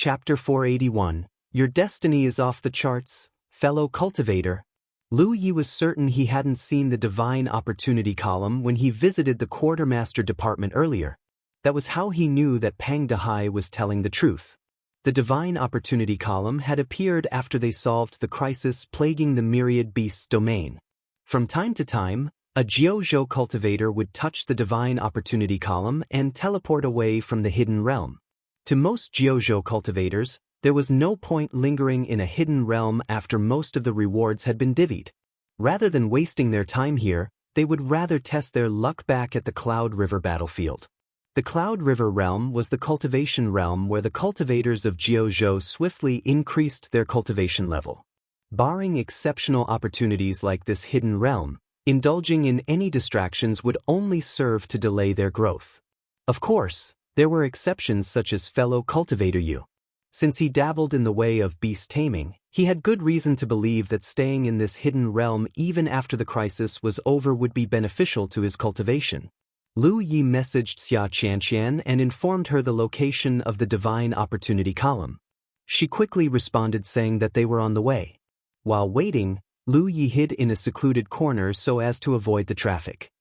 Chapter 481, Your destiny is off the charts, fellow cultivator. Lu Yi was certain he hadn't seen the divine opportunity column when he visited the quartermaster department earlier. That was how he knew that Pang Dehai was telling the truth. The divine opportunity column had appeared after they solved the crisis plaguing the myriad beasts domain. From time to time, a Jianghu cultivator would touch the divine opportunity column and teleport away from the hidden realm. To most Jianghu cultivators, there was no point lingering in a hidden realm after most of the rewards had been divvied. Rather than wasting their time here, they would rather test their luck back at the Cloud River battlefield. The Cloud River realm was the cultivation realm where the cultivators of Jianghu swiftly increased their cultivation level. Barring exceptional opportunities like this hidden realm, indulging in any distractions would only serve to delay their growth. Of course, there were exceptions such as fellow cultivator Yu. Since he dabbled in the way of beast taming, he had good reason to believe that staying in this hidden realm even after the crisis was over would be beneficial to his cultivation. Lu Yi messaged Xia Qianqian and informed her the location of the divine opportunity column. She quickly responded saying that they were on the way. While waiting, Lu Yi hid in a secluded corner so as to avoid the traffic.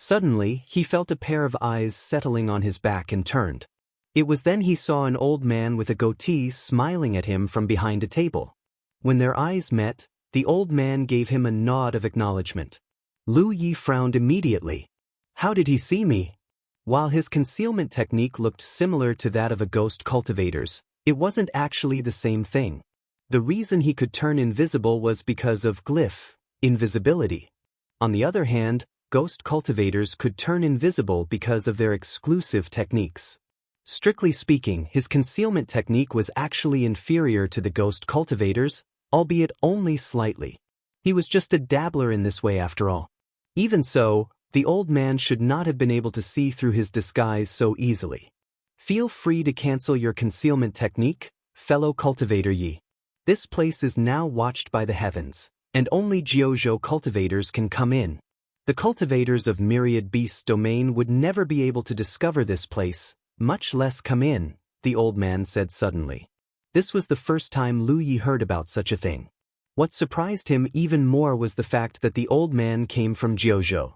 Suddenly, he felt a pair of eyes settling on his back and turned. It was then he saw an old man with a goatee smiling at him from behind a table. When their eyes met, the old man gave him a nod of acknowledgement. Lu Yi frowned immediately. How did he see me? While his concealment technique looked similar to that of a ghost cultivator's, it wasn't actually the same thing. The reason he could turn invisible was because of glyph, invisibility. On the other hand, ghost cultivators could turn invisible because of their exclusive techniques. Strictly speaking, his concealment technique was actually inferior to the ghost cultivators, albeit only slightly. He was just a dabbler in this way after all. Even so, the old man should not have been able to see through his disguise so easily. Feel free to cancel your concealment technique, fellow cultivator Yi. This place is now watched by the heavens, and only Jianghu cultivators can come in. The cultivators of myriad beasts domain would never be able to discover this place, much less come in, the old man said suddenly. This was the first time Lu Yi heard about such a thing. What surprised him even more was the fact that the old man came from Jianghu.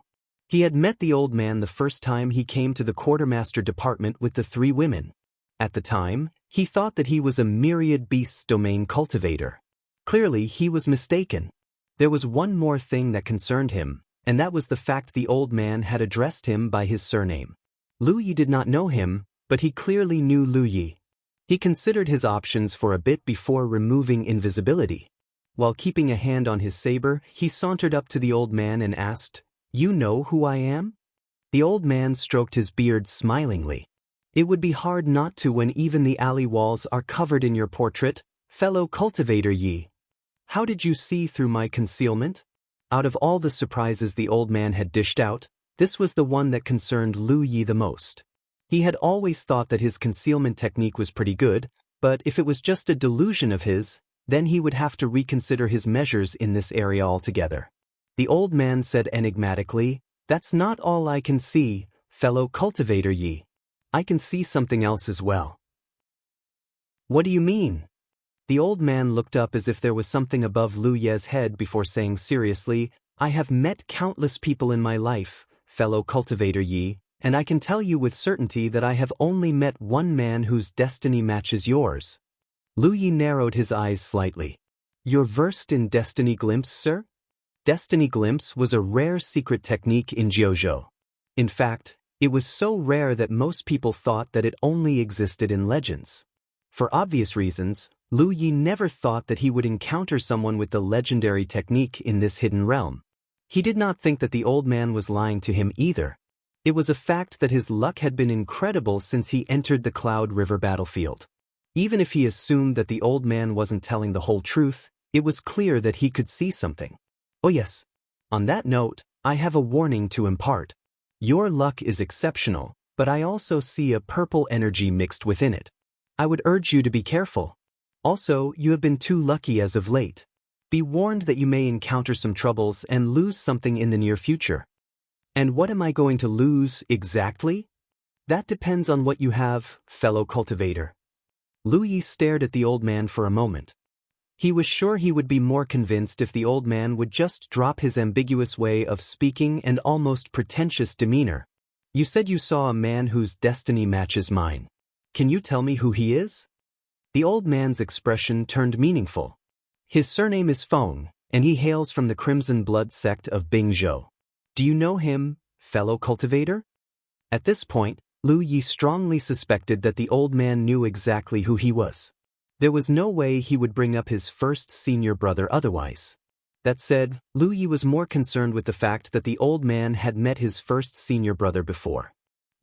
He had met the old man the first time he came to the quartermaster department with the 3 women. At the time, he thought that he was a myriad beasts domain cultivator. Clearly, he was mistaken. There was one more thing that concerned him, and that was the fact the old man had addressed him by his surname. Lu Yi did not know him, but he clearly knew Lu Yi. He considered his options for a bit before removing invisibility. While keeping a hand on his saber, he sauntered up to the old man and asked, "You know who I am?" The old man stroked his beard smilingly. "It would be hard not to when even the alley walls are covered in your portrait, fellow cultivator Yi. How did you see through my concealment?" Out of all the surprises the old man had dished out, this was the one that concerned Lu Yi the most. He had always thought that his concealment technique was pretty good, but if it was just a delusion of his, then he would have to reconsider his measures in this area altogether. The old man said enigmatically, "That's not all I can see, fellow cultivator Yi. I can see something else as well." "What do you mean?" The old man looked up as if there was something above Lu Ye's head before saying seriously, "I have met countless people in my life, fellow cultivator Yi, and I can tell you with certainty that I have only met one man whose destiny matches yours." Lu Yi narrowed his eyes slightly. "You're versed in Destiny Glimpse, sir?" Destiny Glimpse was a rare secret technique in Jianghu. In fact, it was so rare that most people thought that it only existed in legends. For obvious reasons, Lu Yi never thought that he would encounter someone with the legendary technique in this hidden realm. He did not think that the old man was lying to him either. It was a fact that his luck had been incredible since he entered the Cloud River battlefield. Even if he assumed that the old man wasn't telling the whole truth, it was clear that he could see something. Oh yes. On that note, I have a warning to impart. Your luck is exceptional, but I also see a purple energy mixed within it. I would urge you to be careful. Also, you have been too lucky as of late. Be warned that you may encounter some troubles and lose something in the near future. And what am I going to lose exactly? That depends on what you have, fellow cultivator. Lu Yi stared at the old man for a moment. He was sure he would be more convinced if the old man would just drop his ambiguous way of speaking and almost pretentious demeanor. You said you saw a man whose destiny matches mine. Can you tell me who he is? The old man's expression turned meaningful. His surname is Feng, and he hails from the Crimson Blood sect of Bingzhou. Do you know him, fellow cultivator? At this point, Lu Yi strongly suspected that the old man knew exactly who he was. There was no way he would bring up his first senior brother otherwise. That said, Lu Yi was more concerned with the fact that the old man had met his first senior brother before.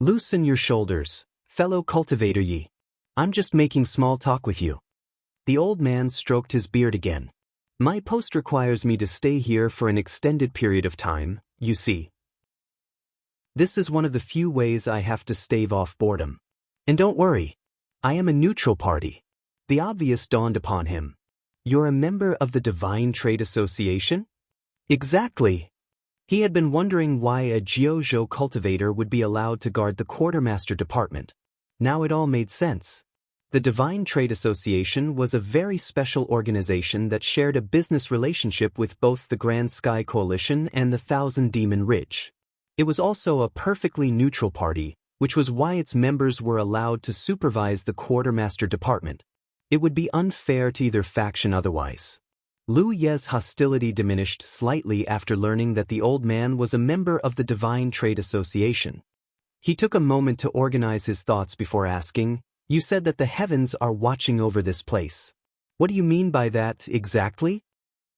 Loosen your shoulders, fellow cultivator Yi. I'm just making small talk with you. The old man stroked his beard again. My post requires me to stay here for an extended period of time, you see. This is one of the few ways I have to stave off boredom. And don't worry, I am a neutral party. The obvious dawned upon him. You're a member of the Divine Trade Association? Exactly. He had been wondering why a Jianghu cultivator would be allowed to guard the quartermaster department. Now it all made sense. The Divine Trade Association was a very special organization that shared a business relationship with both the Grand Sky Coalition and the Thousand Demon Ridge. It was also a perfectly neutral party, which was why its members were allowed to supervise the quartermaster department. It would be unfair to either faction otherwise. Lu Ye's hostility diminished slightly after learning that the old man was a member of the Divine Trade Association. He took a moment to organize his thoughts before asking, You said that the heavens are watching over this place. What do you mean by that, exactly?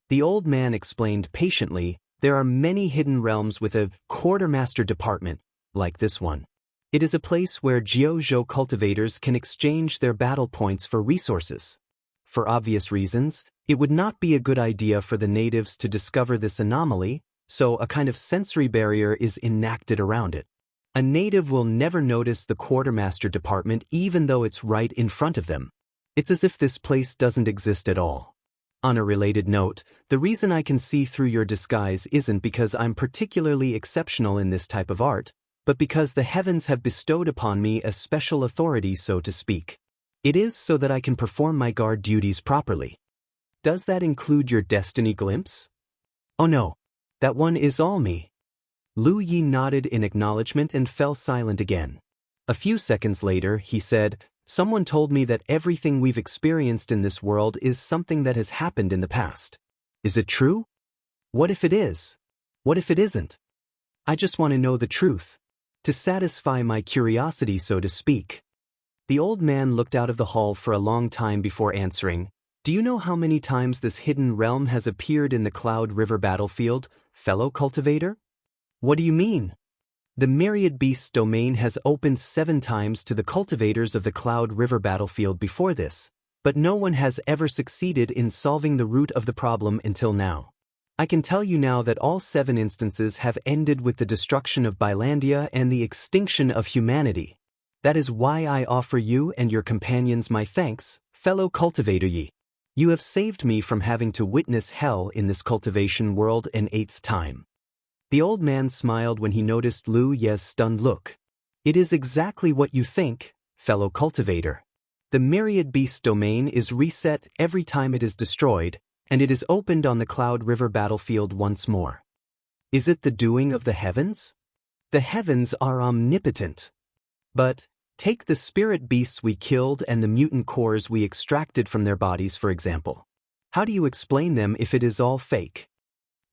The old man explained patiently, There are many hidden realms with a quartermaster department, like this one. It is a place where Jianghu cultivators can exchange their battle points for resources. For obvious reasons, it would not be a good idea for the natives to discover this anomaly, so a kind of sensory barrier is enacted around it. A native will never notice the quartermaster department even though it's right in front of them. It's as if this place doesn't exist at all. On a related note, the reason I can see through your disguise isn't because I'm particularly exceptional in this type of art, but because the heavens have bestowed upon me a special authority, so to speak. It is so that I can perform my guard duties properly. Does that include your destiny glimpse? Oh no, that one is all me. Lu Yi nodded in acknowledgement and fell silent again. A few seconds later, he said, Someone told me that everything we've experienced in this world is something that has happened in the past. Is it true? What if it is? What if it isn't? I just want to know the truth. To satisfy my curiosity, so to speak. The old man looked out of the hall for a long time before answering, Do you know how many times this hidden realm has appeared in the Cloud River battlefield, fellow cultivator? What do you mean? The Myriad Beasts domain has opened 7 times to the cultivators of the Cloud River battlefield before this, but no one has ever succeeded in solving the root of the problem until now. I can tell you now that all 7 instances have ended with the destruction of Bilandia and the extinction of humanity. That is why I offer you and your companions my thanks, fellow cultivator Yi. You have saved me from having to witness hell in this cultivation world an 8th time. The old man smiled when he noticed Lu Ye's stunned look. It is exactly what you think, fellow cultivator. The Myriad Beasts domain is reset every time it is destroyed, and it is opened on the Cloud River battlefield once more. Is it the doing of the heavens? The heavens are omnipotent. But, take the spirit beasts we killed and the mutant cores we extracted from their bodies, for example. How do you explain them if it is all fake?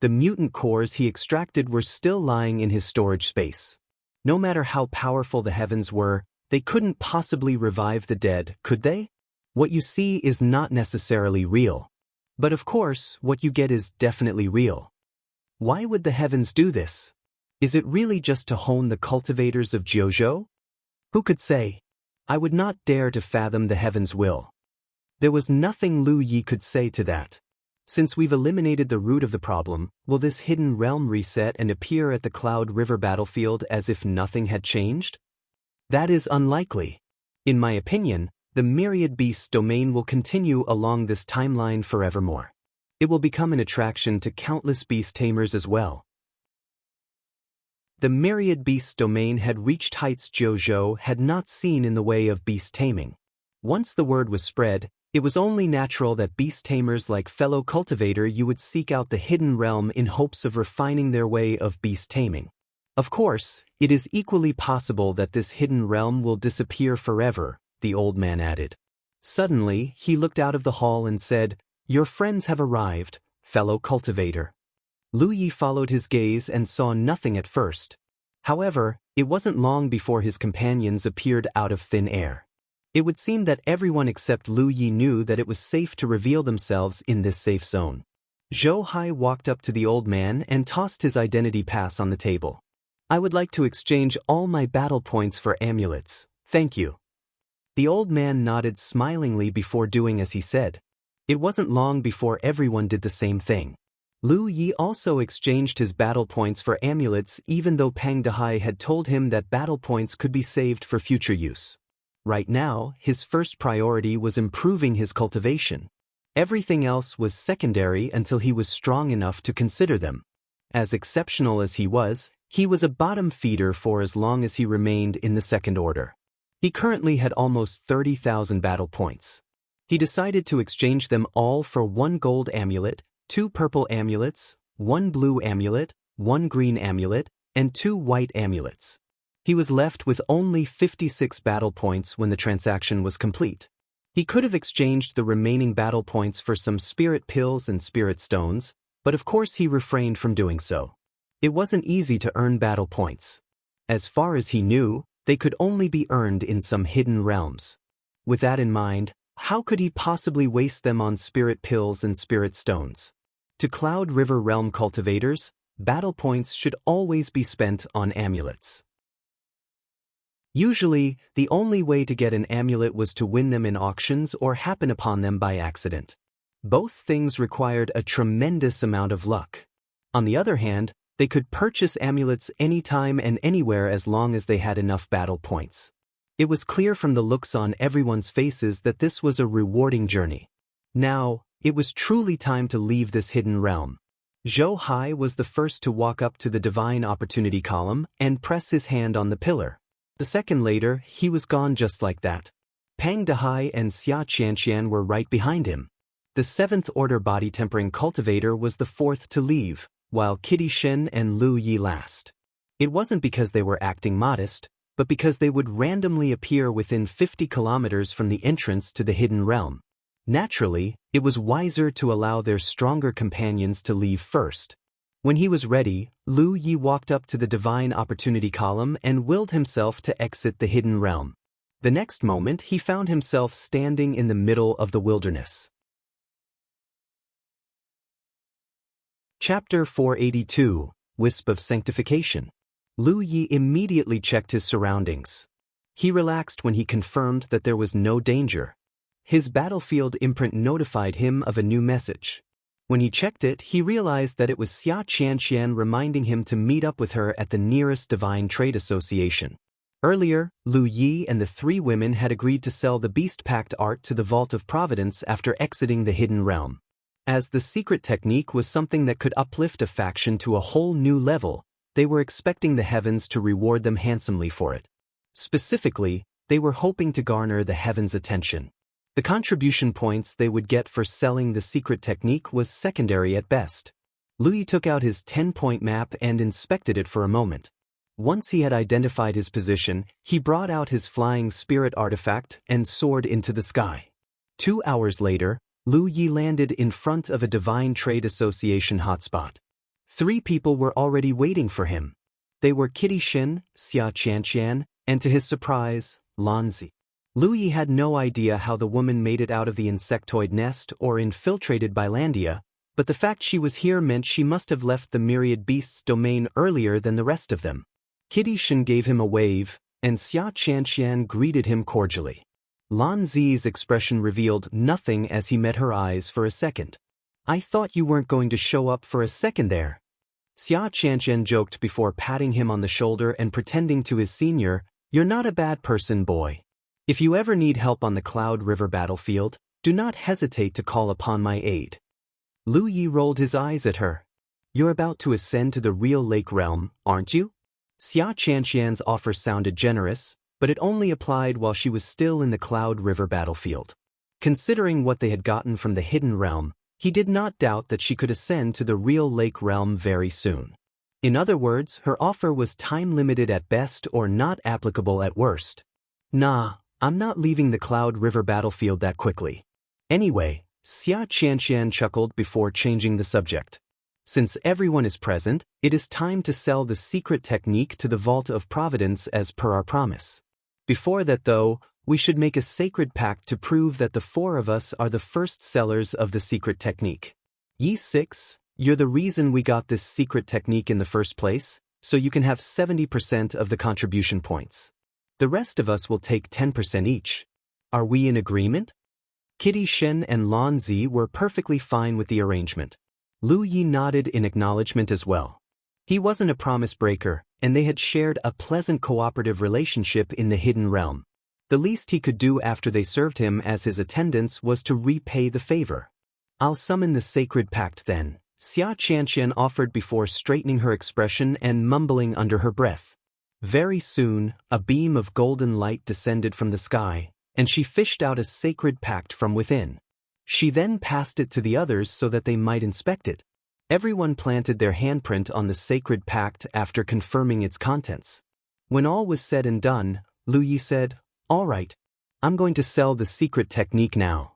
The mutant cores he extracted were still lying in his storage space. No matter how powerful the heavens were, they couldn't possibly revive the dead, could they? What you see is not necessarily real. But of course, what you get is definitely real. Why would the heavens do this? Is it really just to hone the cultivators of Jianghu? Who could say? I would not dare to fathom the heavens' will. There was nothing Lu Yi could say to that. Since we've eliminated the root of the problem, will this hidden realm reset and appear at the Cloud River battlefield as if nothing had changed? That is unlikely. In my opinion, the Myriad Beasts domain will continue along this timeline forevermore. It will become an attraction to countless beast tamers as well. The Myriad Beasts domain had reached heights Jianghu had not seen in the way of beast taming. Once the word was spread, it was only natural that beast tamers like fellow cultivator you would seek out the hidden realm in hopes of refining their way of beast taming. Of course, it is equally possible that this hidden realm will disappear forever, the old man added. Suddenly, he looked out of the hall and said, "Your friends have arrived, fellow cultivator." Lu Yi followed his gaze and saw nothing at first. However, it wasn't long before his companions appeared out of thin air. It would seem that everyone except Lu Yi knew that it was safe to reveal themselves in this safe zone. Zhou Hai walked up to the old man and tossed his identity pass on the table. "I would like to exchange all my battle points for amulets, thank you." The old man nodded smilingly before doing as he said. It wasn't long before everyone did the same thing. Lu Yi also exchanged his battle points for amulets even though Pang Dehai had told him that battle points could be saved for future use. Right now, his first priority was improving his cultivation. Everything else was secondary until he was strong enough to consider them. As exceptional as he was a bottom feeder for as long as he remained in the second order. He currently had almost 30,000 battle points. He decided to exchange them all for 1 gold amulet, 2 purple amulets, 1 blue amulet, 1 green amulet, and 2 white amulets. He was left with only 56 battle points when the transaction was complete. He could have exchanged the remaining battle points for some spirit pills and spirit stones, but of course he refrained from doing so. It wasn't easy to earn battle points. As far as he knew, they could only be earned in some hidden realms. With that in mind, how could he possibly waste them on spirit pills and spirit stones? To Cloud River Realm cultivators, battle points should always be spent on amulets. Usually, the only way to get an amulet was to win them in auctions or happen upon them by accident. Both things required a tremendous amount of luck. On the other hand, they could purchase amulets anytime and anywhere as long as they had enough battle points. It was clear from the looks on everyone's faces that this was a rewarding journey. Now, it was truly time to leave this hidden realm. Zhou Hai was the first to walk up to the Divine Opportunity column and press his hand on the pillar. The second later, he was gone just like that. Pang Dehai and Xia Qianqian were right behind him. The 7th Order Body Tempering Cultivator was the fourth to leave, while Kitty Shen and Lu Yi last. It wasn't because they were acting modest, but because they would randomly appear within 50 kilometers from the entrance to the hidden realm. Naturally, it was wiser to allow their stronger companions to leave first. When he was ready, Lu Yi walked up to the Divine Opportunity column and willed himself to exit the hidden realm. The next moment he found himself standing in the middle of the wilderness. Chapter 482, Wisp of Sanctification. Lu Yi immediately checked his surroundings. He relaxed when he confirmed that there was no danger. His battlefield imprint notified him of a new message. When he checked it, he realized that it was Xia Qianqian reminding him to meet up with her at the nearest Divine Trade Association. Earlier, Lu Yi and the 3 women had agreed to sell the Beast Pact art to the Vault of Providence after exiting the hidden realm. As the secret technique was something that could uplift a faction to a whole new level, they were expecting the heavens to reward them handsomely for it. Specifically, they were hoping to garner the heavens' attention. The contribution points they would get for selling the secret technique was secondary at best. Lu Yi took out his 10-point map and inspected it for a moment. Once he had identified his position, he brought out his flying spirit artifact and soared into the sky. 2 hours later, Lu Yi landed in front of a Divine Trade Association hotspot. 3 people were already waiting for him. They were Kitty Shen, Xia Qianqian, and to his surprise, Lan Zi. Lu Yi had no idea how the woman made it out of the insectoid nest or infiltrated Bilandia, but the fact she was here meant she must have left the myriad beasts' domain earlier than the rest of them. Kitty Shen gave him a wave, and Xia Qianqian greeted him cordially. Lan Zi's expression revealed nothing as he met her eyes for a second. "I thought you weren't going to show up for a second there." Xia Qianqian joked before patting him on the shoulder and pretending to his senior, "You're not a bad person, boy. If you ever need help on the Cloud River battlefield, do not hesitate to call upon my aid." Lu Yi rolled his eyes at her. "You're about to ascend to the real lake realm, aren't you?" Xia Qianqian's offer sounded generous, but it only applied while she was still in the Cloud River battlefield. Considering what they had gotten from the Hidden Realm, he did not doubt that she could ascend to the real Lake Realm very soon. In other words, her offer was time-limited at best or not applicable at worst. Nah, I'm not leaving the Cloud River battlefield that quickly. Anyway, Xia Qianqian chuckled before changing the subject. Since everyone is present, it is time to sell the secret technique to the Vault of Providence as per our promise. Before that though, we should make a sacred pact to prove that the four of us are the first sellers of the secret technique. Ye six, you're the reason we got this secret technique in the first place, so you can have 70% of the contribution points. The rest of us will take 10% each. Are we in agreement? Kitty Shen and Lan Zi were perfectly fine with the arrangement. Lu Yi nodded in acknowledgement as well. He wasn't a promise breaker, and they had shared a pleasant cooperative relationship in the Hidden Realm. The least he could do after they served him as his attendants was to repay the favor. I'll summon the sacred pact then, Xia Qianqian offered before straightening her expression and mumbling under her breath. Very soon, a beam of golden light descended from the sky, and she fished out a sacred pact from within. She then passed it to the others so that they might inspect it. Everyone planted their handprint on the sacred pact after confirming its contents. When all was said and done, Lu Yi said, "All right, I'm going to sell the secret technique now."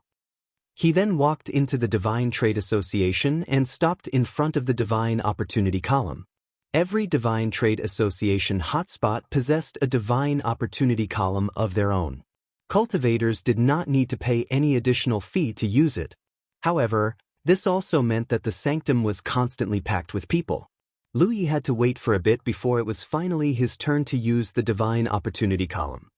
He then walked into the Divine Trade Association and stopped in front of the Divine Opportunity column. Every Divine Trade Association hotspot possessed a Divine Opportunity column of their own. Cultivators did not need to pay any additional fee to use it. However, this also meant that the sanctum was constantly packed with people. Lu Yi had to wait for a bit before it was finally his turn to use the Divine Opportunity column.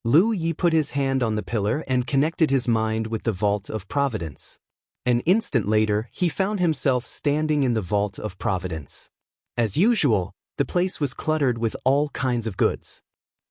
Lu Yi put his hand on the pillar and connected his mind with the Vault of Providence. An instant later, he found himself standing in the Vault of Providence. As usual, the place was cluttered with all kinds of goods.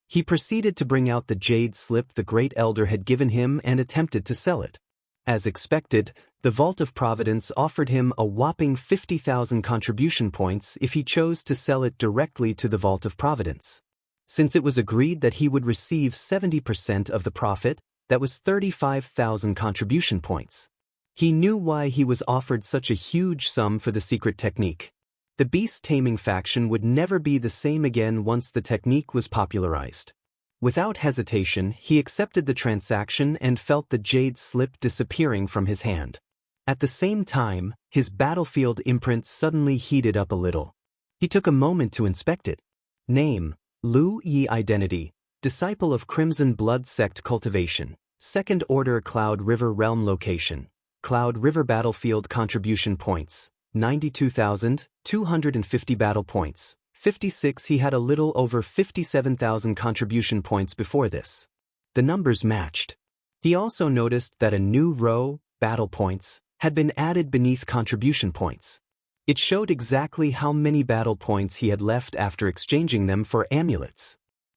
He proceeded to bring out the jade slip the Great Elder had given him and attempted to sell it. As expected, the Vault of Providence offered him a whopping 50,000 contribution points if he chose to sell it directly to the Vault of Providence. Since it was agreed that he would receive 70% of the profit, that was 35,000 contribution points. He knew why he was offered such a huge sum for the secret technique. The beast-taming faction would never be the same again once the technique was popularized. Without hesitation, he accepted the transaction and felt the jade slip disappearing from his hand. At the same time, his battlefield imprint suddenly heated up a little. He took a moment to inspect it. Name: Lu Yi. Identity: Disciple of Crimson Blood Sect. Cultivation. Second Order. Cloud River Realm. Location: Cloud River Battlefield. Contribution points: 92,250 battle points. 56. He had a little over 57,000 contribution points before this. The numbers matched. He also noticed that a new row, battle points, had been added beneath contribution points. It showed exactly how many battle points he had left after exchanging them for amulets.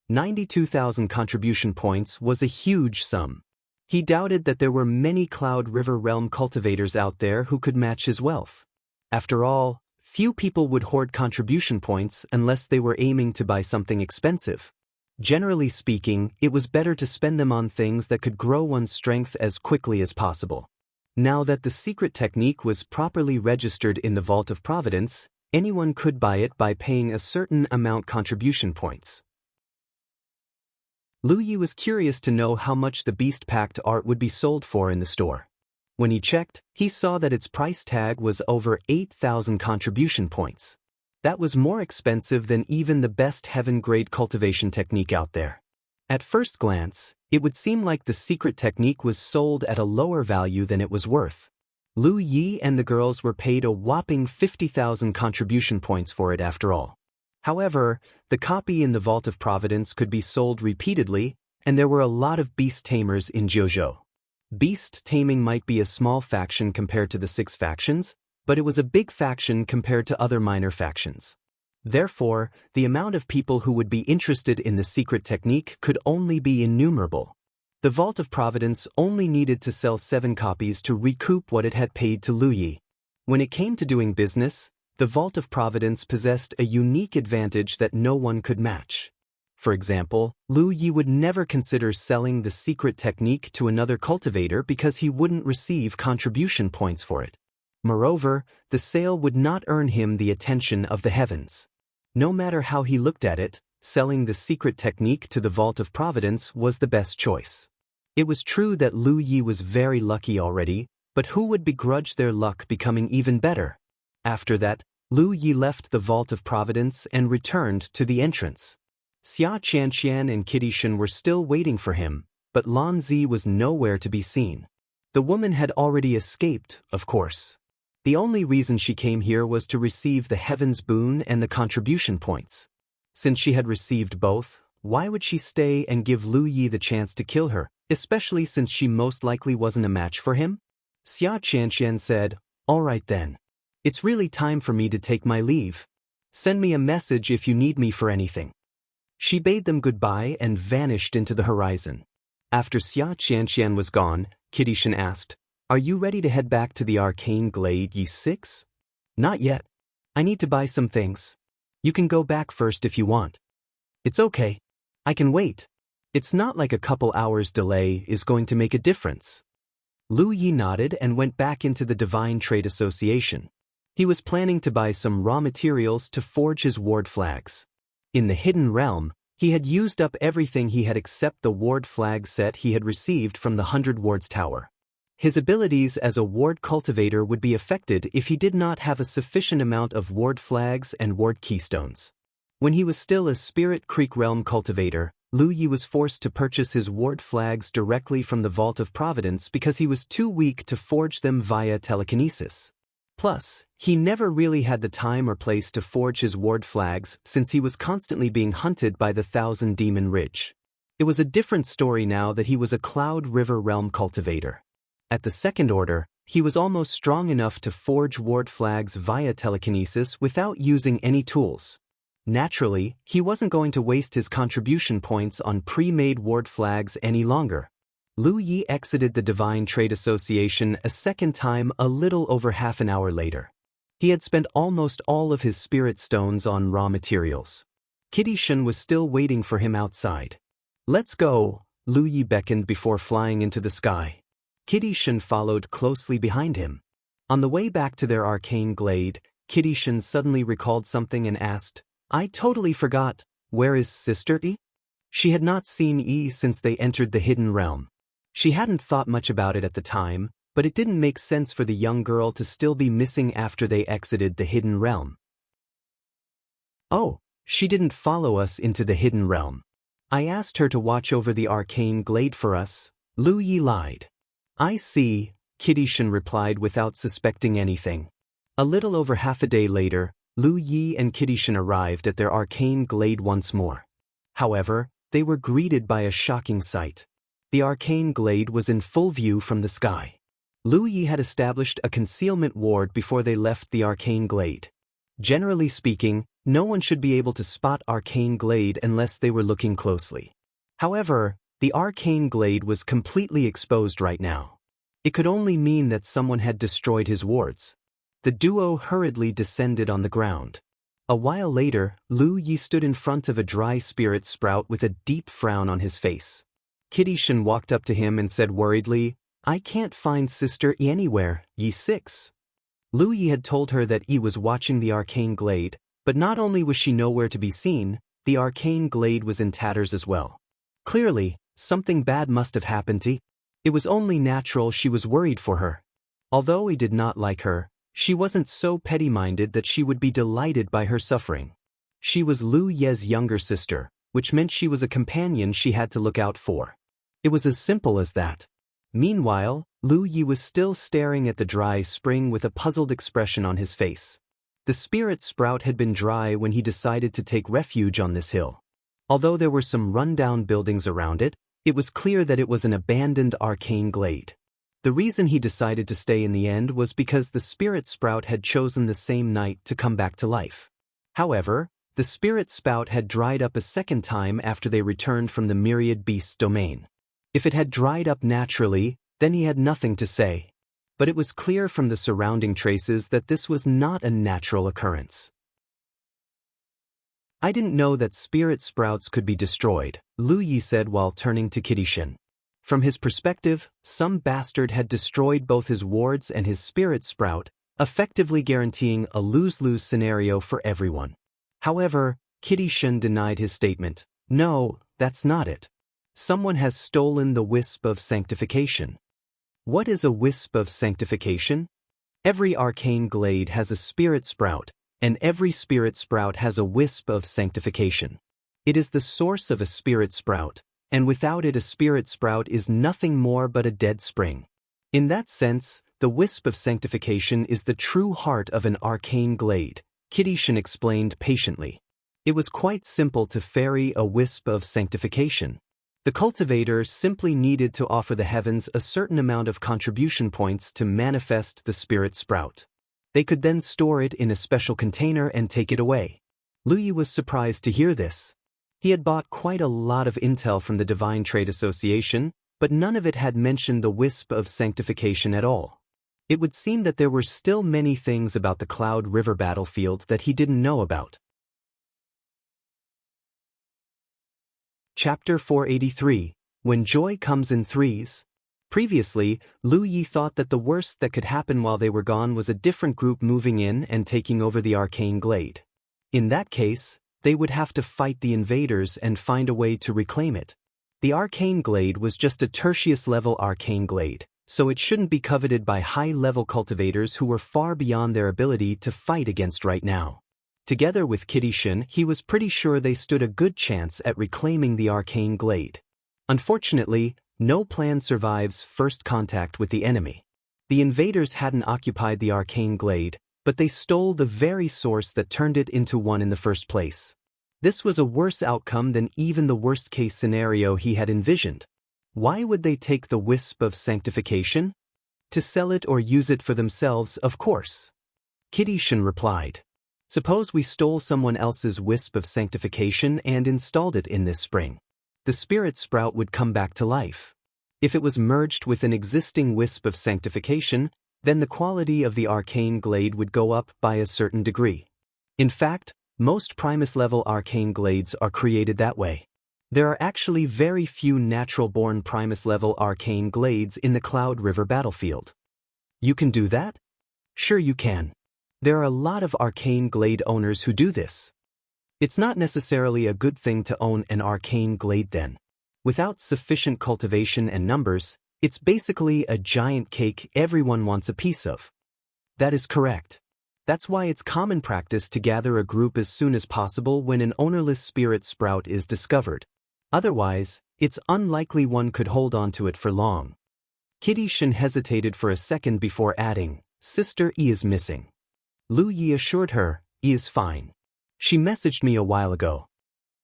92,000 contribution points was a huge sum. He doubted that there were many Cloud River Realm cultivators out there who could match his wealth. After all, few people would hoard contribution points unless they were aiming to buy something expensive. Generally speaking, it was better to spend them on things that could grow one's strength as quickly as possible. Now that the secret technique was properly registered in the Vault of Providence, anyone could buy it by paying a certain amount contribution points. Lu Yi was curious to know how much the Beast Pact art would be sold for in the store. When he checked, he saw that its price tag was over 8,000 contribution points. That was more expensive than even the best heaven-grade cultivation technique out there. At first glance, it would seem like the secret technique was sold at a lower value than it was worth. Lu Yi and the girls were paid a whopping 50,000 contribution points for it after all. However, the copy in the Vault of Providence could be sold repeatedly, and there were a lot of beast tamers in Jianghu. Beast taming might be a small faction compared to the 6 factions, but it was a big faction compared to other minor factions. Therefore, the amount of people who would be interested in the secret technique could only be innumerable. The Vault of Providence only needed to sell 7 copies to recoup what it had paid to Lu Yi. When it came to doing business, the Vault of Providence possessed a unique advantage that no one could match. For example, Lu Yi would never consider selling the secret technique to another cultivator because he wouldn't receive contribution points for it. Moreover, the sale would not earn him the attention of the heavens. No matter how he looked at it, selling the secret technique to the Vault of Providence was the best choice. It was true that Lu Yi was very lucky already, but who would begrudge their luck becoming even better? After that, Lu Yi left the Vault of Providence and returned to the entrance. Xia Qianqian and Kitishan were still waiting for him, but Lan Zi was nowhere to be seen. The woman had already escaped, of course. The only reason she came here was to receive the heaven's boon and the contribution points. Since she had received both, why would she stay and give Lu Yi the chance to kill her, especially since she most likely wasn't a match for him? Xia Qianqian said, "All right then. It's really time for me to take my leave. Send me a message if you need me for anything." She bade them goodbye and vanished into the horizon. After Xia Qianqian was gone, Kitishan asked, "Are you ready to head back to the arcane glade, ye six?" "Not yet. I need to buy some things. You can go back first if you want." "It's okay. I can wait. It's not like a couple hours delay is going to make a difference." Lu Yi nodded and went back into the Divine Trade Association. He was planning to buy some raw materials to forge his ward flags. In the Hidden Realm, he had used up everything he had except the ward flag set he had received from the 100 Wards Tower. His abilities as a ward cultivator would be affected if he did not have a sufficient amount of ward flags and ward keystones. When he was still a Spirit Creek Realm cultivator, Lu Yi was forced to purchase his ward flags directly from the Vault of Providence because he was too weak to forge them via telekinesis. Plus, he never really had the time or place to forge his ward flags since he was constantly being hunted by the Thousand Demon Ridge. It was a different story now that he was a Cloud River Realm cultivator. At the Second Order, he was almost strong enough to forge ward flags via telekinesis without using any tools. Naturally, he wasn't going to waste his contribution points on pre-made ward flags any longer. Lu Yi exited the Divine Trade Association a second time a little over half an hour later. He had spent almost all of his spirit stones on raw materials. Kitishan was still waiting for him outside. "Let's go," Lu Yi beckoned before flying into the sky. Kitishan followed closely behind him. On the way back to their arcane glade, Kitishan suddenly recalled something and asked, "I totally forgot, where is Sister Yi?" She had not seen Yi since they entered the Hidden Realm. She hadn't thought much about it at the time, but it didn't make sense for the young girl to still be missing after they exited the Hidden Realm. "Oh, she didn't follow us into the Hidden Realm. I asked her to watch over the arcane glade for us," Lu Yi lied. "I see," Kitishan replied without suspecting anything. A little over half a day later, Lu Yi and Kitishan arrived at their arcane glade once more. However, they were greeted by a shocking sight. The arcane glade was in full view from the sky. Lu Yi had established a concealment ward before they left the arcane glade. Generally speaking, no one should be able to spot arcane glade unless they were looking closely. However, the arcane glade was completely exposed right now. It could only mean that someone had destroyed his wards. The duo hurriedly descended on the ground. A while later, Lu Yi stood in front of a dry spirit sprout with a deep frown on his face. Kitishan walked up to him and said worriedly, "I can't find Sister Yi anywhere, ye six." Lu Yi had told her that Yi was watching the arcane glade, but not only was she nowhere to be seen, the arcane glade was in tatters as well. Clearly, something bad must have happened to Yi. It was only natural she was worried for her. Although he did not like her, she wasn't so petty-minded that she would be delighted by her suffering. She was Lu Ye's younger sister, which meant she was a companion she had to look out for. It was as simple as that. Meanwhile, Lu Yi was still staring at the dry spring with a puzzled expression on his face. The spirit sprout had been dry when he decided to take refuge on this hill. Although there were some run-down buildings around it, it was clear that it was an abandoned arcane glade. The reason he decided to stay in the end was because the spirit sprout had chosen the same night to come back to life. However, the spirit spout had dried up a second time after they returned from the myriad beasts' domain. If it had dried up naturally, then he had nothing to say. But it was clear from the surrounding traces that this was not a natural occurrence. I didn't know that spirit sprouts could be destroyed, Lu Yi said while turning to Kitishin. From his perspective, some bastard had destroyed both his wards and his spirit sprout, effectively guaranteeing a lose-lose scenario for everyone. However, Kitishin denied his statement. No, that's not it. Someone has stolen the wisp of sanctification. What is a wisp of sanctification? Every arcane glade has a spirit sprout, and every spirit sprout has a wisp of sanctification. It is the source of a spirit sprout, and without it a spirit sprout is nothing more but a dead spring. In that sense, the wisp of sanctification is the true heart of an arcane glade, Kitishin explained patiently. It was quite simple to ferry a wisp of sanctification. The cultivator simply needed to offer the heavens a certain amount of contribution points to manifest the spirit sprout. They could then store it in a special container and take it away. Lu Yi was surprised to hear this. He had bought quite a lot of intel from the Divine Trade Association, but none of it had mentioned the wisp of sanctification at all. It would seem that there were still many things about the Cloud River battlefield that he didn't know about. Chapter 483, When Joy Comes in Threes. Previously, Lu Yi thought that the worst that could happen while they were gone was a different group moving in and taking over the arcane glade. In that case, they would have to fight the invaders and find a way to reclaim it. The arcane glade was just a tertius-level arcane glade, so it shouldn't be coveted by high-level cultivators who were far beyond their ability to fight against right now. Together with Kitishin, he was pretty sure they stood a good chance at reclaiming the arcane glade. Unfortunately, no plan survives first contact with the enemy. The invaders hadn't occupied the arcane glade, but they stole the very source that turned it into one in the first place. This was a worse outcome than even the worst-case scenario he had envisioned. Why would they take the wisp of sanctification? To sell it or use it for themselves, of course. Kitishin replied. Suppose we stole someone else's wisp of sanctification and installed it in this spring. The spirit sprout would come back to life. If it was merged with an existing wisp of sanctification, then the quality of the arcane glade would go up by a certain degree. In fact, most Primus-level arcane glades are created that way. There are actually very few natural-born Primus-level arcane glades in the Cloud River battlefield. You can do that? Sure you can. There are a lot of arcane glade owners who do this. It's not necessarily a good thing to own an arcane glade then. Without sufficient cultivation and numbers, it's basically a giant cake everyone wants a piece of. That is correct. That's why it's common practice to gather a group as soon as possible when an ownerless spirit sprout is discovered. Otherwise, it's unlikely one could hold on to it for long. Kitishin hesitated for a second before adding, Sister E is missing. Lu Yi assured her, E is fine. She messaged me a while ago.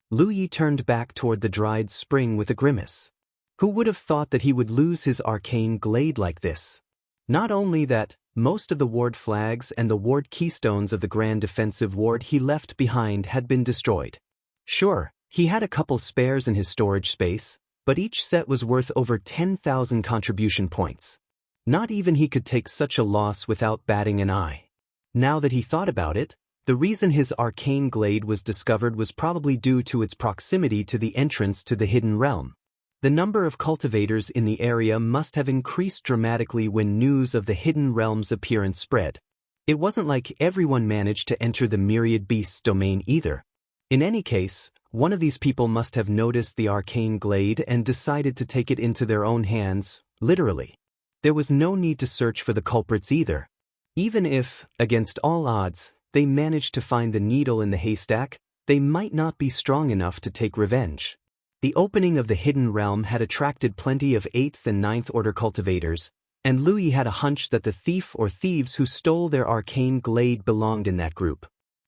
Lu Yi turned back toward the dried spring with a grimace. Who would have thought that he would lose his arcane glade like this? Not only that, most of the ward flags and the ward keystones of the grand defensive ward he left behind had been destroyed. Sure, he had a couple spares in his storage space, but each set was worth over 10,000 contribution points. Not even he could take such a loss without batting an eye. Now that he thought about it, the reason his arcane glade was discovered was probably due to its proximity to the entrance to the hidden realm. The number of cultivators in the area must have increased dramatically when news of the hidden realm's appearance spread. It wasn't like everyone managed to enter the myriad beasts domain either. In any case, one of these people must have noticed the arcane glade and decided to take it into their own hands, literally. There was no need to search for the culprits either. Even if, against all odds, they managed to find the needle in the haystack, they might not be strong enough to take revenge. The opening of the hidden realm had attracted plenty of 8th and 9th order cultivators, and Lu Yi had a hunch that the thief or thieves who stole their arcane glade belonged in that group.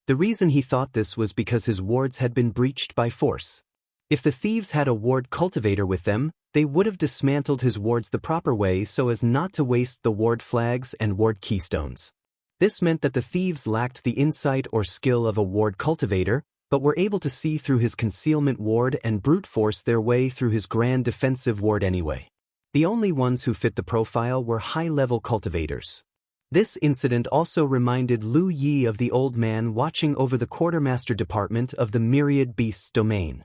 The reason he thought this was because his wards had been breached by force. If the thieves had a ward cultivator with them, they would have dismantled his wards the proper way so as not to waste the ward flags and ward keystones. This meant that the thieves lacked the insight or skill of a ward cultivator, but were able to see through his concealment ward and brute force their way through his grand defensive ward anyway. The only ones who fit the profile were high-level cultivators. This incident also reminded Lu Yi of the old man watching over the quartermaster department of the myriad beasts domain.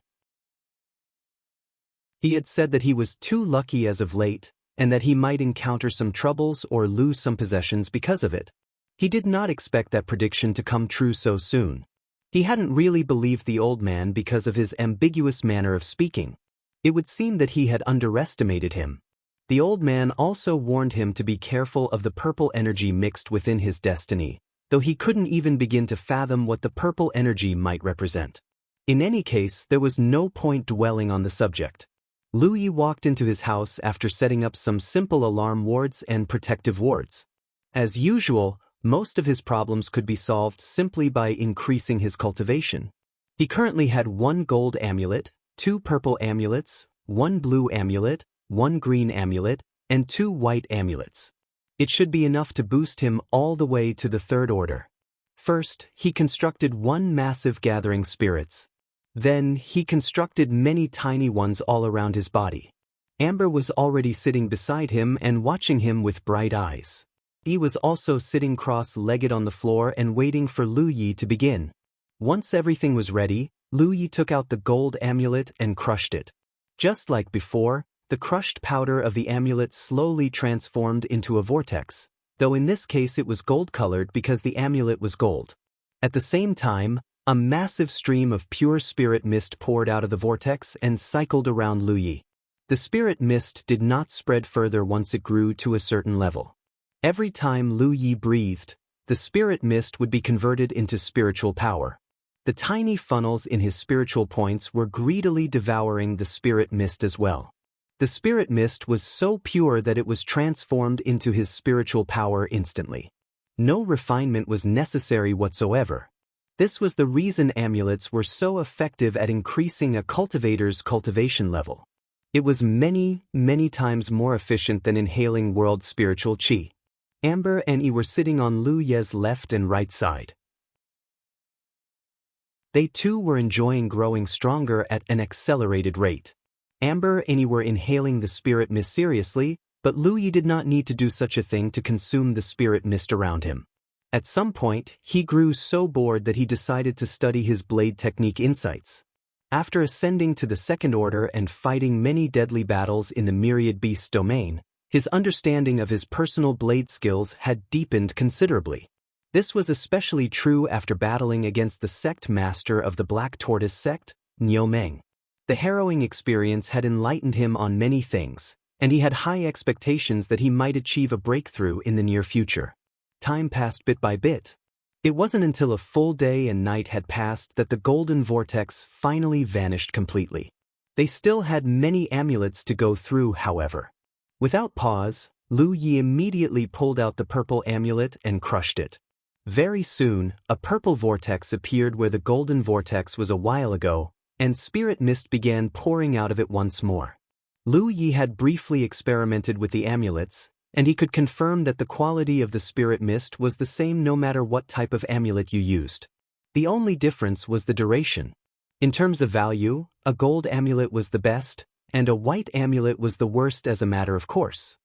He had said that he was too lucky as of late, and that he might encounter some troubles or lose some possessions because of it. He did not expect that prediction to come true so soon. He hadn't really believed the old man because of his ambiguous manner of speaking. It would seem that he had underestimated him. The old man also warned him to be careful of the purple energy mixed within his destiny, though he couldn't even begin to fathom what the purple energy might represent. In any case, there was no point dwelling on the subject. Lu Yi walked into his house after setting up some simple alarm wards and protective wards. As usual, most of his problems could be solved simply by increasing his cultivation. He currently had 1 gold amulet, 2 purple amulets, 1 blue amulet, 1 green amulet, and 2 white amulets. It should be enough to boost him all the way to the 3rd order. First, he constructed 1 massive gathering spirits. Then, he constructed many tiny ones all around his body. Amber was already sitting beside him and watching him with bright eyes. He was also sitting cross-legged on the floor and waiting for Lu Yi to begin. Once everything was ready, Lu Yi took out the gold amulet and crushed it. Just like before, the crushed powder of the amulet slowly transformed into a vortex, though in this case it was gold-colored because the amulet was gold. At the same time, a massive stream of pure spirit mist poured out of the vortex and cycled around Lu Yi. The spirit mist did not spread further once it grew to a certain level. Every time Lu Yi breathed, the spirit mist would be converted into spiritual power. The tiny funnels in his spiritual points were greedily devouring the spirit mist as well. The spirit mist was so pure that it was transformed into his spiritual power instantly. No refinement was necessary whatsoever. This was the reason amulets were so effective at increasing a cultivator's cultivation level. It was many, many times more efficient than inhaling world spiritual qi. Amber and Yi were sitting on Lu Ye's left and right side. They too were enjoying growing stronger at an accelerated rate. Amber and Yi were inhaling the spirit mist seriously, but Lu Yi did not need to do such a thing to consume the spirit mist around him. At some point, he grew so bored that he decided to study his blade technique insights. After ascending to the 2nd order and fighting many deadly battles in the myriad beasts domain, his understanding of his personal blade skills had deepened considerably. This was especially true after battling against the sect master of the Black Tortoise sect, Niu Meng. The harrowing experience had enlightened him on many things, and he had high expectations that he might achieve a breakthrough in the near future. Time passed bit by bit. It wasn't until a full day and night had passed that the golden vortex finally vanished completely. They still had many amulets to go through, however. Without pause, Lu Yi immediately pulled out the purple amulet and crushed it. Very soon, a purple vortex appeared where the golden vortex was a while ago, and spirit mist began pouring out of it once more. Lu Yi had briefly experimented with the amulets, and he could confirm that the quality of the spirit mist was the same no matter what type of amulet you used. The only difference was the duration. In terms of value, a gold amulet was the best, and a white amulet was the worst as a matter of course.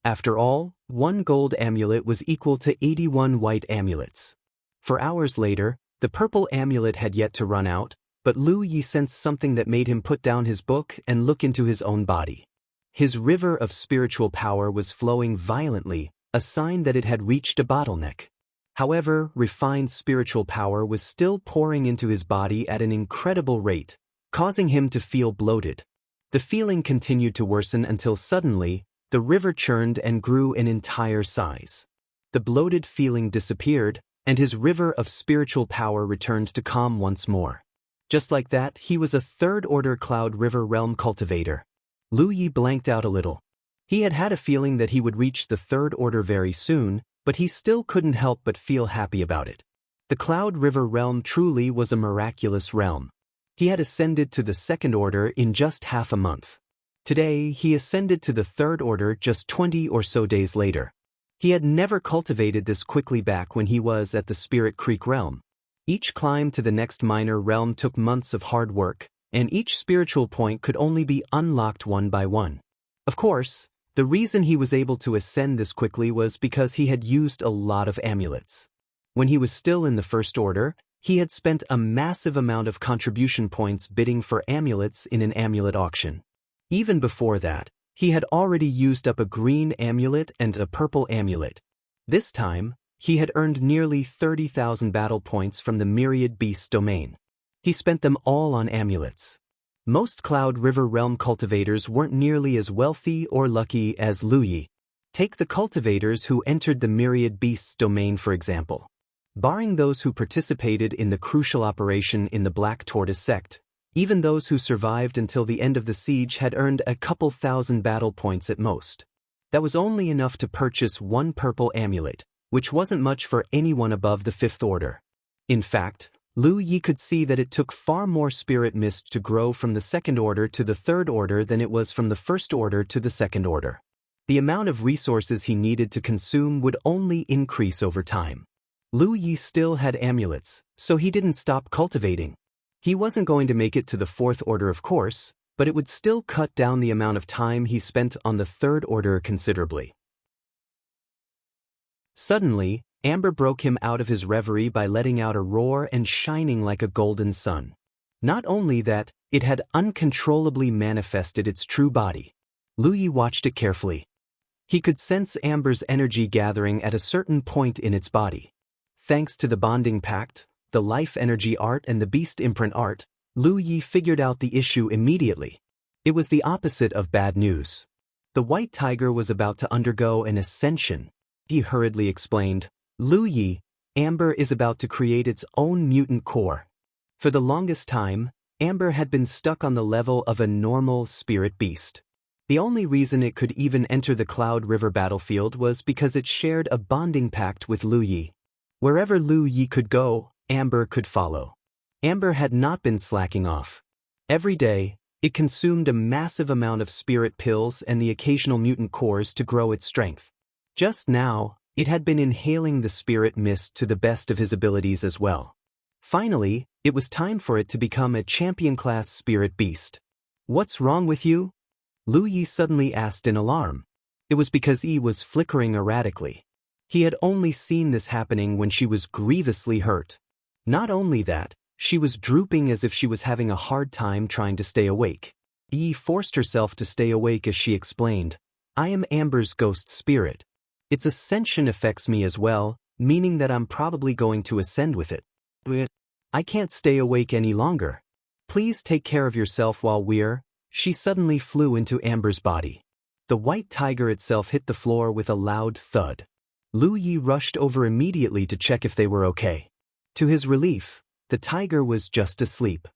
After all, 1 gold amulet was equal to 81 white amulets. For hours later, the purple amulet had yet to run out, but Lu Yi sensed something that made him put down his book and look into his own body. His river of spiritual power was flowing violently, a sign that it had reached a bottleneck. However, refined spiritual power was still pouring into his body at an incredible rate, causing him to feel bloated. The feeling continued to worsen until suddenly, the river churned and grew in entire size. The bloated feeling disappeared, and his river of spiritual power returned to calm once more. Just like that, he was a 3rd-order Cloud River Realm cultivator. Lu Yi blanked out a little. He had had a feeling that he would reach the 3rd order very soon, but he still couldn't help but feel happy about it. The Cloud River Realm truly was a miraculous realm. He had ascended to the 2nd order in just half a month. Today, he ascended to the 3rd order just 20 or so days later. He had never cultivated this quickly back when he was at the Spirit Creek realm. Each climb to the next minor realm took months of hard work, and each spiritual point could only be unlocked one by one. Of course, The reason he was able to ascend this quickly was because he had used a lot of amulets. When he was still in the First Order, he had spent a massive amount of contribution points bidding for amulets in an amulet auction. Even before that, he had already used up a green amulet and a purple amulet. This time, he had earned nearly 30,000 battle points from the Myriad Beasts domain. He spent them all on amulets. Most Cloud River Realm cultivators weren't nearly as wealthy or lucky as Lu Yi. Take the cultivators who entered the Myriad Beasts domain for example. Barring those who participated in the crucial operation in the Black Tortoise sect, even those who survived until the end of the siege had earned a couple thousand battle points at most. That was only enough to purchase one purple amulet, which wasn't much for anyone above the Fifth Order. In fact, Lu Yi could see that it took far more spirit mist to grow from the Second Order to the Third Order than it was from the First Order to the Second Order. The amount of resources he needed to consume would only increase over time. Lu Yi still had amulets, so he didn't stop cultivating. He wasn't going to make it to the Fourth Order of course, but it would still cut down the amount of time he spent on the Third Order considerably. Suddenly, Amber broke him out of his reverie by letting out a roar and shining like a golden sun. Not only that, it had uncontrollably manifested its true body. Lu Yi watched it carefully. He could sense Amber's energy gathering at a certain point in its body. Thanks to the bonding pact, the life energy art and the beast imprint art, Lu Yi figured out the issue immediately. It was the opposite of bad news. The white tiger was about to undergo an ascension. He hurriedly explained, Lu Yi, Amber is about to create its own mutant core. For the longest time, Amber had been stuck on the level of a normal spirit beast. The only reason it could even enter the Cloud River battlefield was because it shared a bonding pact with Lu Yi. Wherever Lu Yi could go, Amber could follow. Amber had not been slacking off. Every day, it consumed a massive amount of spirit pills and the occasional mutant cores to grow its strength. Just now, it had been inhaling the spirit mist to the best of his abilities as well. Finally, it was time for it to become a champion-class spirit beast. What's wrong with you? Lu Yi suddenly asked in alarm. It was because Yi was flickering erratically. He had only seen this happening when she was grievously hurt. Not only that, she was drooping as if she was having a hard time trying to stay awake. Yi forced herself to stay awake as she explained, I am Amber's ghost spirit. Its ascension affects me as well, meaning that I'm probably going to ascend with it. I can't stay awake any longer. Please take care of yourself while we're... She suddenly flew into Amber's body. The white tiger itself hit the floor with a loud thud. Lu Yi rushed over immediately to check if they were okay. To his relief, the tiger was just asleep.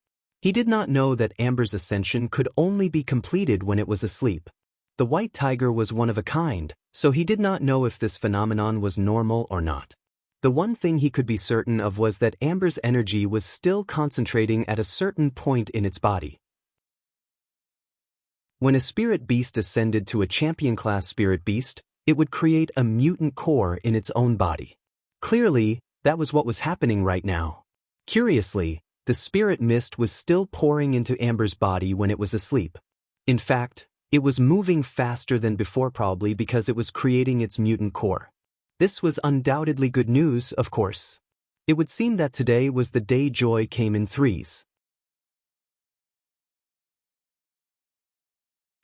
He did not know that Amber's ascension could only be completed when it was asleep. The white tiger was one of a kind, so he did not know if this phenomenon was normal or not. The one thing he could be certain of was that Amber's energy was still concentrating at a certain point in its body. When a spirit beast ascended to a champion-class spirit beast, it would create a mutant core in its own body. Clearly, that was what was happening right now. Curiously, the spirit mist was still pouring into Amber's body when it was asleep. In fact, it was moving faster than before probably because it was creating its mutant core. This was undoubtedly good news, of course. It would seem that today was the day joy came in threes.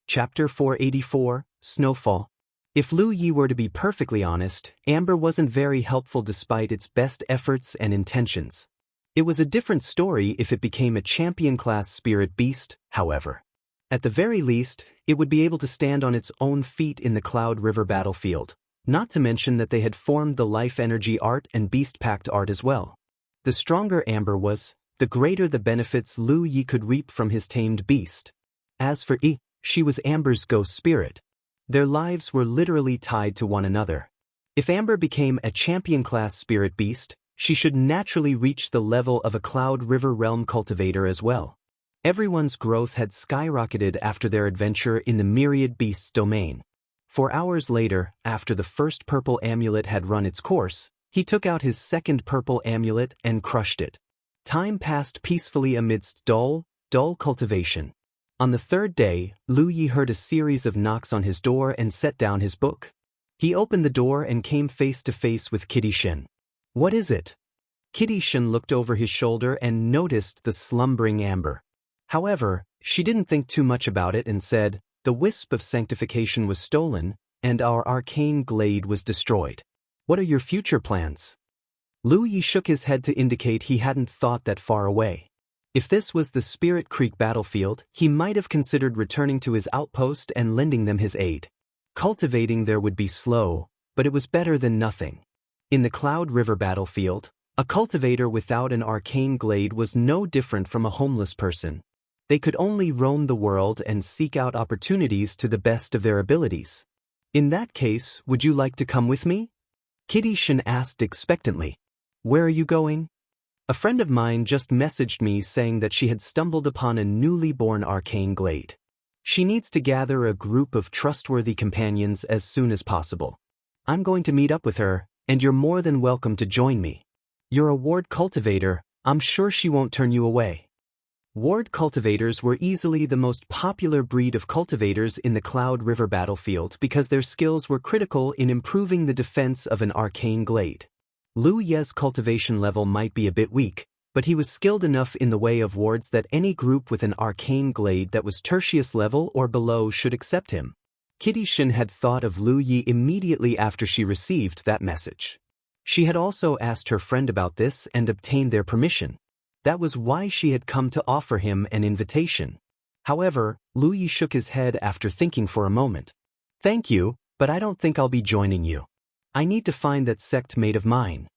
Chapter 484, Snowfall. If Lu Yi were to be perfectly honest, Amber wasn't very helpful despite its best efforts and intentions. It was a different story if it became a champion-class spirit beast, however. At the very least, it would be able to stand on its own feet in the Cloud River battlefield, not to mention that they had formed the life energy art and beast pact art as well. The stronger Amber was, the greater the benefits Lu Yi could reap from his tamed beast. As for Yi, she was Amber's ghost spirit. Their lives were literally tied to one another. If Amber became a champion-class spirit beast, she should naturally reach the level of a Cloud River Realm cultivator as well. Everyone's growth had skyrocketed after their adventure in the Myriad Beasts domain. 4 hours later, after the first purple amulet had run its course, he took out his second purple amulet and crushed it. Time passed peacefully amidst dull cultivation. On the third day, Lu Yi heard a series of knocks on his door and set down his book. He opened the door and came face to face with Kitty Shen. "What is it?" Kitty Shen looked over his shoulder and noticed the slumbering amber. However, she didn't think too much about it and said, "The wisp of sanctification was stolen, and our arcane glade was destroyed. What are your future plans?" Lu Yi shook his head to indicate he hadn't thought that far away. If this was the Spirit Creek battlefield, he might have considered returning to his outpost and lending them his aid. Cultivating there would be slow, but it was better than nothing. In the Cloud River battlefield, a cultivator without an arcane glade was no different from a homeless person. They could only roam the world and seek out opportunities to the best of their abilities. "In that case, would you like to come with me?" Kitty Shen asked expectantly. "Where are you going?" "A friend of mine just messaged me saying that she had stumbled upon a newly born arcane glade. She needs to gather a group of trustworthy companions as soon as possible. I'm going to meet up with her, and you're more than welcome to join me. You're a ward cultivator, I'm sure she won't turn you away." Ward cultivators were easily the most popular breed of cultivators in the Cloud River battlefield because their skills were critical in improving the defense of an arcane glade. Lu Ye's cultivation level might be a bit weak, but he was skilled enough in the way of wards that any group with an arcane glade that was tertius level or below should accept him. Kitty Shen had thought of Lu Yi immediately after she received that message. She had also asked her friend about this and obtained their permission. That was why she had come to offer him an invitation. However, Lu Yi shook his head after thinking for a moment. "Thank you, but I don't think I'll be joining you. I need to find that sect mate of mine."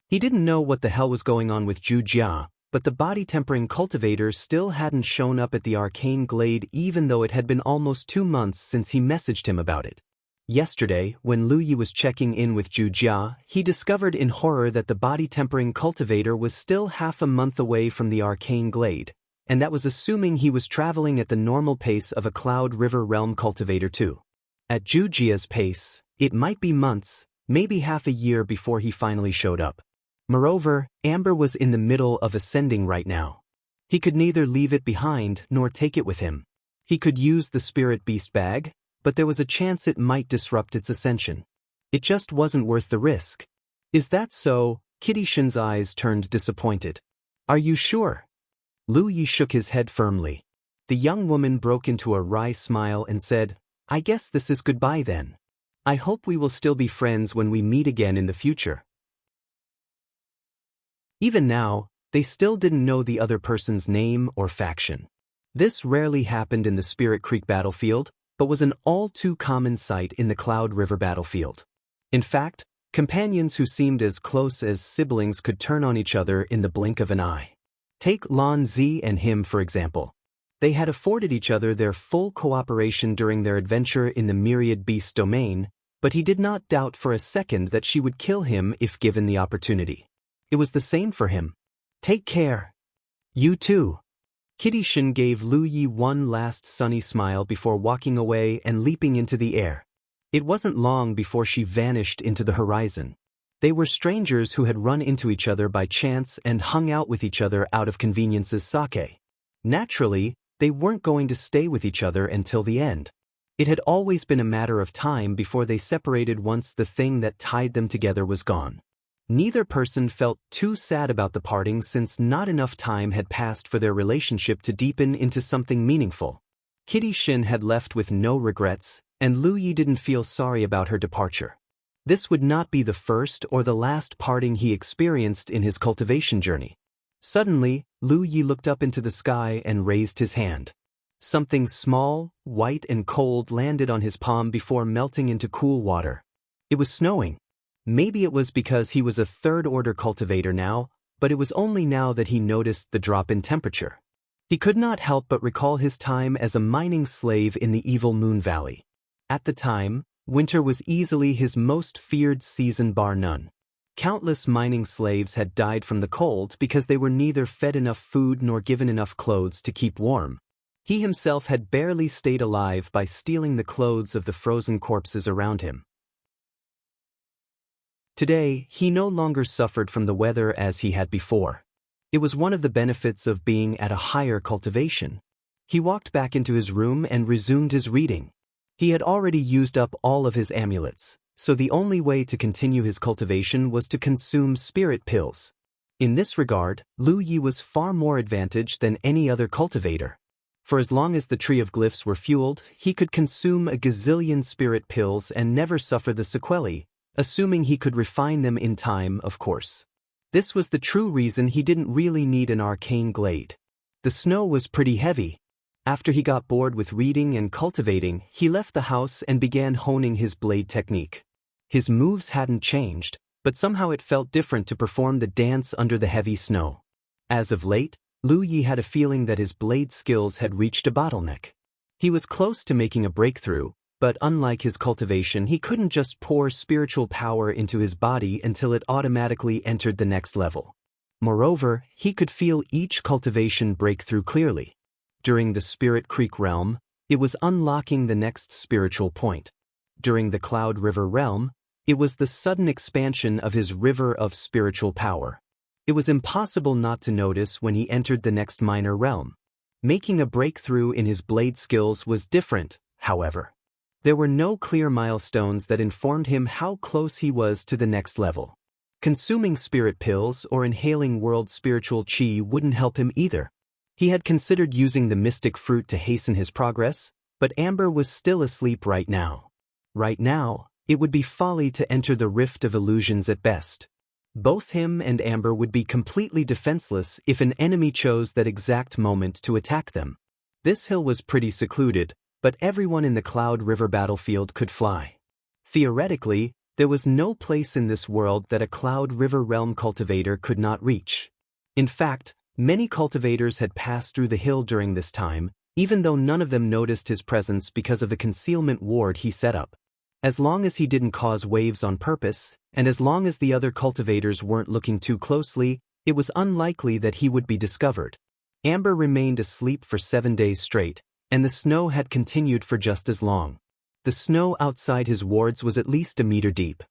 He didn't know what the hell was going on with Wuxia, but the body-tempering cultivator still hadn't shown up at the arcane glade even though it had been almost 2 months since he messaged him about it. Yesterday, when Lu Yi was checking in with Wuxia, he discovered in horror that the body-tempering cultivator was still half a month away from the arcane glade, and that was assuming he was traveling at the normal pace of a Cloud River realm cultivator too. At Wuxia's pace, it might be months, maybe half a year before he finally showed up. Moreover, Amber was in the middle of ascending right now. He could neither leave it behind nor take it with him. He could use the Spirit Beast bag, but there was a chance it might disrupt its ascension. It just wasn't worth the risk. "Is that so?" Kitty Shen's eyes turned disappointed. "Are you sure?" Lu Yi shook his head firmly. The young woman broke into a wry smile and said, "I guess this is goodbye then. I hope we will still be friends when we meet again in the future." Even now, they still didn't know the other person's name or faction. This rarely happened in the Spirit Creek battlefield, but was an all-too-common sight in the Cloud River battlefield. In fact, companions who seemed as close as siblings could turn on each other in the blink of an eye. Take Lan Zi and him for example. They had afforded each other their full cooperation during their adventure in the Myriad Beast domain, but he did not doubt for a second that she would kill him if given the opportunity. It was the same for him. "Take care. You too." Kitty Shen gave Lu Yi one last sunny smile before walking away and leaping into the air. It wasn't long before she vanished into the horizon. They were strangers who had run into each other by chance and hung out with each other out of convenience's sake. Naturally, they weren't going to stay with each other until the end. It had always been a matter of time before they separated once the thing that tied them together was gone. Neither person felt too sad about the parting since not enough time had passed for their relationship to deepen into something meaningful. Kitty Shen had left with no regrets, and Lu Yi didn't feel sorry about her departure. This would not be the first or the last parting he experienced in his cultivation journey. Suddenly, Lu Yi looked up into the sky and raised his hand. Something small, white and cold landed on his palm before melting into cool water. It was snowing. Maybe it was because he was a third-order cultivator now, but it was only now that he noticed the drop in temperature. He could not help but recall his time as a mining slave in the Evil Moon Valley. At the time, winter was easily his most feared season bar none. Countless mining slaves had died from the cold because they were neither fed enough food nor given enough clothes to keep warm. He himself had barely stayed alive by stealing the clothes of the frozen corpses around him. Today, he no longer suffered from the weather as he had before. It was one of the benefits of being at a higher cultivation. He walked back into his room and resumed his reading. He had already used up all of his amulets, so the only way to continue his cultivation was to consume spirit pills. In this regard, Lu Yi was far more advantaged than any other cultivator. For as long as the tree of glyphs were fueled, he could consume a gazillion spirit pills and never suffer the sequelae, assuming he could refine them in time, of course. This was the true reason he didn't really need an arcane glade. The snow was pretty heavy. After he got bored with reading and cultivating, he left the house and began honing his blade technique. His moves hadn't changed, but somehow it felt different to perform the dance under the heavy snow. As of late, Lu Yi had a feeling that his blade skills had reached a bottleneck. He was close to making a breakthrough, but unlike his cultivation, he couldn't just pour spiritual power into his body until it automatically entered the next level. Moreover, he could feel each cultivation breakthrough clearly. During the Spirit Creek realm, it was unlocking the next spiritual point. During the Cloud River realm, it was the sudden expansion of his river of spiritual power. It was impossible not to notice when he entered the next minor realm. Making a breakthrough in his blade skills was different, however. There were no clear milestones that informed him how close he was to the next level. Consuming spirit pills or inhaling world spiritual chi wouldn't help him either. He had considered using the mystic fruit to hasten his progress, but Amber was still asleep right now. Right now, it would be folly to enter the rift of illusions at best. Both him and Amber would be completely defenseless if an enemy chose that exact moment to attack them. This hill was pretty secluded, but everyone in the Cloud River battlefield could fly. Theoretically, there was no place in this world that a Cloud River realm cultivator could not reach. In fact, many cultivators had passed through the hill during this time, even though none of them noticed his presence because of the concealment ward he set up. As long as he didn't cause waves on purpose, and as long as the other cultivators weren't looking too closely, it was unlikely that he would be discovered. Amber remained asleep for 7 days straight, and the snow had continued for just as long. The snow outside his wards was at least a meter deep.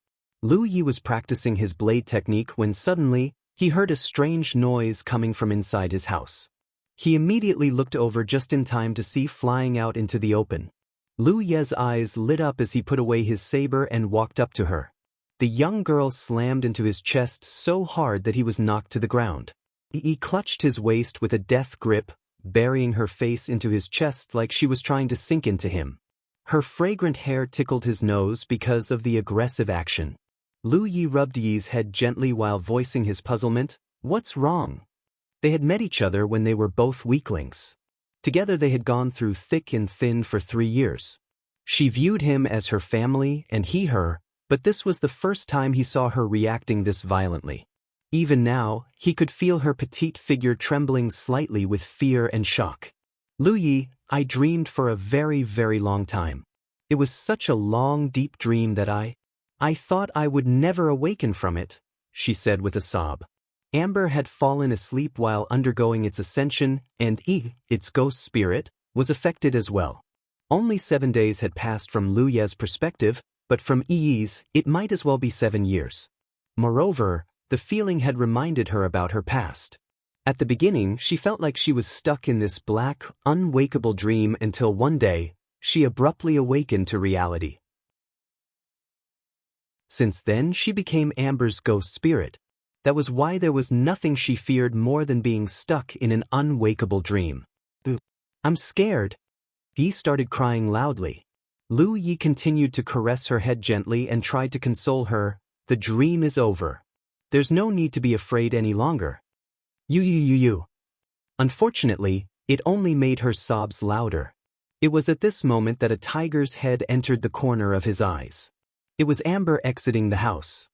Lu Yi was practicing his blade technique when suddenly, he heard a strange noise coming from inside his house. He immediately looked over just in time to see flying out into the open. Lu Ye's eyes lit up as he put away his saber and walked up to her. The young girl slammed into his chest so hard that he was knocked to the ground. He clutched his waist with a death grip, burying her face into his chest like she was trying to sink into him. Her fragrant hair tickled his nose because of the aggressive action. Lu Yi rubbed Yi's head gently while voicing his puzzlement. What's wrong? They had met each other when they were both weaklings. Together they had gone through thick and thin for 3 years. She viewed him as her family and he her, but this was the first time he saw her reacting this violently. Even now, he could feel her petite figure trembling slightly with fear and shock. Lu Yi, I dreamed for a very, very long time. It was such a long, deep dream that I thought I would never awaken from it, she said with a sob. Amber had fallen asleep while undergoing its ascension, and its ghost spirit, was affected as well. Only 7 days had passed from Lu Ye's perspective, but from Yi's, it might as well be 7 years. Moreover, the feeling had reminded her about her past. At the beginning, she felt like she was stuck in this black, unwakeable dream until one day, she abruptly awakened to reality. Since then, she became Amber's ghost spirit. That was why there was nothing she feared more than being stuck in an unwakeable dream. I'm scared. Yi started crying loudly. Lu Yi continued to caress her head gently and tried to console her. The dream is over. There's no need to be afraid any longer. You. Unfortunately, it only made her sobs louder. It was at this moment that a tiger's head entered the corner of his eyes. It was Amber exiting the house.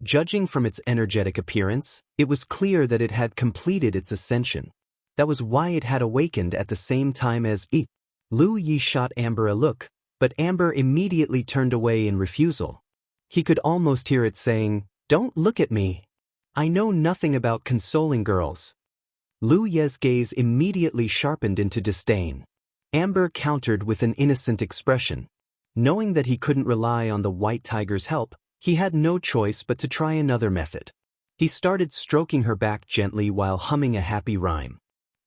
Judging from its energetic appearance, it was clear that it had completed its ascension. That was why it had awakened at the same time as Yi. Lu Yi shot Amber a look, but Amber immediately turned away in refusal. He could almost hear it saying, "Don't look at me. I know nothing about consoling girls." Lu Ye's gaze immediately sharpened into disdain. Amber countered with an innocent expression. Knowing that he couldn't rely on the white tiger's help, he had no choice but to try another method. He started stroking her back gently while humming a happy rhyme.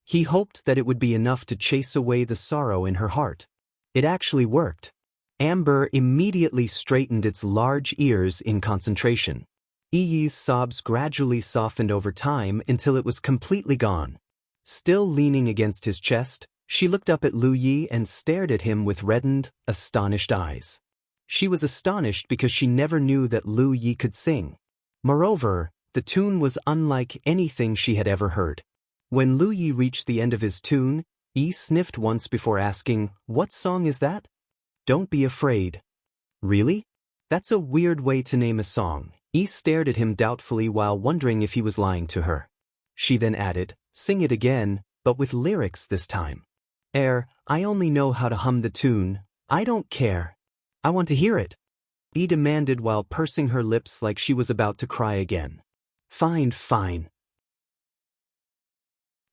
He hoped that it would be enough to chase away the sorrow in her heart. It actually worked. Amber immediately straightened its large ears in concentration. Yi's sobs gradually softened over time until it was completely gone. Still leaning against his chest, she looked up at Lu Yi and stared at him with reddened, astonished eyes. She was astonished because she never knew that Lu Yi could sing. Moreover, the tune was unlike anything she had ever heard. When Lu Yi reached the end of his tune, Yi sniffed once before asking, "What song is that?" "Don't be afraid." "Really? That's a weird way to name a song." Yi stared at him doubtfully while wondering if he was lying to her. She then added, "Sing it again, but with lyrics this time." I only know how to hum the tune. I don't care. I want to hear it," Yi demanded while pursing her lips like she was about to cry again. "Fine, fine."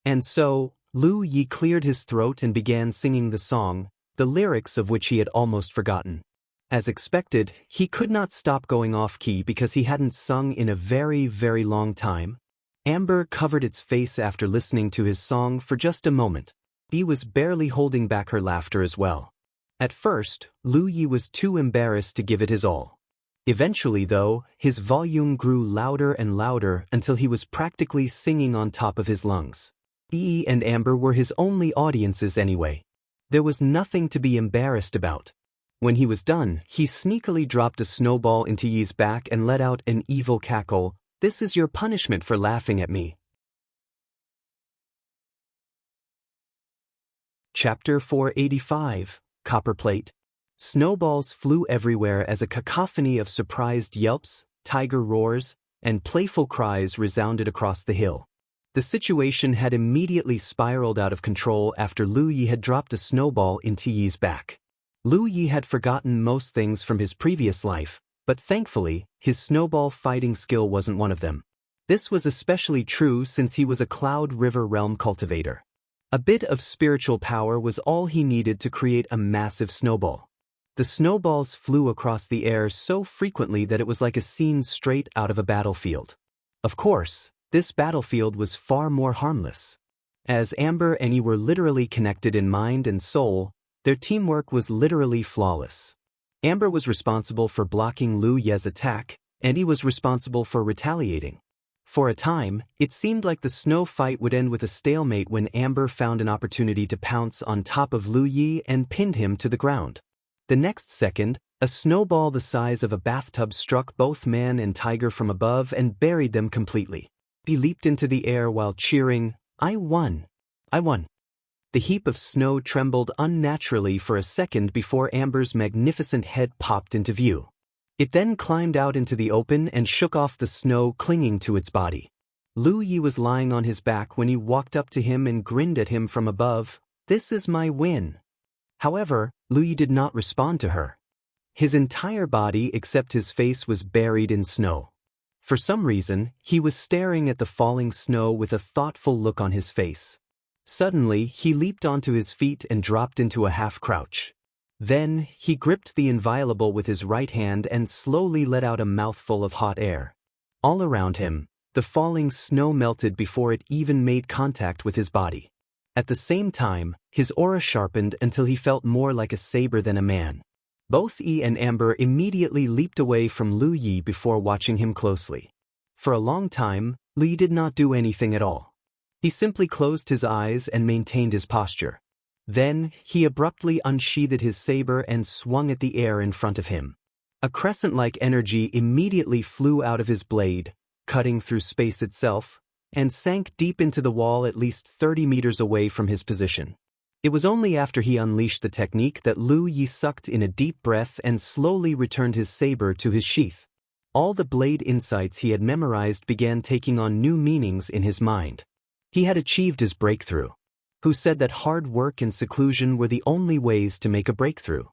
And so, Lu Yi cleared his throat and began singing the song, the lyrics of which he had almost forgotten. As expected, he could not stop going off-key because he hadn't sung in a very, very long time. Amber covered its face after listening to his song for just a moment. Yi was barely holding back her laughter as well. At first, Lu Yi was too embarrassed to give it his all. Eventually, though, his volume grew louder and louder until he was practically singing on top of his lungs. Yi and Amber were his only audiences anyway. There was nothing to be embarrassed about. When he was done, he sneakily dropped a snowball into Yi's back and let out an evil cackle. "This is your punishment for laughing at me." Chapter 485, Copperplate. Snowballs flew everywhere as a cacophony of surprised yelps, tiger roars, and playful cries resounded across the hill. The situation had immediately spiraled out of control after Lu Yi had dropped a snowball into Yi's back. Lu Yi had forgotten most things from his previous life, but thankfully, his snowball fighting skill wasn't one of them. This was especially true since he was a Cloud River Realm cultivator. A bit of spiritual power was all he needed to create a massive snowball. The snowballs flew across the air so frequently that it was like a scene straight out of a battlefield. Of course, this battlefield was far more harmless. As Amber and Yi were literally connected in mind and soul, their teamwork was literally flawless. Amber was responsible for blocking Lu Ye's attack, and Yi was responsible for retaliating. For a time, it seemed like the snow fight would end with a stalemate when Amber found an opportunity to pounce on top of Lu Yi and pinned him to the ground. The next second, a snowball the size of a bathtub struck both man and tiger from above and buried them completely. He leaped into the air while cheering, "I won! I won!" The heap of snow trembled unnaturally for a second before Amber's magnificent head popped into view. It then climbed out into the open and shook off the snow clinging to its body. Lu Yi was lying on his back when he walked up to him and grinned at him from above. "This is my win." However, Lu Yi did not respond to her. His entire body except his face was buried in snow. For some reason, he was staring at the falling snow with a thoughtful look on his face. Suddenly, he leaped onto his feet and dropped into a half-crouch. Then, he gripped the inviolable with his right hand and slowly let out a mouthful of hot air. All around him, the falling snow melted before it even made contact with his body. At the same time, his aura sharpened until he felt more like a saber than a man. Both Yi and Amber immediately leaped away from Lu Yi before watching him closely. For a long time, Lu Yi did not do anything at all. He simply closed his eyes and maintained his posture. Then, he abruptly unsheathed his saber and swung at the air in front of him. A crescent-like energy immediately flew out of his blade, cutting through space itself, and sank deep into the wall at least 30 meters away from his position. It was only after he unleashed the technique that Lu Yi sucked in a deep breath and slowly returned his saber to his sheath. All the blade insights he had memorized began taking on new meanings in his mind. He had achieved his breakthrough. Who said that hard work and seclusion were the only ways to make a breakthrough?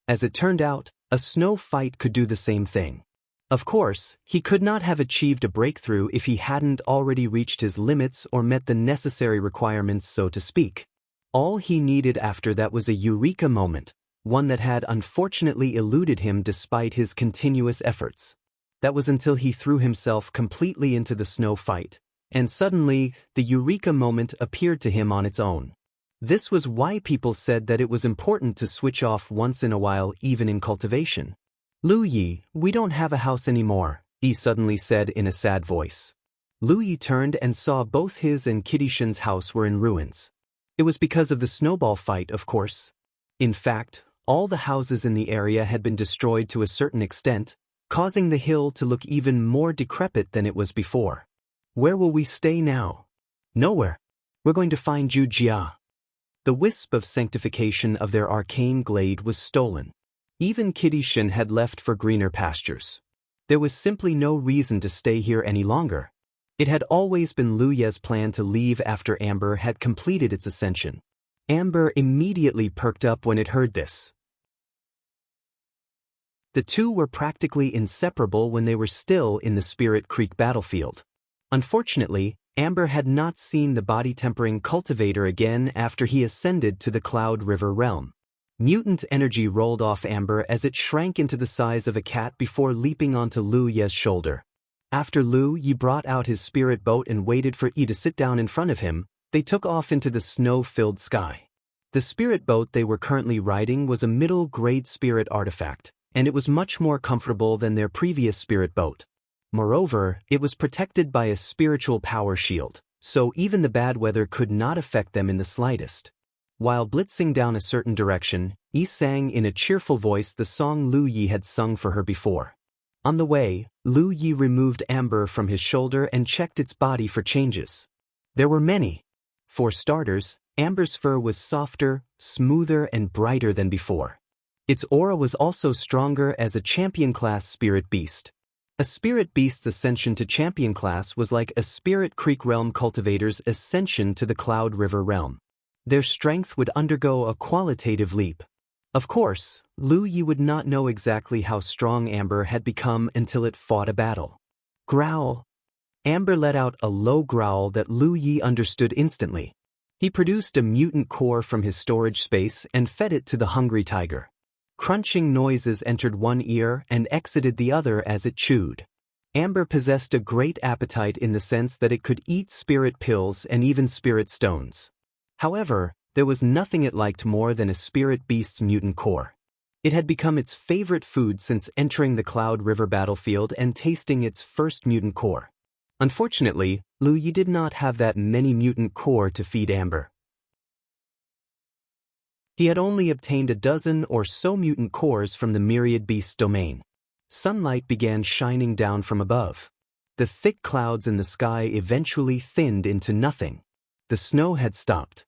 As it turned out, a snow fight could do the same thing. Of course, he could not have achieved a breakthrough if he hadn't already reached his limits or met the necessary requirements, so to speak. All he needed after that was a eureka moment, one that had unfortunately eluded him despite his continuous efforts. That was until he threw himself completely into the snow fight, And suddenly, the eureka moment appeared to him on its own. This was why people said that it was important to switch off once in a while even in cultivation. Lu Yi, we don't have a house anymore, he suddenly said in a sad voice. Lu Yi turned and saw both his and Kitty Shen's house were in ruins. It was because of the snowball fight, of course. In fact, all the houses in the area had been destroyed to a certain extent, causing the hill to look even more decrepit than it was before. Where will we stay now? Nowhere. We're going to find Wuxia. The wisp of sanctification of their arcane glade was stolen. Even Kitty Shen had left for greener pastures. There was simply no reason to stay here any longer. It had always been Lu Ye's plan to leave after Amber had completed its ascension. Amber immediately perked up when it heard this. The two were practically inseparable when they were still in the Spirit Creek battlefield. Unfortunately, Amber had not seen the body-tempering cultivator again after he ascended to the Cloud River realm. Mutant energy rolled off Amber as it shrank into the size of a cat before leaping onto Lu Ye's shoulder. After Lu Ye brought out his spirit boat and waited for Yi to sit down in front of him, they took off into the snow-filled sky. The spirit boat they were currently riding was a middle-grade spirit artifact, and it was much more comfortable than their previous spirit boat. Moreover, it was protected by a spiritual power shield, so even the bad weather could not affect them in the slightest. While blitzing down a certain direction, Yi sang in a cheerful voice the song Lu Yi had sung for her before. On the way, Lu Yi removed Amber from his shoulder and checked its body for changes. There were many. For starters, Amber's fur was softer, smoother, and brighter than before. Its aura was also stronger as a champion-class spirit beast. A spirit beast's ascension to champion class was like a Spirit Creek realm cultivator's ascension to the Cloud River realm. Their strength would undergo a qualitative leap. Of course, Lu Yi would not know exactly how strong Amber had become until it fought a battle. Growl. Amber let out a low growl that Lu Yi understood instantly. He produced a mutant core from his storage space and fed it to the hungry tiger. Crunching noises entered one ear and exited the other as it chewed. Amber possessed a great appetite in the sense that it could eat spirit pills and even spirit stones. However, there was nothing it liked more than a spirit beast's mutant core. It had become its favorite food since entering the Cloud River battlefield and tasting its first mutant core. Unfortunately, Lu Yi did not have that many mutant core to feed Amber. He had only obtained a dozen or so mutant cores from the myriad beast's domain. Sunlight began shining down from above. The thick clouds in the sky eventually thinned into nothing. The snow had stopped.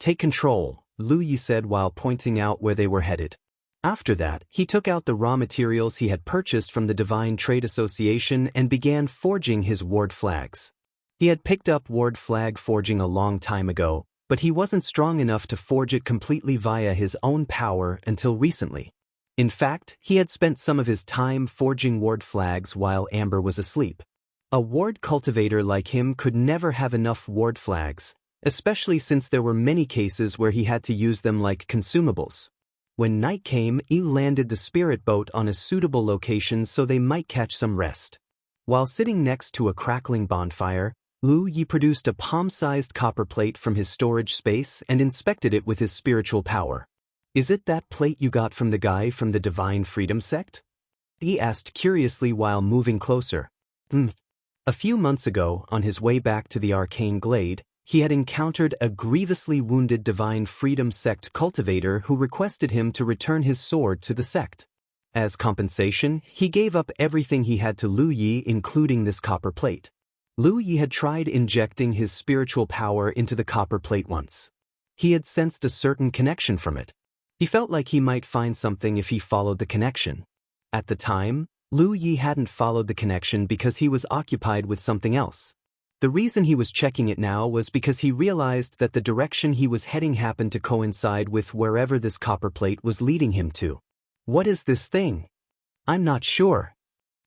Take control, Lu Yi said while pointing out where they were headed. After that, he took out the raw materials he had purchased from the Divine Trade Association and began forging his ward flags. He had picked up ward flag forging a long time ago, but he wasn't strong enough to forge it completely via his own power until recently. In fact, he had spent some of his time forging ward flags while Amber was asleep. A ward cultivator like him could never have enough ward flags, especially since there were many cases where he had to use them like consumables. When night came, Yi landed the spirit boat on a suitable location so they might catch some rest. While sitting next to a crackling bonfire, Lu Yi produced a palm-sized copper plate from his storage space and inspected it with his spiritual power. Is it that plate you got from the guy from the Divine Freedom sect? He asked curiously while moving closer. A few months ago, on his way back to the Arcane Glade, he had encountered a grievously wounded Divine Freedom sect cultivator who requested him to return his sword to the sect. As compensation, he gave up everything he had to Lu Yi, including this copper plate. Lu Yi had tried injecting his spiritual power into the copper plate once. He had sensed a certain connection from it. He felt like he might find something if he followed the connection. At the time, Lu Yi hadn't followed the connection because he was occupied with something else. The reason he was checking it now was because he realized that the direction he was heading happened to coincide with wherever this copper plate was leading him to. What is this thing? I'm not sure.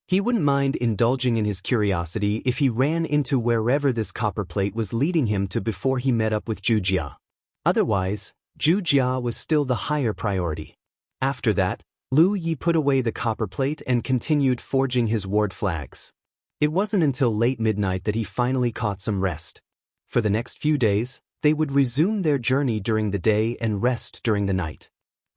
He wouldn't mind indulging in his curiosity if he ran into wherever this copper plate was leading him to before he met up with Wuxia. Otherwise, Wuxia was still the higher priority. After that, Lu Yi put away the copper plate and continued forging his ward flags. It wasn't until late midnight that he finally caught some rest. For the next few days, they would resume their journey during the day and rest during the night.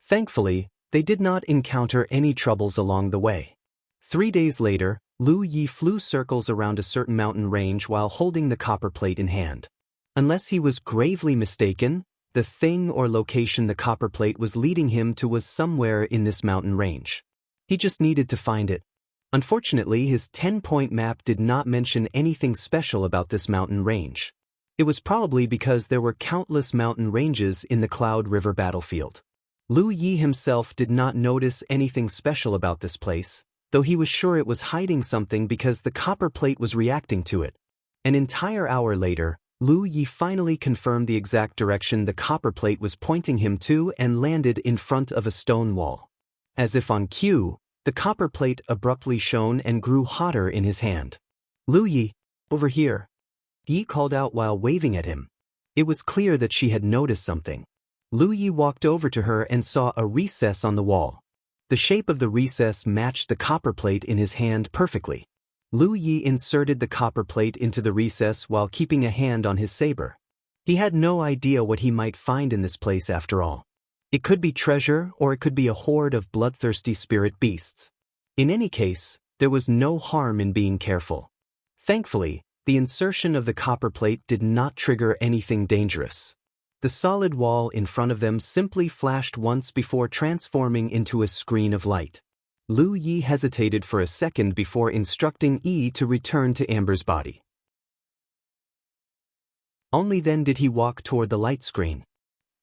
Thankfully, they did not encounter any troubles along the way. 3 days later, Lu Yi flew circles around a certain mountain range while holding the copper plate in hand. Unless he was gravely mistaken, the thing or location the copper plate was leading him to was somewhere in this mountain range. He just needed to find it. Unfortunately, his 10-point map did not mention anything special about this mountain range. It was probably because there were countless mountain ranges in the Cloud River battlefield. Lu Yi himself did not notice anything special about this place, though he was sure it was hiding something because the copper plate was reacting to it. An entire hour later, Lu Yi finally confirmed the exact direction the copper plate was pointing him to and landed in front of a stone wall. As if on cue, the copper plate abruptly shone and grew hotter in his hand. "Lu Yi, over here," Yi called out while waving at him. It was clear that she had noticed something. Lu Yi walked over to her and saw a recess on the wall. The shape of the recess matched the copper plate in his hand perfectly. Lu Yi inserted the copper plate into the recess while keeping a hand on his saber. He had no idea what he might find in this place after all. It could be treasure or it could be a horde of bloodthirsty spirit beasts. In any case, there was no harm in being careful. Thankfully, the insertion of the copper plate did not trigger anything dangerous. The solid wall in front of them simply flashed once before transforming into a screen of light. Lu Yi hesitated for a second before instructing Yi to return to Amber's body. Only then did he walk toward the light screen.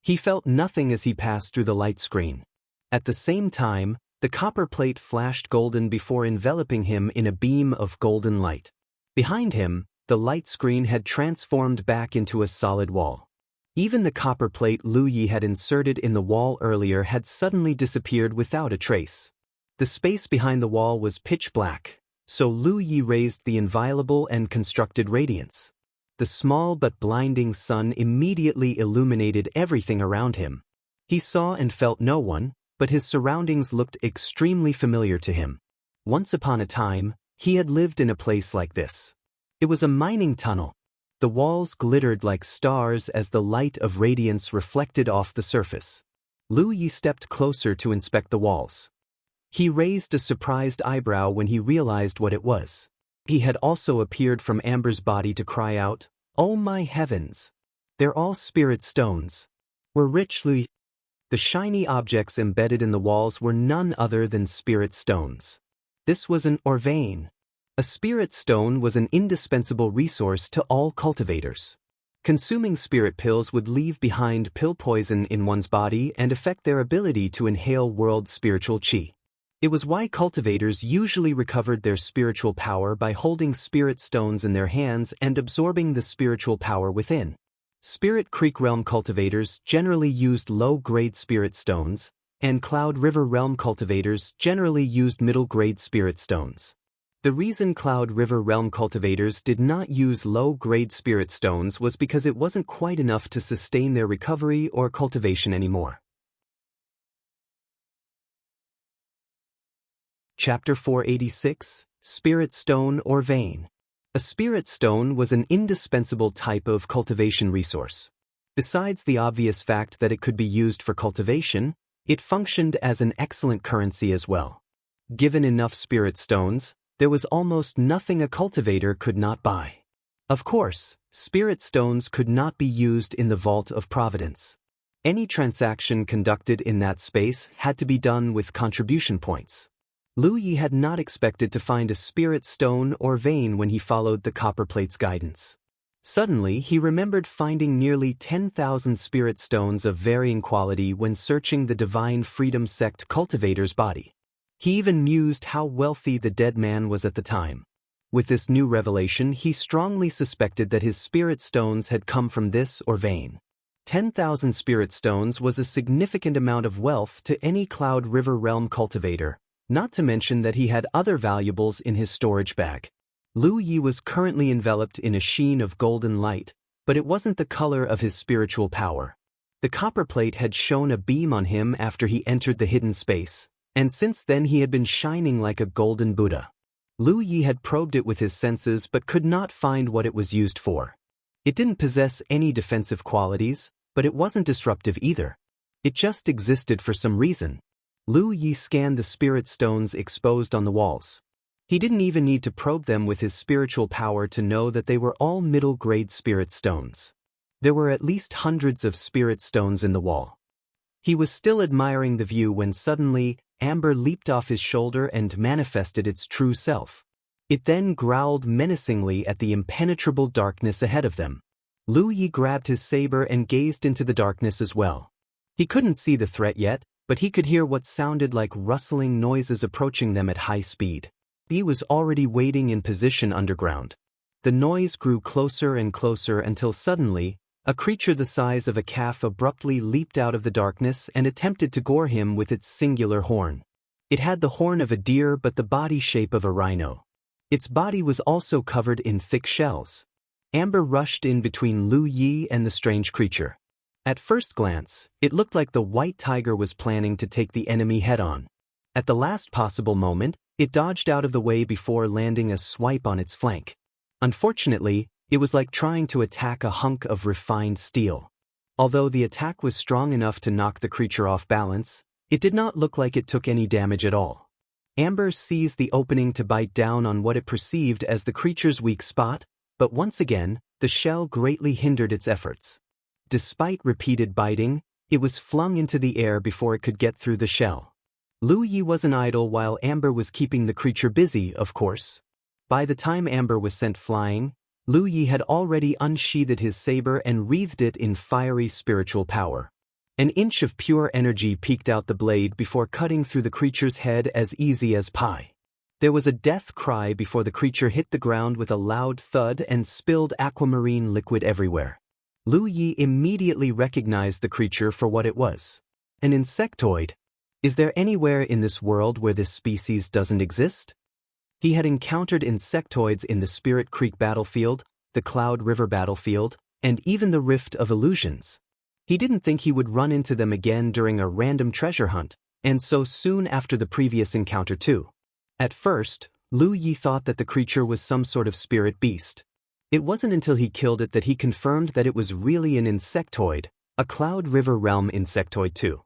He felt nothing as he passed through the light screen. At the same time, the copper plate flashed golden before enveloping him in a beam of golden light. Behind him, the light screen had transformed back into a solid wall. Even the copper plate Lu Yi had inserted in the wall earlier had suddenly disappeared without a trace. The space behind the wall was pitch black, so Lu Yi raised the inviolable and constructed radiance. The small but blinding sun immediately illuminated everything around him. He saw and felt no one, but his surroundings looked extremely familiar to him. Once upon a time, he had lived in a place like this. It was a mining tunnel. The walls glittered like stars as the light of radiance reflected off the surface. Lu Yi stepped closer to inspect the walls. He raised a surprised eyebrow when he realized what it was. He had also appeared from Amber's body to cry out, "Oh my heavens! They're all spirit stones. We're rich, Lu Yi." The shiny objects embedded in the walls were none other than spirit stones. This was an orvain. A spirit stone was an indispensable resource to all cultivators. Consuming spirit pills would leave behind pill poison in one's body and affect their ability to inhale world spiritual chi. It was why cultivators usually recovered their spiritual power by holding spirit stones in their hands and absorbing the spiritual power within. Spirit Creek Realm cultivators generally used low-grade spirit stones, and Cloud River Realm cultivators generally used middle-grade spirit stones. The reason Cloud River Realm cultivators did not use low-grade spirit stones was because it wasn't quite enough to sustain their recovery or cultivation anymore. Chapter 486, Spirit Stone or Vein. A spirit stone was an indispensable type of cultivation resource. Besides the obvious fact that it could be used for cultivation, it functioned as an excellent currency as well. Given enough spirit stones, there was almost nothing a cultivator could not buy. Of course, spirit stones could not be used in the Vault of Providence. Any transaction conducted in that space had to be done with contribution points. Lu Yi had not expected to find a spirit stone or vein when he followed the copper plate's guidance. Suddenly, he remembered finding nearly 10,000 spirit stones of varying quality when searching the Divine Freedom Sect cultivator's body. He even mused how wealthy the dead man was at the time. With this new revelation, he strongly suspected that his spirit stones had come from this or vein. 10,000 spirit stones was a significant amount of wealth to any Cloud River Realm cultivator, not to mention that he had other valuables in his storage bag. Lu Yi was currently enveloped in a sheen of golden light, but it wasn't the color of his spiritual power. The copper plate had shone a beam on him after he entered the hidden space, and since then he had been shining like a golden Buddha. Lu Yi had probed it with his senses but could not find what it was used for. It didn't possess any defensive qualities, but it wasn't disruptive either. It just existed for some reason. Lu Yi scanned the spirit stones exposed on the walls. He didn't even need to probe them with his spiritual power to know that they were all middle-grade spirit stones. There were at least hundreds of spirit stones in the wall. He was still admiring the view when suddenly, Amber leaped off his shoulder and manifested its true self. It then growled menacingly at the impenetrable darkness ahead of them. Lu Yi grabbed his saber and gazed into the darkness as well. He couldn't see the threat yet, but he could hear what sounded like rustling noises approaching them at high speed. He was already waiting in position underground. The noise grew closer and closer until suddenly, a creature the size of a calf abruptly leaped out of the darkness and attempted to gore him with its singular horn. It had the horn of a deer but the body shape of a rhino. Its body was also covered in thick shells. Amber rushed in between Lu Yi and the strange creature. At first glance, it looked like the white tiger was planning to take the enemy head-on. At the last possible moment, it dodged out of the way before landing a swipe on its flank. Unfortunately, it was like trying to attack a hunk of refined steel. Although the attack was strong enough to knock the creature off balance, it did not look like it took any damage at all. Amber seized the opening to bite down on what it perceived as the creature's weak spot, but once again, the shell greatly hindered its efforts. Despite repeated biting, it was flung into the air before it could get through the shell. Lu Yi wasn't idle while Amber was keeping the creature busy, of course. By the time Amber was sent flying, Lu Yi had already unsheathed his saber and wreathed it in fiery spiritual power. An inch of pure energy peeked out the blade before cutting through the creature's head as easy as pie. There was a death cry before the creature hit the ground with a loud thud and spilled aquamarine liquid everywhere. Lu Yi immediately recognized the creature for what it was. An insectoid. Is there anywhere in this world where this species doesn't exist? He had encountered insectoids in the Spirit Creek battlefield, the Cloud River battlefield, and even the Rift of Illusions. He didn't think he would run into them again during a random treasure hunt, and so soon after the previous encounter too. At first, Lu Yi thought that the creature was some sort of spirit beast. It wasn't until he killed it that he confirmed that it was really an insectoid, a Cloud River realm insectoid too.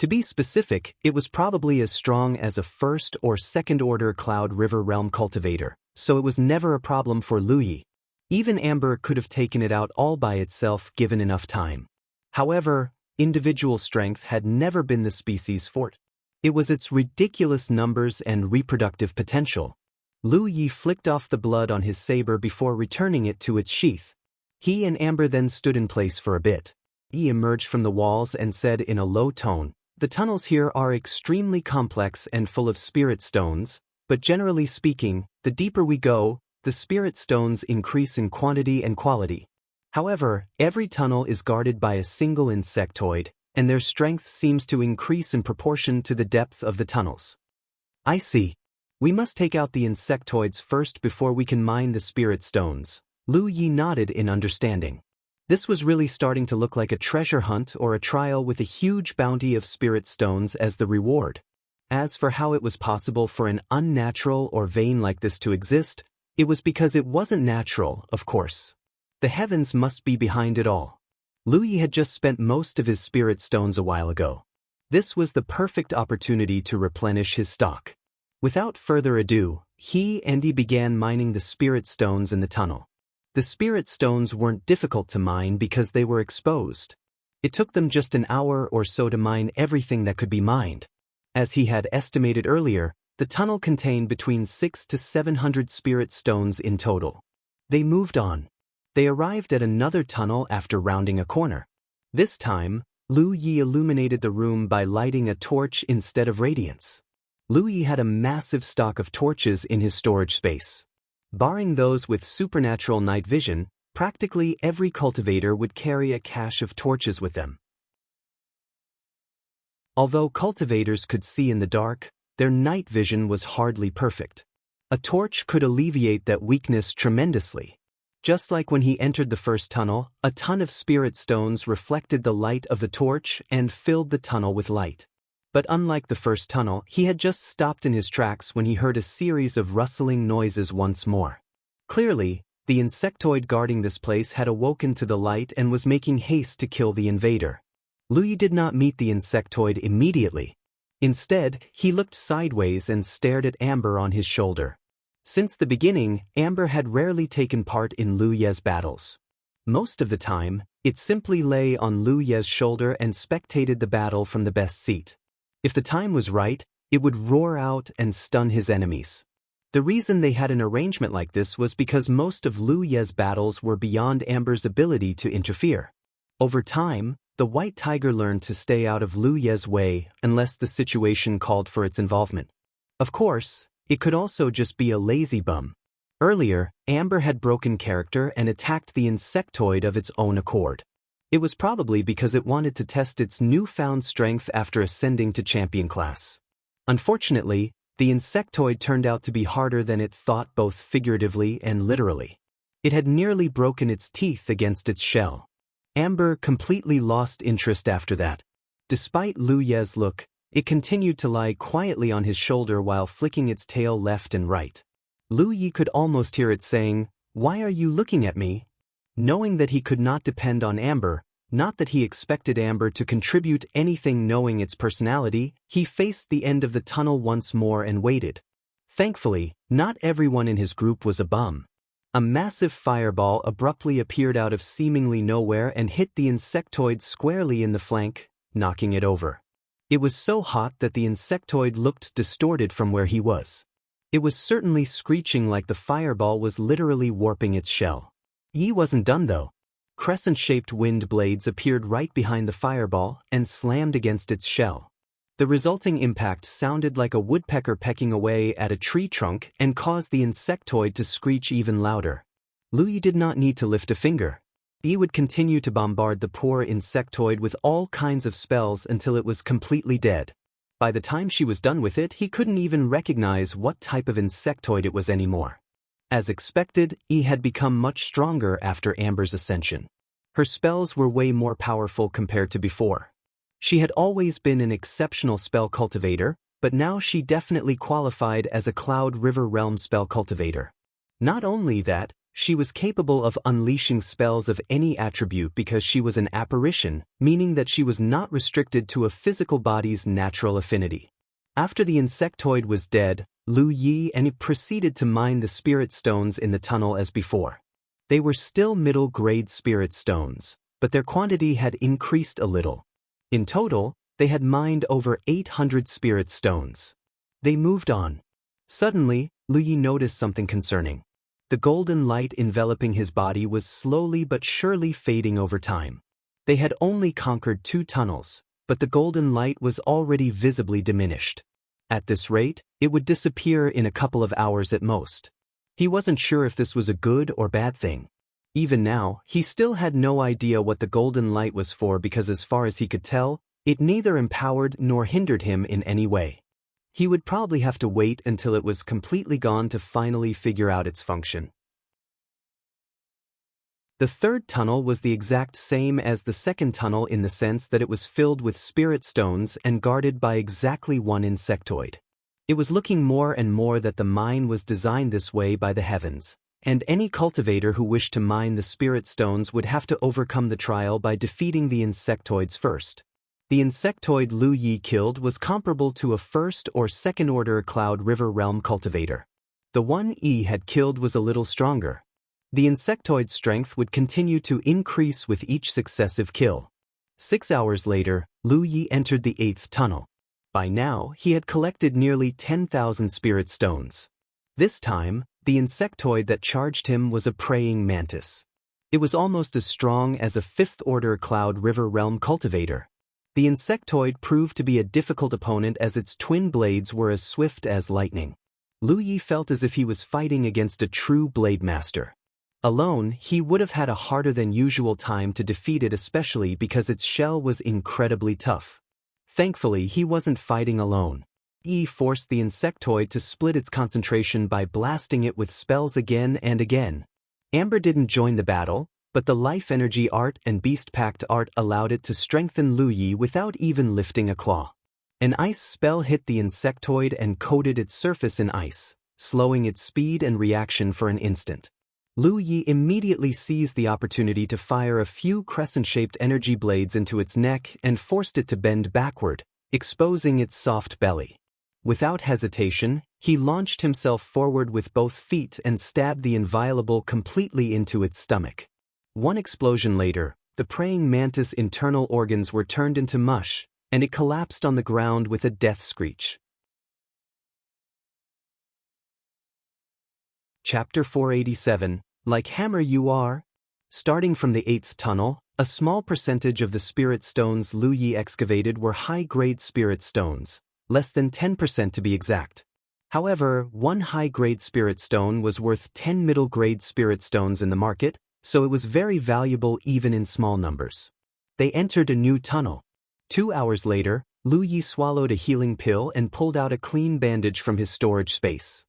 To be specific, it was probably as strong as a first or second order Cloud River realm cultivator, so it was never a problem for Lu Yi. Even Amber could have taken it out all by itself given enough time. However, individual strength had never been the species' forte. It was its ridiculous numbers and reproductive potential. Lu Yi flicked off the blood on his saber before returning it to its sheath. He and Amber then stood in place for a bit. He emerged from the walls and said in a low tone, "The tunnels here are extremely complex and full of spirit stones, but generally speaking, the deeper we go, the spirit stones increase in quantity and quality. However, every tunnel is guarded by a single insectoid, and their strength seems to increase in proportion to the depth of the tunnels." "I see. We must take out the insectoids first before we can mine the spirit stones." Lu Yi nodded in understanding. This was really starting to look like a treasure hunt or a trial with a huge bounty of spirit stones as the reward. As for how it was possible for an unnatural or vein like this to exist, it was because it wasn't natural, of course. The heavens must be behind it all. Lu Yi had just spent most of his spirit stones a while ago. This was the perfect opportunity to replenish his stock. Without further ado, he began mining the spirit stones in the tunnel. The spirit stones weren't difficult to mine because they were exposed. It took them just an hour or so to mine everything that could be mined. As he had estimated earlier, the tunnel contained between 600 to 700 spirit stones in total. They moved on. They arrived at another tunnel after rounding a corner. This time, Lu Yi illuminated the room by lighting a torch instead of radiance. Lu Yi had a massive stock of torches in his storage space. Barring those with supernatural night vision, practically every cultivator would carry a cache of torches with them. Although cultivators could see in the dark, their night vision was hardly perfect. A torch could alleviate that weakness tremendously. Just like when he entered the first tunnel, a ton of spirit stones reflected the light of the torch and filled the tunnel with light. But unlike the first tunnel, he had just stopped in his tracks when he heard a series of rustling noises once more. Clearly, the insectoid guarding this place had awoken to the light and was making haste to kill the invader. Lu Yi did not meet the insectoid immediately. Instead, he looked sideways and stared at Amber on his shoulder. Since the beginning, Amber had rarely taken part in Lu Ye's battles. Most of the time, it simply lay on Lu Ye's shoulder and spectated the battle from the best seat. If the time was right, it would roar out and stun his enemies. The reason they had an arrangement like this was because most of Lu Ye's battles were beyond Amber's ability to interfere. Over time, the White Tiger learned to stay out of Lu Ye's way unless the situation called for its involvement. Of course, it could also just be a lazy bum. Earlier, Amber had broken character and attacked the insectoid of its own accord. It was probably because it wanted to test its newfound strength after ascending to champion class. Unfortunately, the insectoid turned out to be harder than it thought, both figuratively and literally. It had nearly broken its teeth against its shell. Amber completely lost interest after that. Despite Lu Ye's look, it continued to lie quietly on his shoulder while flicking its tail left and right. Lu Yi could almost hear it saying, "Why are you looking at me?" Knowing that he could not depend on Amber, not that he expected Amber to contribute anything knowing its personality, he faced the end of the tunnel once more and waited. Thankfully, not everyone in his group was a bum. A massive fireball abruptly appeared out of seemingly nowhere and hit the insectoid squarely in the flank, knocking it over. It was so hot that the insectoid looked distorted from where he was. It was certainly screeching like the fireball was literally warping its shell. Yi wasn't done though. Crescent-shaped wind blades appeared right behind the fireball and slammed against its shell. The resulting impact sounded like a woodpecker pecking away at a tree trunk and caused the insectoid to screech even louder. Lu Yi did not need to lift a finger. He would continue to bombard the poor insectoid with all kinds of spells until it was completely dead. By the time she was done with it, he couldn't even recognize what type of insectoid it was anymore. As expected, Yi had become much stronger after Amber's ascension. Her spells were way more powerful compared to before. She had always been an exceptional spell cultivator, but now she definitely qualified as a Cloud River Realm spell cultivator. Not only that, she was capable of unleashing spells of any attribute because she was an apparition, meaning that she was not restricted to a physical body's natural affinity. After the insectoid was dead, Lu Yi and it proceeded to mine the spirit stones in the tunnel as before. They were still middle-grade spirit stones, but their quantity had increased a little. In total, they had mined over 800 spirit stones. They moved on. Suddenly, Lu Yi noticed something concerning. The golden light enveloping his body was slowly but surely fading over time. They had only conquered 2 tunnels, but the golden light was already visibly diminished. At this rate, it would disappear in a couple of hours at most. He wasn't sure if this was a good or bad thing. Even now, he still had no idea what the golden light was for because as far as he could tell, it neither empowered nor hindered him in any way. He would probably have to wait until it was completely gone to finally figure out its function. The third tunnel was the exact same as the second tunnel in the sense that it was filled with spirit stones and guarded by exactly one insectoid. It was looking more and more that the mine was designed this way by the heavens, and any cultivator who wished to mine the spirit stones would have to overcome the trial by defeating the insectoids first. The insectoid Lu Yi killed was comparable to a first or second order Cloud River Realm cultivator. The one Yi had killed was a little stronger. The insectoid's strength would continue to increase with each successive kill. 6 hours later, Lu Yi entered the 8th tunnel. By now, he had collected nearly 10,000 spirit stones. This time, the insectoid that charged him was a praying mantis. It was almost as strong as a 5th order Cloud River Realm cultivator. The insectoid proved to be a difficult opponent as its twin blades were as swift as lightning. Lu Yi felt as if he was fighting against a true blade master. Alone, he would have had a harder than usual time to defeat it, especially because its shell was incredibly tough. Thankfully, he wasn't fighting alone. Yi forced the insectoid to split its concentration by blasting it with spells again and again. Amber didn't join the battle, but the Life Energy art and Beast Pact art allowed it to strengthen Lu Yi without even lifting a claw. An ice spell hit the insectoid and coated its surface in ice, slowing its speed and reaction for an instant. Lu Yi immediately seized the opportunity to fire a few crescent-shaped energy blades into its neck and forced it to bend backward, exposing its soft belly. Without hesitation, he launched himself forward with both feet and stabbed the inviolable completely into its stomach. One explosion later, the praying mantis' internal organs were turned into mush, and it collapsed on the ground with a death screech. Chapter 487, Like Hammer You Are? Starting from the 8th tunnel, a small percentage of the spirit stones Lu Yi excavated were high-grade spirit stones, less than 10% to be exact. However, one high-grade spirit stone was worth 10 middle-grade spirit stones in the market, so it was very valuable even in small numbers. They entered a new tunnel. 2 hours later, Lu Yi swallowed a healing pill and pulled out a clean bandage from his storage space.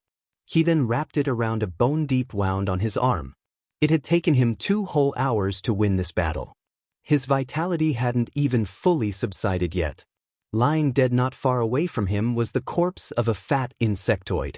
He then wrapped it around a bone-deep wound on his arm. It had taken him 2 whole hours to win this battle. His vitality hadn't even fully subsided yet. Lying dead not far away from him was the corpse of a fat insectoid.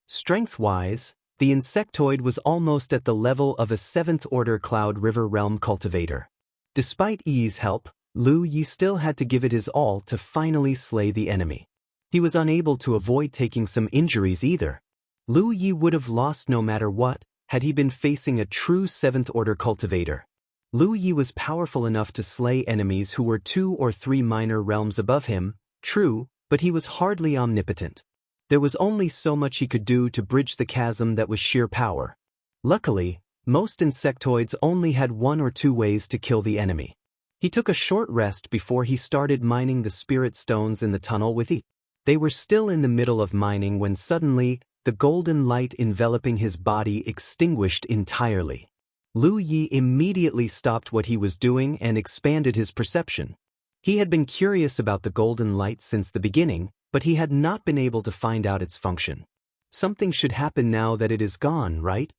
Strength-wise, the insectoid was almost at the level of a 7th-order Cloud River Realm cultivator. Despite Yi's help, Lu Yi still had to give it his all to finally slay the enemy. He was unable to avoid taking some injuries either. Lu Yi would have lost no matter what, had he been facing a true 7th-order cultivator. Lu Yi was powerful enough to slay enemies who were 2 or 3 minor realms above him, true, but he was hardly omnipotent. There was only so much he could do to bridge the chasm that was sheer power. Luckily, most insectoids only had 1 or 2 ways to kill the enemy. He took a short rest before he started mining the spirit stones in the tunnel with it. They were still in the middle of mining when suddenly, the golden light enveloping his body extinguished entirely. Lu Yi immediately stopped what he was doing and expanded his perception. He had been curious about the golden light since the beginning, but he had not been able to find out its function. Something should happen now that it is gone, right?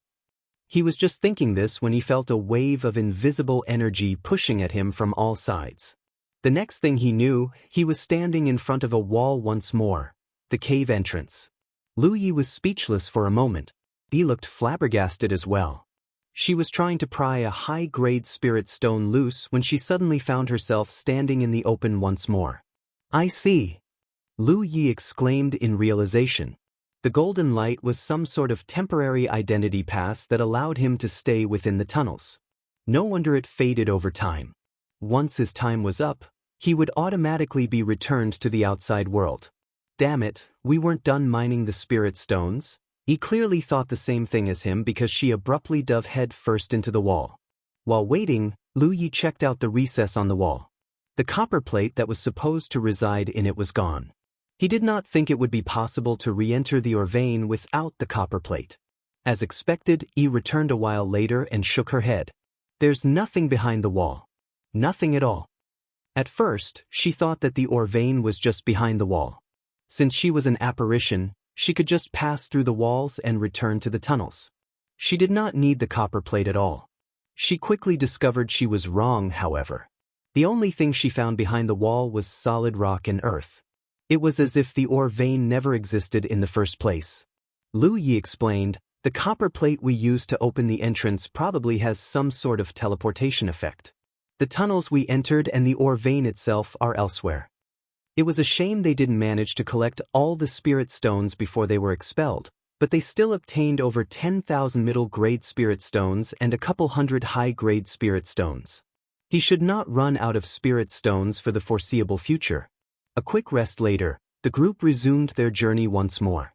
He was just thinking this when he felt a wave of invisible energy pushing at him from all sides. The next thing he knew, he was standing in front of a wall once more, the cave entrance. Lu Yi was speechless for a moment. He looked flabbergasted as well. She was trying to pry a high-grade spirit stone loose when she suddenly found herself standing in the open once more. "I see," Lu Yi exclaimed in realization. The golden light was some sort of temporary identity pass that allowed him to stay within the tunnels. No wonder it faded over time. Once his time was up, he would automatically be returned to the outside world. Damn it, we weren't done mining the spirit stones. He clearly thought the same thing as him because she abruptly dove head first into the wall. While waiting, Lu Yi checked out the recess on the wall. The copper plate that was supposed to reside in it was gone. He did not think it would be possible to re-enter the Orvane without the copper plate. As expected, he returned a while later and shook her head. There's nothing behind the wall. Nothing at all. At first, she thought that the Orvane was just behind the wall. Since she was an apparition, she could just pass through the walls and return to the tunnels. She did not need the copper plate at all. She quickly discovered she was wrong, however. The only thing she found behind the wall was solid rock and earth. It was as if the Orvane never existed in the first place. Lu Yi explained, the copper plate we used to open the entrance probably has some sort of teleportation effect. The tunnels we entered and the Orvane itself are elsewhere. It was a shame they didn't manage to collect all the spirit stones before they were expelled, but they still obtained over 10,000 middle-grade spirit stones and a couple hundred high-grade spirit stones. He should not run out of spirit stones for the foreseeable future. A quick rest later, the group resumed their journey once more.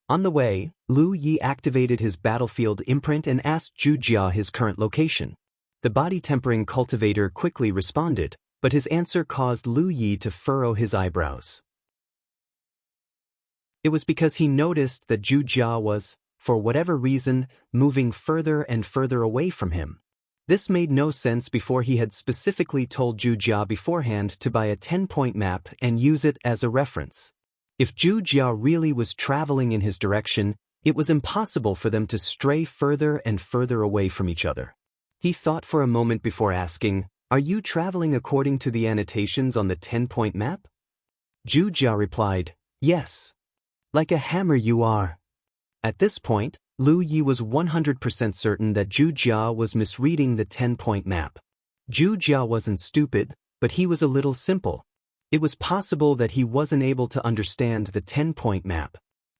On the way, Lu Yi activated his battlefield imprint and asked Zhu Jia his current location. The body-tempering cultivator quickly responded, but his answer caused Lu Yi to furrow his eyebrows. It was because he noticed that Zhu Jia was, for whatever reason, moving further and further away from him. This made no sense before he had specifically told Zhu Jia beforehand to buy a 10-point map and use it as a reference. If Zhu Jia really was traveling in his direction, it was impossible for them to stray further and further away from each other. He thought for a moment before asking, "Are you traveling according to the annotations on the 10-point map?" Zhu Jia replied, "Yes. Like a hammer you are." At this point, Lu Yi was 100% certain that Zhu Jia was misreading the 10-point map. Zhu Jia wasn't stupid, but he was a little simple. It was possible that he wasn't able to understand the 10-point map.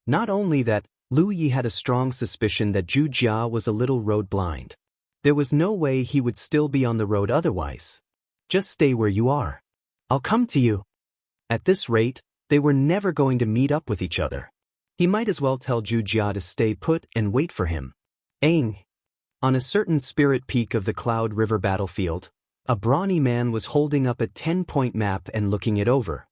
Not only that, Lu Yi had a strong suspicion that Zhu Jia was a little road blind. There was no way he would still be on the road otherwise. "Just stay where you are. I'll come to you." At this rate, they were never going to meet up with each other. He might as well tell Zhu Jia to stay put and wait for him. Aang. On a certain spirit peak of the Cloud River battlefield, a brawny man was holding up a 10-point map and looking it over.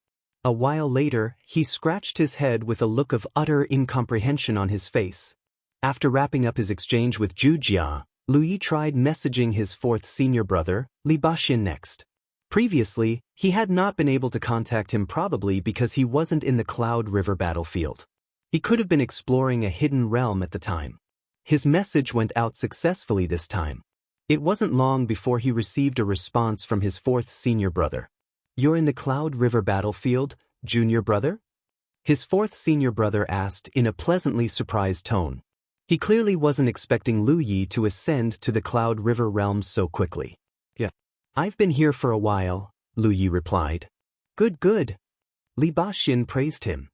A while later, he scratched his head with a look of utter incomprehension on his face. After wrapping up his exchange with Zhu Jia, Lu Yi tried messaging his fourth senior brother, Li Baxin, next. Previously, he had not been able to contact him, probably because he wasn't in the Cloud River battlefield. He could have been exploring a hidden realm at the time. His message went out successfully this time. It wasn't long before he received a response from his fourth senior brother. "You're in the Cloud River battlefield, junior brother?" His fourth senior brother asked in a pleasantly surprised tone. He clearly wasn't expecting Lu Yi to ascend to the Cloud River realm so quickly. "Yeah. I've been here for a while," Lu Yi replied. "Good, good." Li Baxin praised him.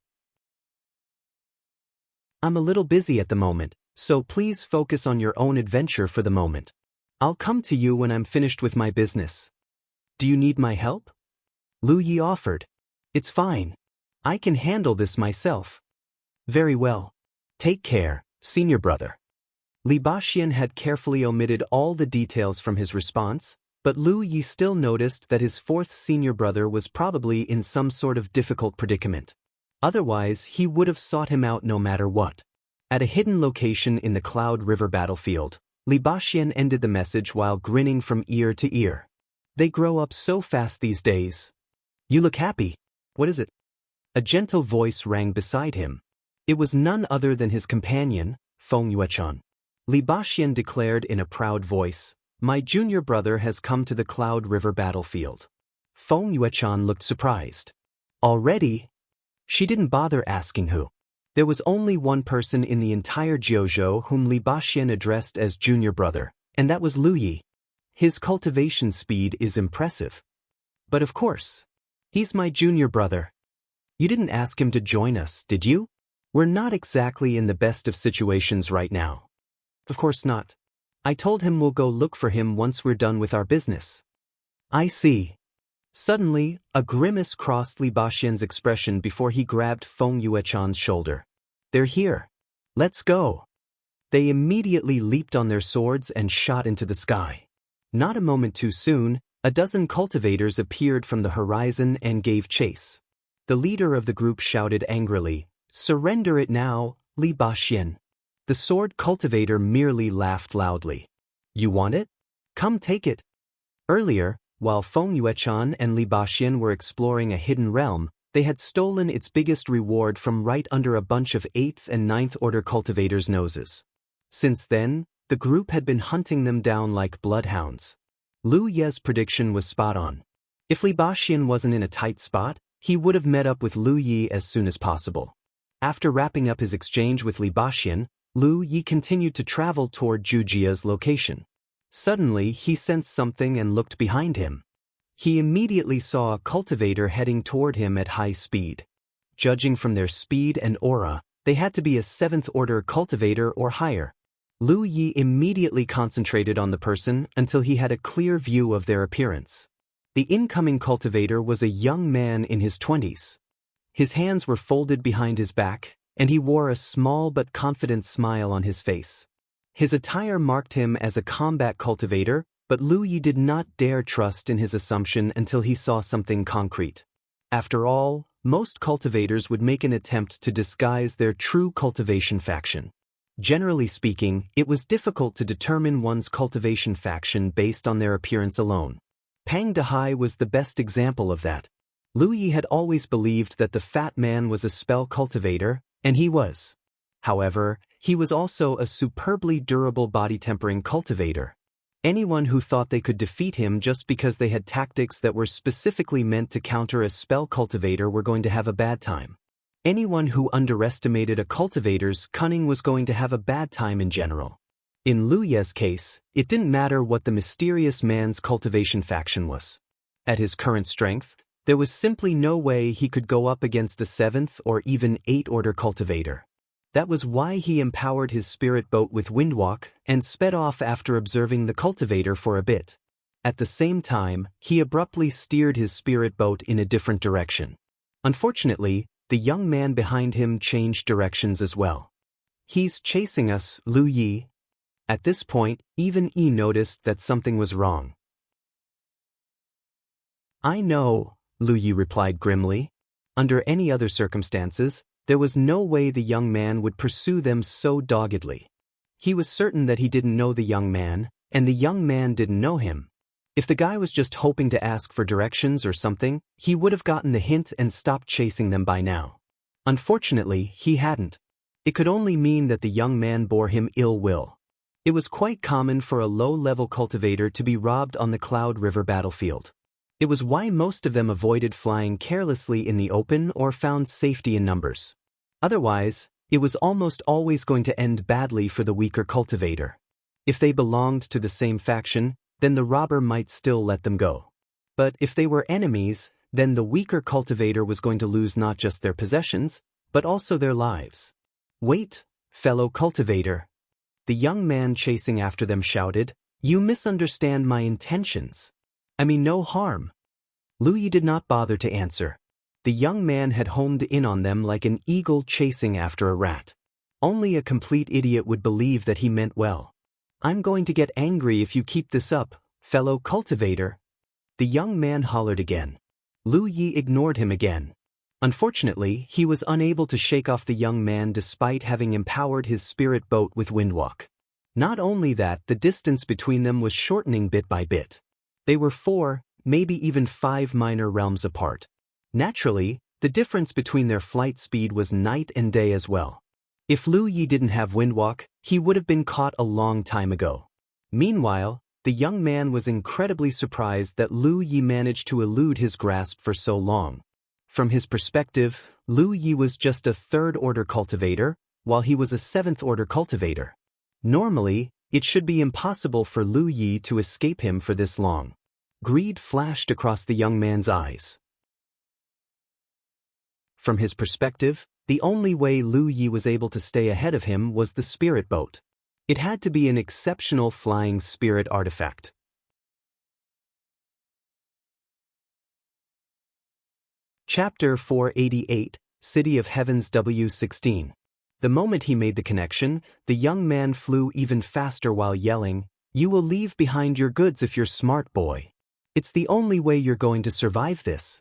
"I'm a little busy at the moment, so please focus on your own adventure for the moment. I'll come to you when I'm finished with my business." "Do you need my help?" Lu Yi offered. "It's fine. I can handle this myself." "Very well. Take care, senior brother." Li Baxin had carefully omitted all the details from his response, but Lu Yi still noticed that his fourth senior brother was probably in some sort of difficult predicament. Otherwise, he would have sought him out no matter what. At a hidden location in the Cloud River battlefield, Li Baxin ended the message while grinning from ear to ear. They grow up so fast these days. "You look happy. What is it?" A gentle voice rang beside him. It was none other than his companion, Feng Yuechan. Li Baxin declared in a proud voice, "My junior brother has come to the Cloud River battlefield." Feng Yuechan looked surprised. "Already?" She didn't bother asking who. There was only one person in the entire Jiuzhou whom Li Baxin addressed as junior brother, and that was Lu Yi. His cultivation speed is impressive. "But of course. He's my junior brother." "You didn't ask him to join us, did you?" "We're not exactly in the best of situations right now." "Of course not. I told him we'll go look for him once we're done with our business." "I see." Suddenly, a grimace crossed Li Baxin's expression before he grabbed Feng Yuechan's shoulder. "They're here. Let's go." They immediately leaped on their swords and shot into the sky. Not a moment too soon, a dozen cultivators appeared from the horizon and gave chase. The leader of the group shouted angrily, "Surrender it now, Li Baxin." The sword cultivator merely laughed loudly. "You want it? Come take it." Earlier, while Feng Yuechan and Li Baxin were exploring a hidden realm, they had stolen its biggest reward from right under a bunch of 8th and 9th order cultivators' noses. Since then, the group had been hunting them down like bloodhounds. Lu Ye's prediction was spot on. If Li Baxin wasn't in a tight spot, he would have met up with Lu Yi as soon as possible. After wrapping up his exchange with Li Baxin, Lu Yi continued to travel toward Zhu Jia's location. Suddenly, he sensed something and looked behind him. He immediately saw a cultivator heading toward him at high speed. Judging from their speed and aura, they had to be a 7th order cultivator or higher. Lu Yi immediately concentrated on the person until he had a clear view of their appearance. The incoming cultivator was a young man in his 20s. His hands were folded behind his back, and he wore a small but confident smile on his face. His attire marked him as a combat cultivator, but Lu Yi did not dare trust in his assumption until he saw something concrete. After all, most cultivators would make an attempt to disguise their true cultivation faction. Generally speaking, it was difficult to determine one's cultivation faction based on their appearance alone. Pang Dehai was the best example of that. Lu Yi had always believed that the fat man was a spell cultivator, and he was. However, he was also a superbly durable body-tempering cultivator. Anyone who thought they could defeat him just because they had tactics that were specifically meant to counter a spell cultivator were going to have a bad time. Anyone who underestimated a cultivator's cunning was going to have a bad time in general. In Lu Ye's case, it didn't matter what the mysterious man's cultivation faction was. At his current strength, there was simply no way he could go up against a 7th or even 8th order cultivator. That was why he empowered his spirit boat with Windwalk and sped off after observing the cultivator for a bit. At the same time, he abruptly steered his spirit boat in a different direction. Unfortunately, the young man behind him changed directions as well. "He's chasing us, Lu Yi." At this point, even Yi noticed that something was wrong. "I know," Lu Yi replied grimly. Under any other circumstances, there was no way the young man would pursue them so doggedly. He was certain that he didn't know the young man, and the young man didn't know him. If the guy was just hoping to ask for directions or something, he would have gotten the hint and stopped chasing them by now. Unfortunately, he hadn't. It could only mean that the young man bore him ill will. It was quite common for a low-level cultivator to be robbed on the Cloud River battlefield. It was why most of them avoided flying carelessly in the open or found safety in numbers. Otherwise, it was almost always going to end badly for the weaker cultivator. If they belonged to the same faction, then the robber might still let them go. But if they were enemies, then the weaker cultivator was going to lose not just their possessions, but also their lives. "Wait, fellow cultivator," the young man chasing after them shouted. "You misunderstand my intentions. I mean no harm." Lu Yi did not bother to answer. The young man had homed in on them like an eagle chasing after a rat. Only a complete idiot would believe that he meant well. "I'm going to get angry if you keep this up, fellow cultivator," the young man hollered again. Lu Yi ignored him again. Unfortunately, he was unable to shake off the young man despite having empowered his spirit boat with Windwalk. Not only that, the distance between them was shortening bit by bit. They were 4, maybe even 5 minor realms apart. Naturally, the difference between their flight speed was night and day as well. If Lu Yi didn't have Windwalk, he would have been caught a long time ago. Meanwhile, the young man was incredibly surprised that Lu Yi managed to elude his grasp for so long. From his perspective, Lu Yi was just a 3rd order cultivator, while he was a 7th order cultivator. Normally, it should be impossible for Lu Yi to escape him for this long. Greed flashed across the young man's eyes. From his perspective, the only way Lu Yi was able to stay ahead of him was the spirit boat. It had to be an exceptional flying spirit artifact. Chapter 488, City of Heavens W16. The moment he made the connection, the young man flew even faster while yelling, "You will leave behind your goods if you're smart, boy. It's the only way you're going to survive this."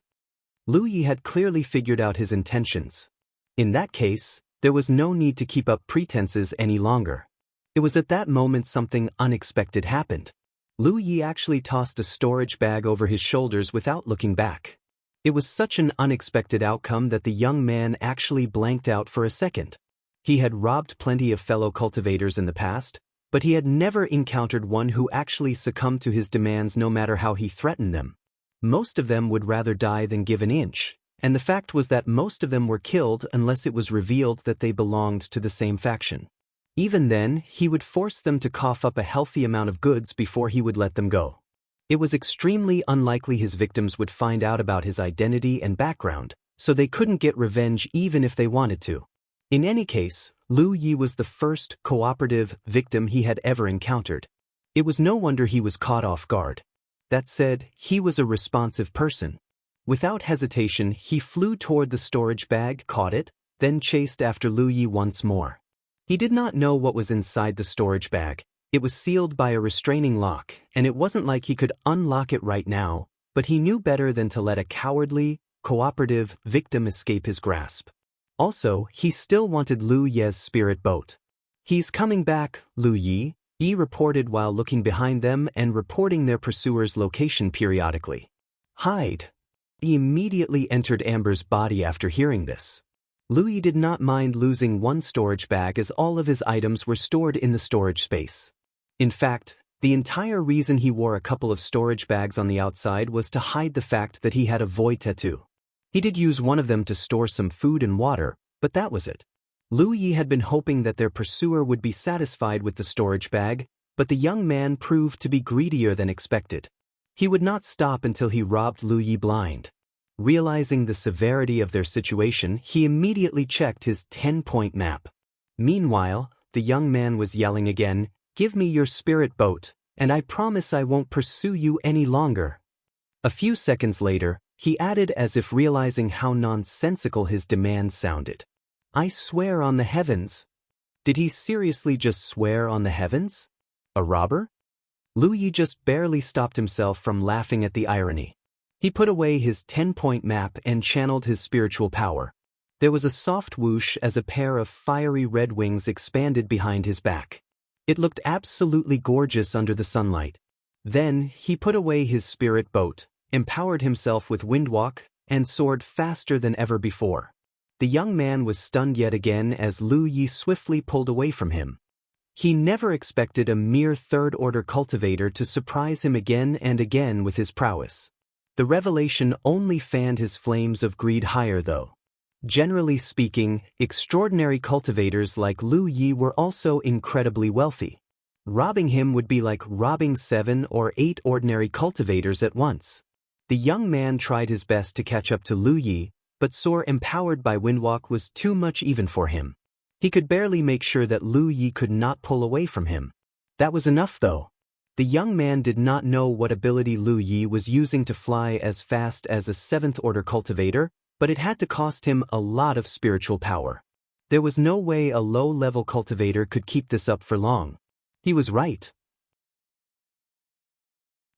Lu Yi had clearly figured out his intentions. In that case, there was no need to keep up pretenses any longer. It was at that moment something unexpected happened. Lu Yi actually tossed a storage bag over his shoulders without looking back. It was such an unexpected outcome that the young man actually blanked out for a second. He had robbed plenty of fellow cultivators in the past, but he had never encountered one who actually succumbed to his demands no matter how he threatened them. Most of them would rather die than give an inch, and the fact was that most of them were killed unless it was revealed that they belonged to the same faction. Even then, he would force them to cough up a healthy amount of goods before he would let them go. It was extremely unlikely his victims would find out about his identity and background, so they couldn't get revenge even if they wanted to. In any case, Lu Yi was the first cooperative victim he had ever encountered. It was no wonder he was caught off guard. That said, he was a responsive person. Without hesitation, he flew toward the storage bag, caught it, then chased after Lu Yi once more. He did not know what was inside the storage bag. It was sealed by a restraining lock, and it wasn't like he could unlock it right now, but he knew better than to let a cowardly, cooperative victim escape his grasp. Also, he still wanted Lu Ye's spirit boat. "He's coming back, Lu Yi," Yi reported while looking behind them and reporting their pursuer's location periodically. "Hide." He immediately entered Amber's body after hearing this. Lu Yi did not mind losing one storage bag as all of his items were stored in the storage space. In fact, The entire reason he wore a couple of storage bags on the outside was to hide the fact that he had a void tattoo. He did use one of them to store some food and water, but that was it. Lu Yi had been hoping that their pursuer would be satisfied with the storage bag, but the young man proved to be greedier than expected. He would not stop until he robbed Lu Yi blind. Realizing the severity of their situation, he immediately checked his 10-point map. Meanwhile, the young man was yelling again, "Give me your spirit boat, and I promise I won't pursue you any longer." A few seconds later, he added as if realizing how nonsensical his demand sounded. "I swear on the heavens." Did he seriously just swear on the heavens? A robber? Lu Yi just barely stopped himself from laughing at the irony. He put away his 10-point map and channeled his spiritual power. There was a soft whoosh as a pair of fiery red wings expanded behind his back. It looked absolutely gorgeous under the sunlight. Then, he put away his spirit boat, empowered himself with windwalk, and soared faster than ever before. The young man was stunned yet again as Lu Yi swiftly pulled away from him. He never expected a mere third-order cultivator to surprise him again and again with his prowess. The revelation only fanned his flames of greed higher though. Generally speaking, extraordinary cultivators like Lu Yi were also incredibly wealthy. Robbing him would be like robbing 7 or 8 ordinary cultivators at once. The young man tried his best to catch up to Lu Yi, but soar empowered by windwalk was too much even for him. He could barely make sure that Lu Yi could not pull away from him. That was enough though. The young man did not know what ability Lu Yi was using to fly as fast as a 7th-order cultivator, but it had to cost him a lot of spiritual power. There was no way a low-level cultivator could keep this up for long. He was right.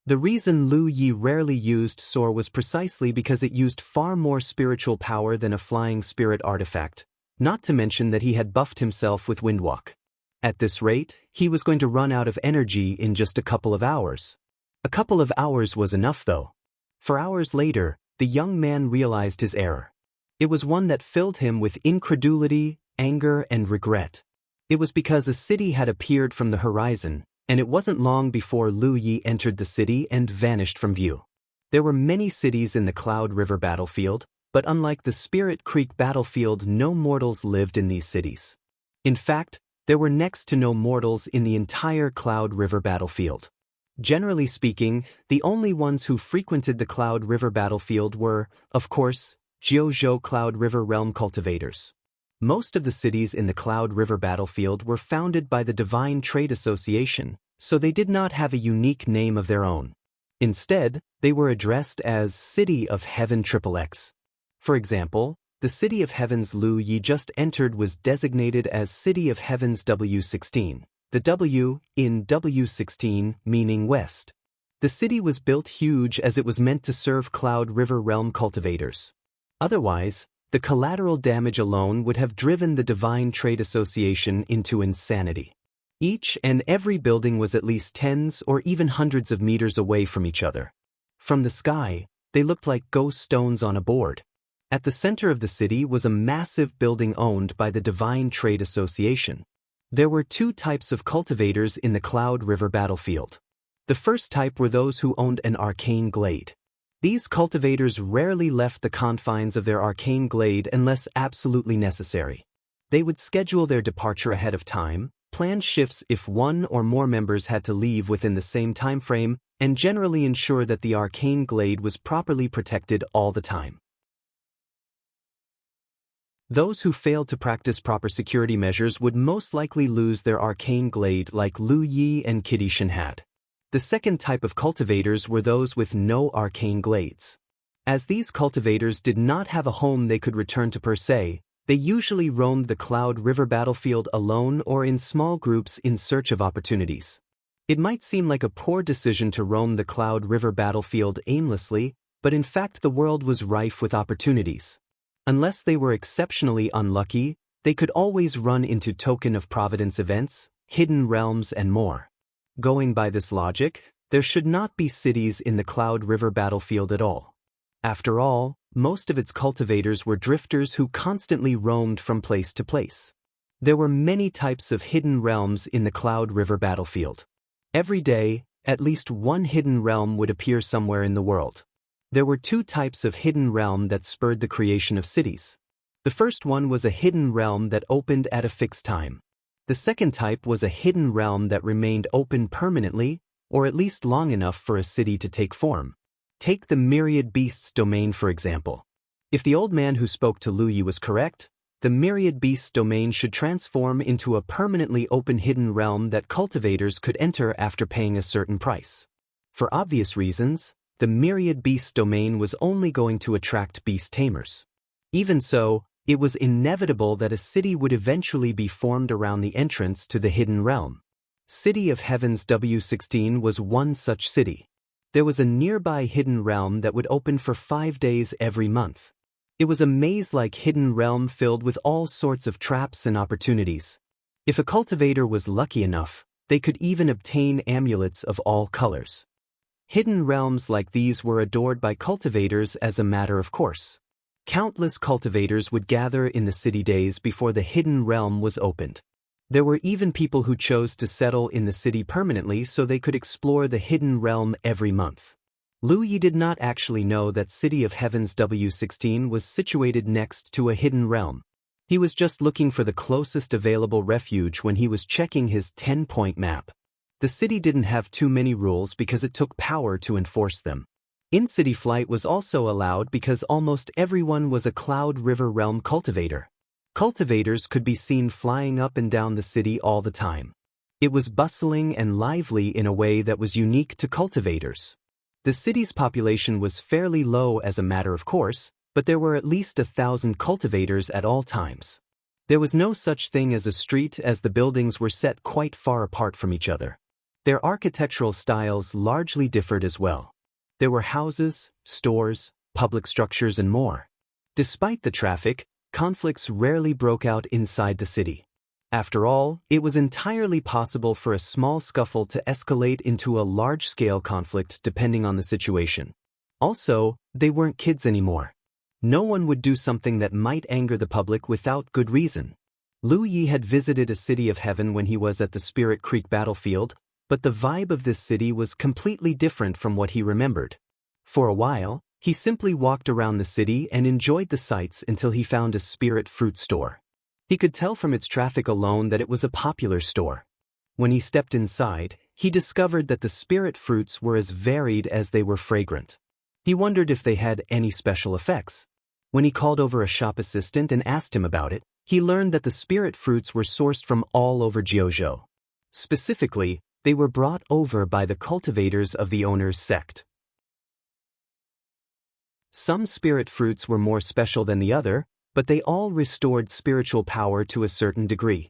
The reason Lu Yi rarely used soar was precisely because it used far more spiritual power than a flying spirit artifact, not to mention that he had buffed himself with windwalk. At this rate, he was going to run out of energy in just a couple of hours. A couple of hours was enough though. For hours later, the young man realized his error. It was one that filled him with incredulity, anger, and regret. It was because a city had appeared from the horizon, and it wasn't long before Lu Yi entered the city and vanished from view. There were many cities in the Cloud River battlefield, but unlike the Spirit Creek battlefield, no mortals lived in these cities. In fact, there were next to no mortals in the entire Cloud River battlefield. Generally speaking, the only ones who frequented the Cloud River battlefield were, of course, Jianghu Cloud River realm cultivators. Most of the cities in the Cloud River battlefield were founded by the Divine Trade Association, so they did not have a unique name of their own. Instead, they were addressed as City of Heaven XXX. For example, the City of Heaven's Lu Yi just entered was designated as City of Heaven's W16, the W in W16 meaning west. The city was built huge as it was meant to serve Cloud River realm cultivators. Otherwise, the collateral damage alone would have driven the Divine Trade Association into insanity. Each and every building was at least tens or even hundreds of meters away from each other. From the sky, they looked like ghost stones on a board. At the center of the city was a massive building owned by the Divine Trade Association. There were 2 types of cultivators in the Cloud River battlefield. The first type were those who owned an arcane glade. These cultivators rarely left the confines of their arcane glade unless absolutely necessary. They would schedule their departure ahead of time, plan shifts if one or more members had to leave within the same time frame, and generally ensure that the arcane glade was properly protected all the time. Those who failed to practice proper security measures would most likely lose their arcane glade like Lu Yi and Cultivation had. The second type of cultivators were those with no arcane glades. As these cultivators did not have a home they could return to per se, they usually roamed the Cloud River battlefield alone or in small groups in search of opportunities. It might seem like a poor decision to roam the Cloud River battlefield aimlessly, but in fact the world was rife with opportunities. Unless they were exceptionally unlucky, they could always run into Token of Providence events, hidden realms, and more. Going by this logic, there should not be cities in the Cloud River battlefield at all. After all, most of its cultivators were drifters who constantly roamed from place to place. There were many types of hidden realms in the Cloud River battlefield. Every day, at least one hidden realm would appear somewhere in the world. There were two types of hidden realm that spurred the creation of cities. The first one was a hidden realm that opened at a fixed time. The second type was a hidden realm that remained open permanently, or at least long enough for a city to take form. Take the Myriad Beasts domain for example. If the old man who spoke to Lu Yi was correct, the Myriad Beasts domain should transform into a permanently open hidden realm that cultivators could enter after paying a certain price. For obvious reasons, the Myriad Beasts domain was only going to attract beast tamers. Even so, it was inevitable that a city would eventually be formed around the entrance to the hidden realm. City of Heaven's W16 was one such city. There was a nearby hidden realm that would open for 5 days every month. It was a maze-like hidden realm filled with all sorts of traps and opportunities. If a cultivator was lucky enough, they could even obtain amulets of all colors. Hidden realms like these were adored by cultivators as a matter of course. Countless cultivators would gather in the city days before the hidden realm was opened. There were even people who chose to settle in the city permanently so they could explore the hidden realm every month. Lu Yi did not actually know that City of Heaven's W16 was situated next to a hidden realm. He was just looking for the closest available refuge when he was checking his 10-point map. The city didn't have too many rules because it took power to enforce them. In-city flight was also allowed because almost everyone was a Cloud River Realm cultivator. Cultivators could be seen flying up and down the city all the time. It was bustling and lively in a way that was unique to cultivators. The city's population was fairly low as a matter of course, but there were at least 1,000 cultivators at all times. There was no such thing as a street as the buildings were set quite far apart from each other. Their architectural styles largely differed as well. There were houses, stores, public structures and more. Despite the traffic, conflicts rarely broke out inside the city. After all, it was entirely possible for a small scuffle to escalate into a large-scale conflict depending on the situation. Also, they weren't kids anymore. No one would do something that might anger the public without good reason. Lu Yi had visited a City of Heaven when he was at the Spirit Creek battlefield, but the vibe of this city was completely different from what he remembered. For a while, he simply walked around the city and enjoyed the sights until he found a spirit fruit store. He could tell from its traffic alone that it was a popular store. When he stepped inside, he discovered that the spirit fruits were as varied as they were fragrant. He wondered if they had any special effects. When he called over a shop assistant and asked him about it, he learned that the spirit fruits were sourced from all over Jianghu. Specifically, they were brought over by the cultivators of the owner's sect. Some spirit fruits were more special than the other, but they all restored spiritual power to a certain degree.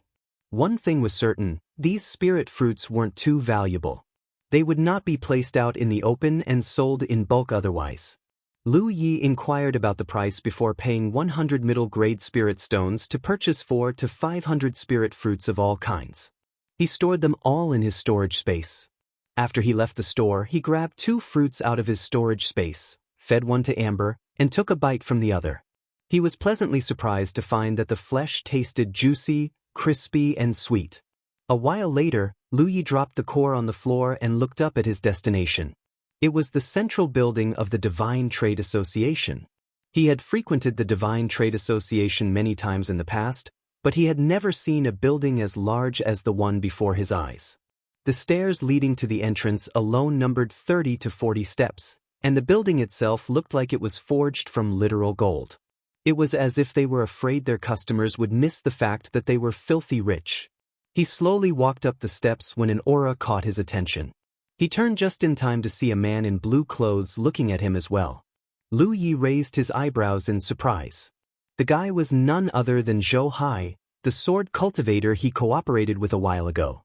One thing was certain, these spirit fruits weren't too valuable. They would not be placed out in the open and sold in bulk otherwise. Lu Yi inquired about the price before paying 100 middle-grade spirit stones to purchase 400 to 500 spirit fruits of all kinds. He stored them all in his storage space. After he left the store, he grabbed 2 fruits out of his storage space, fed one to Amber, and took a bite from the other. He was pleasantly surprised to find that the flesh tasted juicy, crispy, and sweet. A while later, Lu Yi dropped the core on the floor and looked up at his destination. It was the central building of the Divine Trade Association. He had frequented the Divine Trade Association many times in the past, but he had never seen a building as large as the one before his eyes. The stairs leading to the entrance alone numbered 30 to 40 steps, and the building itself looked like it was forged from literal gold. It was as if they were afraid their customers would miss the fact that they were filthy rich. He slowly walked up the steps when an aura caught his attention. He turned just in time to see a man in blue clothes looking at him as well. Lu Yi raised his eyebrows in surprise. The guy was none other than Zhou Hai, the sword cultivator he cooperated with a while ago.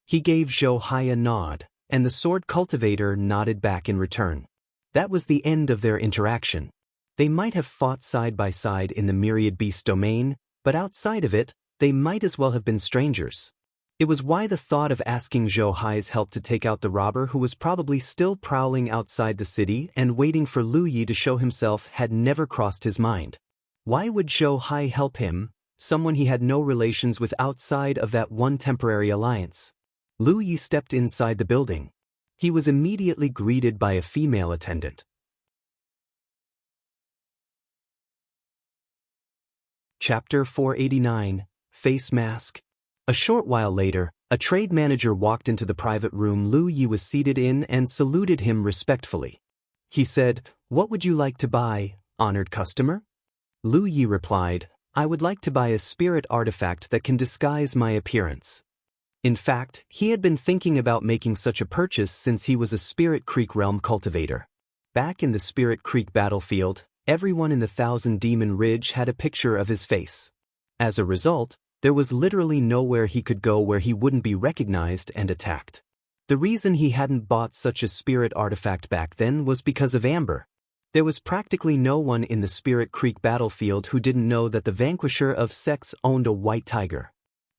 He gave Zhou Hai a nod, and the sword cultivator nodded back in return. That was the end of their interaction. They might have fought side by side in the Myriad Beast domain, but outside of it, they might as well have been strangers. It was why the thought of asking Zhou Hai's help to take out the robber who was probably still prowling outside the city and waiting for Lu Yi to show himself had never crossed his mind. Why would Zhou Hai help him, someone he had no relations with outside of that one temporary alliance? Lu Yi stepped inside the building. He was immediately greeted by a female attendant. Chapter 489, Face Mask. A short while later, a trade manager walked into the private room Lu Yi was seated in and saluted him respectfully. He said, "What would you like to buy, honored customer?" Lu Yi replied, "I would like to buy a spirit artifact that can disguise my appearance." In fact, he had been thinking about making such a purchase since he was a Spirit Creek realm cultivator. Back in the Spirit Creek battlefield, everyone in the Thousand Demon Ridge had a picture of his face. As a result, there was literally nowhere he could go where he wouldn't be recognized and attacked. The reason he hadn't bought such a spirit artifact back then was because of Amber. There was practically no one in the Spirit Creek battlefield who didn't know that the Vanquisher of Sex owned a white tiger.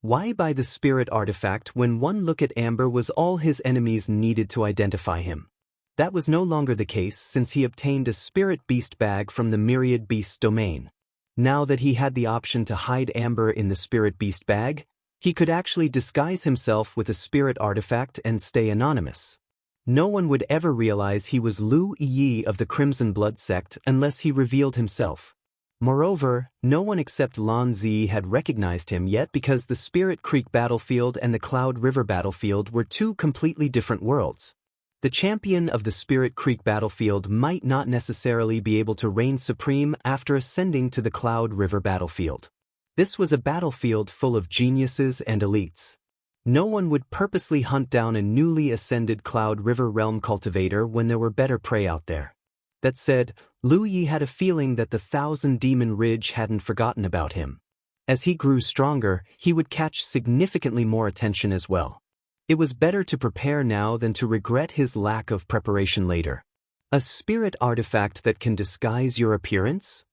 Why buy the spirit artifact when one look at Amber was all his enemies needed to identify him? That was no longer the case since he obtained a spirit beast bag from the Myriad Beasts domain. Now that he had the option to hide Amber in the spirit beast bag, he could actually disguise himself with a spirit artifact and stay anonymous. No one would ever realize he was Lu Yi of the Crimson Blood sect unless he revealed himself. Moreover, no one except Lan Zi had recognized him yet because the Spirit Creek battlefield and the Cloud River battlefield were two completely different worlds. The champion of the Spirit Creek battlefield might not necessarily be able to reign supreme after ascending to the Cloud River battlefield. This was a battlefield full of geniuses and elites. No one would purposely hunt down a newly ascended Cloud River realm cultivator when there were better prey out there. That said, Lu Yi had a feeling that the Thousand Demon Ridge hadn't forgotten about him. As he grew stronger, he would catch significantly more attention as well. It was better to prepare now than to regret his lack of preparation later. A spirit artifact that can disguise your appearance?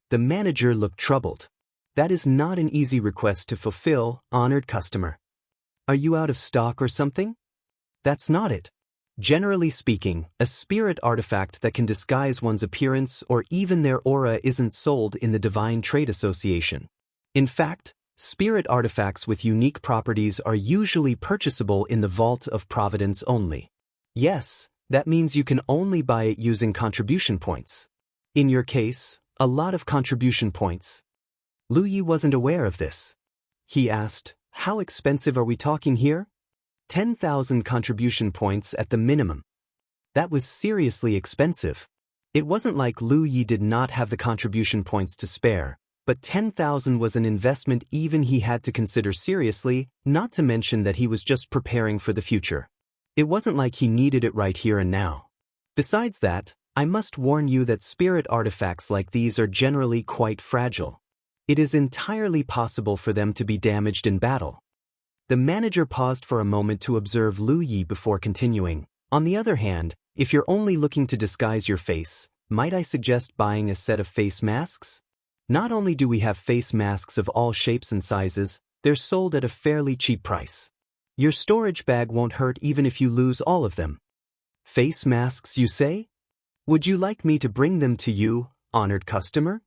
The manager looked troubled. That is not an easy request to fulfill, honored customer. Are you out of stock or something? That's not it. Generally speaking, a spirit artifact that can disguise one's appearance or even their aura isn't sold in the Divine Trade Association. In fact, spirit artifacts with unique properties are usually purchasable in the Vault of Providence only. Yes, that means you can only buy it using contribution points. In your case, a lot of contribution points. Lu Yi wasn't aware of this. He asked, "How expensive are we talking here?" 10,000 contribution points at the minimum. That was seriously expensive. It wasn't like Lu Yi did not have the contribution points to spare, but 10,000 was an investment even he had to consider seriously, not to mention that he was just preparing for the future. It wasn't like he needed it right here and now. Besides that, I must warn you that spirit artifacts like these are generally quite fragile. It is entirely possible for them to be damaged in battle. The manager paused for a moment to observe Lu Yi before continuing. On the other hand, if you're only looking to disguise your face, might I suggest buying a set of face masks? Not only do we have face masks of all shapes and sizes, they're sold at a fairly cheap price. Your storage bag won't hurt even if you lose all of them. Face masks, you say? Would you like me to bring them to you, honored customer?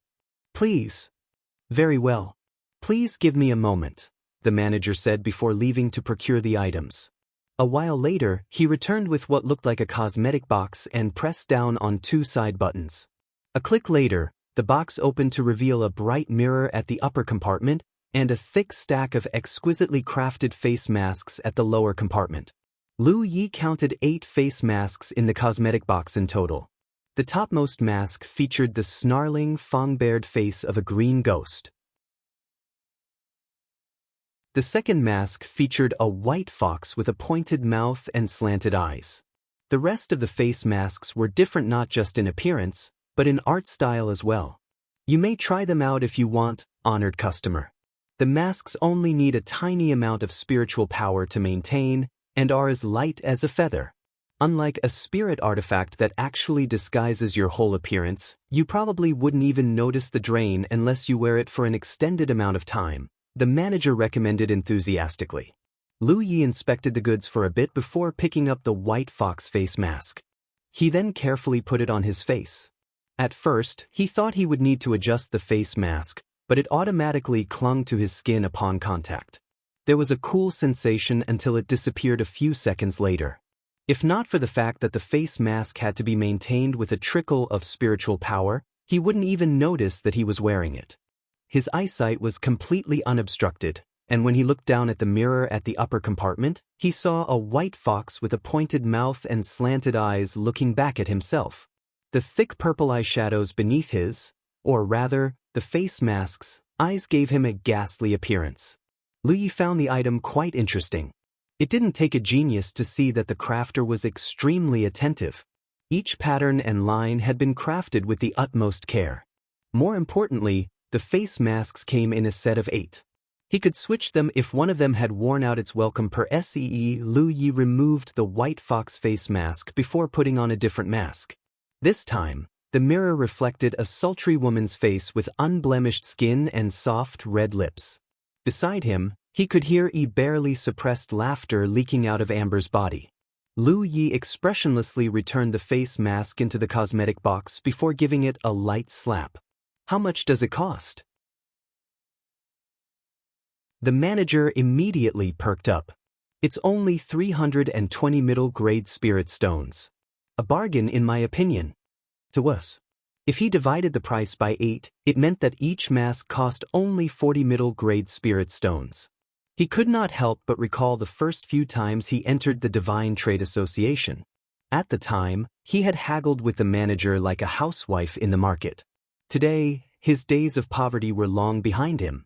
Please. Very well. Please give me a moment, the manager said before leaving to procure the items. A while later, he returned with what looked like a cosmetic box and pressed down on two side buttons. A click later, the box opened to reveal a bright mirror at the upper compartment and a thick stack of exquisitely crafted face masks at the lower compartment. Lu Yi counted 8 face masks in the cosmetic box in total. The topmost mask featured the snarling, fang-bared face of a green ghost. The second mask featured a white fox with a pointed mouth and slanted eyes. The rest of the face masks were different not just in appearance, but in art style as well. You may try them out if you want, honored customer. The masks only need a tiny amount of spiritual power to maintain, and are as light as a feather. Unlike a spirit artifact that actually disguises your whole appearance, you probably wouldn't even notice the drain unless you wear it for an extended amount of time, the manager recommended enthusiastically. Lu Yi inspected the goods for a bit before picking up the white fox face mask. He then carefully put it on his face. At first, he thought he would need to adjust the face mask, but it automatically clung to his skin upon contact. There was a cool sensation until it disappeared a few seconds later. If not for the fact that the face mask had to be maintained with a trickle of spiritual power, he wouldn't even notice that he was wearing it. His eyesight was completely unobstructed, and when he looked down at the mirror at the upper compartment, he saw a white fox with a pointed mouth and slanted eyes looking back at himself. The thick purple eyeshadows beneath his, or rather, the face mask's, eyes gave him a ghastly appearance. Lu Yi found the item quite interesting. It didn't take a genius to see that the crafter was extremely attentive. Each pattern and line had been crafted with the utmost care. More importantly, the face masks came in a set of 8. He could switch them if one of them had worn out its welcome per SEE. Lu Yi removed the white fox face mask before putting on a different mask. This time, the mirror reflected a sultry woman's face with unblemished skin and soft red lips. Beside him, he could hear barely suppressed laughter leaking out of Amber's body. Lu Yi expressionlessly returned the face mask into the cosmetic box before giving it a light slap. How much does it cost? The manager immediately perked up. It's only 320 middle-grade spirit stones. A bargain in my opinion. To us. If he divided the price by 8, it meant that each mask cost only 40 middle-grade spirit stones. He could not help but recall the first few times he entered the Divine Trade Association. At the time, he had haggled with the manager like a housewife in the market. Today, his days of poverty were long behind him.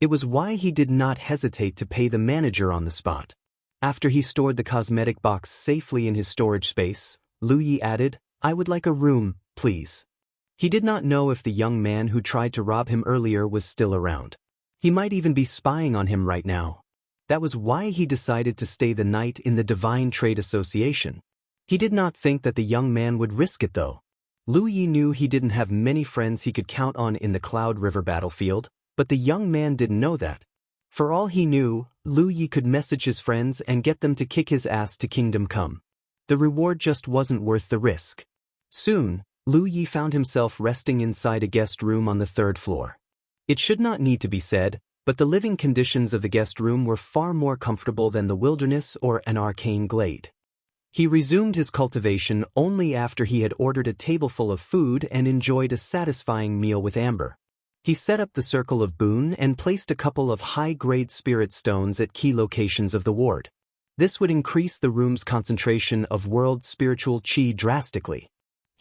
It was why he did not hesitate to pay the manager on the spot. After he stored the cosmetic box safely in his storage space, Lu Yi added, "I would like a room, please." He did not know if the young man who tried to rob him earlier was still around. He might even be spying on him right now. That was why he decided to stay the night in the Divine Trade Association. He did not think that the young man would risk it though. Lu Yi knew he didn't have many friends he could count on in the Cloud River battlefield, but the young man didn't know that. For all he knew, Lu Yi could message his friends and get them to kick his ass to Kingdom Come. The reward just wasn't worth the risk. Soon, Lu Yi found himself resting inside a guest room on the 3rd floor. It should not need to be said, but the living conditions of the guest room were far more comfortable than the wilderness or an arcane glade. He resumed his cultivation only after he had ordered a tableful of food and enjoyed a satisfying meal with Amber. He set up the circle of boon and placed a couple of high-grade spirit stones at key locations of the ward. This would increase the room's concentration of world spiritual chi drastically.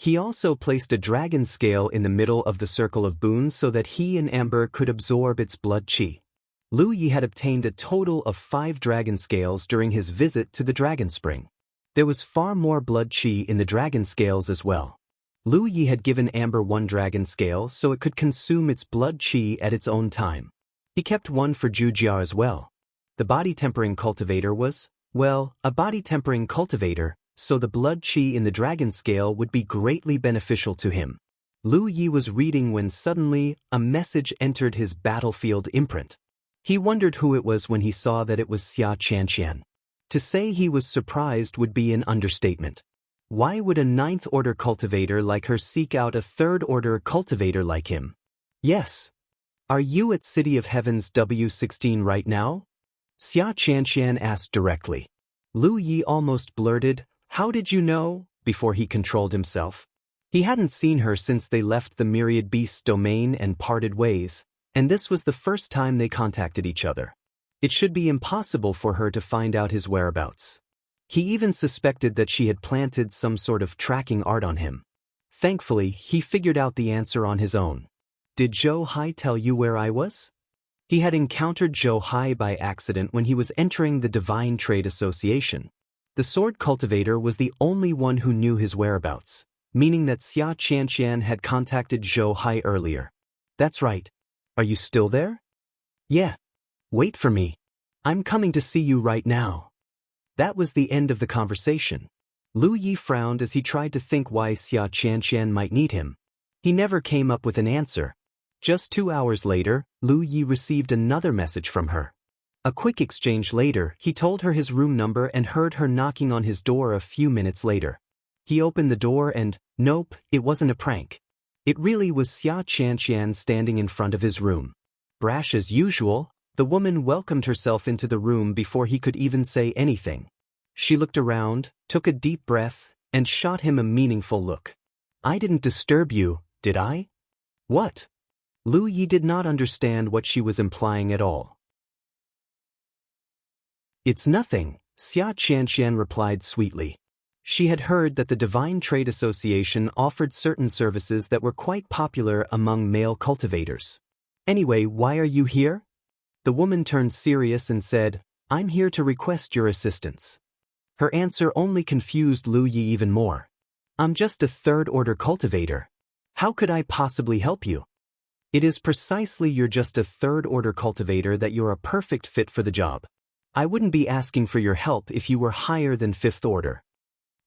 He also placed a dragon scale in the middle of the circle of boon so that he and Amber could absorb its blood chi. Lu Yi had obtained a total of 5 dragon scales during his visit to the Dragon Spring. There was far more blood chi in the dragon scales as well. Lu Yi had given Amber 1 dragon scale so it could consume its blood chi at its own time. He kept 1 for Jujia as well. The body-tempering cultivator was, well, a body-tempering cultivator, so the blood chi in the dragon scale would be greatly beneficial to him. Lu Yi was reading when suddenly a message entered his battlefield imprint. He wondered who it was when he saw that it was Xia Qianqian. To say he was surprised would be an understatement. Why would a 9th order cultivator like her seek out a 3rd order cultivator like him? Yes. Are you at City of Heaven's W16 right now? Xia Qianqian asked directly. Lu Yi almost blurted, "How did you know?" before he controlled himself. He hadn't seen her since they left the Myriad Beasts domain and parted ways, and this was the first time they contacted each other. It should be impossible for her to find out his whereabouts. He even suspected that she had planted some sort of tracking art on him. Thankfully, he figured out the answer on his own. Did Zhou Hai tell you where I was? He had encountered Zhou Hai by accident when he was entering the Divine Trade Association. The sword cultivator was the only one who knew his whereabouts, meaning that Xia Qianqian had contacted Zhou Hai earlier. That's right. Are you still there? Yeah. Wait for me. I'm coming to see you right now. That was the end of the conversation. Lu Yi frowned as he tried to think why Xia Qianqian might need him. He never came up with an answer. Just 2 hours later, Lu Yi received another message from her. A quick exchange later, he told her his room number and heard her knocking on his door a few minutes later. He opened the door and, nope, it wasn't a prank. It really was Xia Qianqian standing in front of his room. Brash as usual, The woman welcomed herself into the room before he could even say anything. She looked around, took a deep breath, and shot him a meaningful look. I didn't disturb you, did I? What? Lu Yi did not understand what she was implying at all. It's nothing, Xia Qianqian replied sweetly. She had heard that the Divine Trade Association offered certain services that were quite popular among male cultivators. Anyway, why are you here? The woman turned serious and said, I'm here to request your assistance. Her answer only confused Lu Yi even more. I'm just a third-order cultivator. How could I possibly help you? It is precisely you're just a third-order cultivator that you're a perfect fit for the job. I wouldn't be asking for your help if you were higher than fifth order.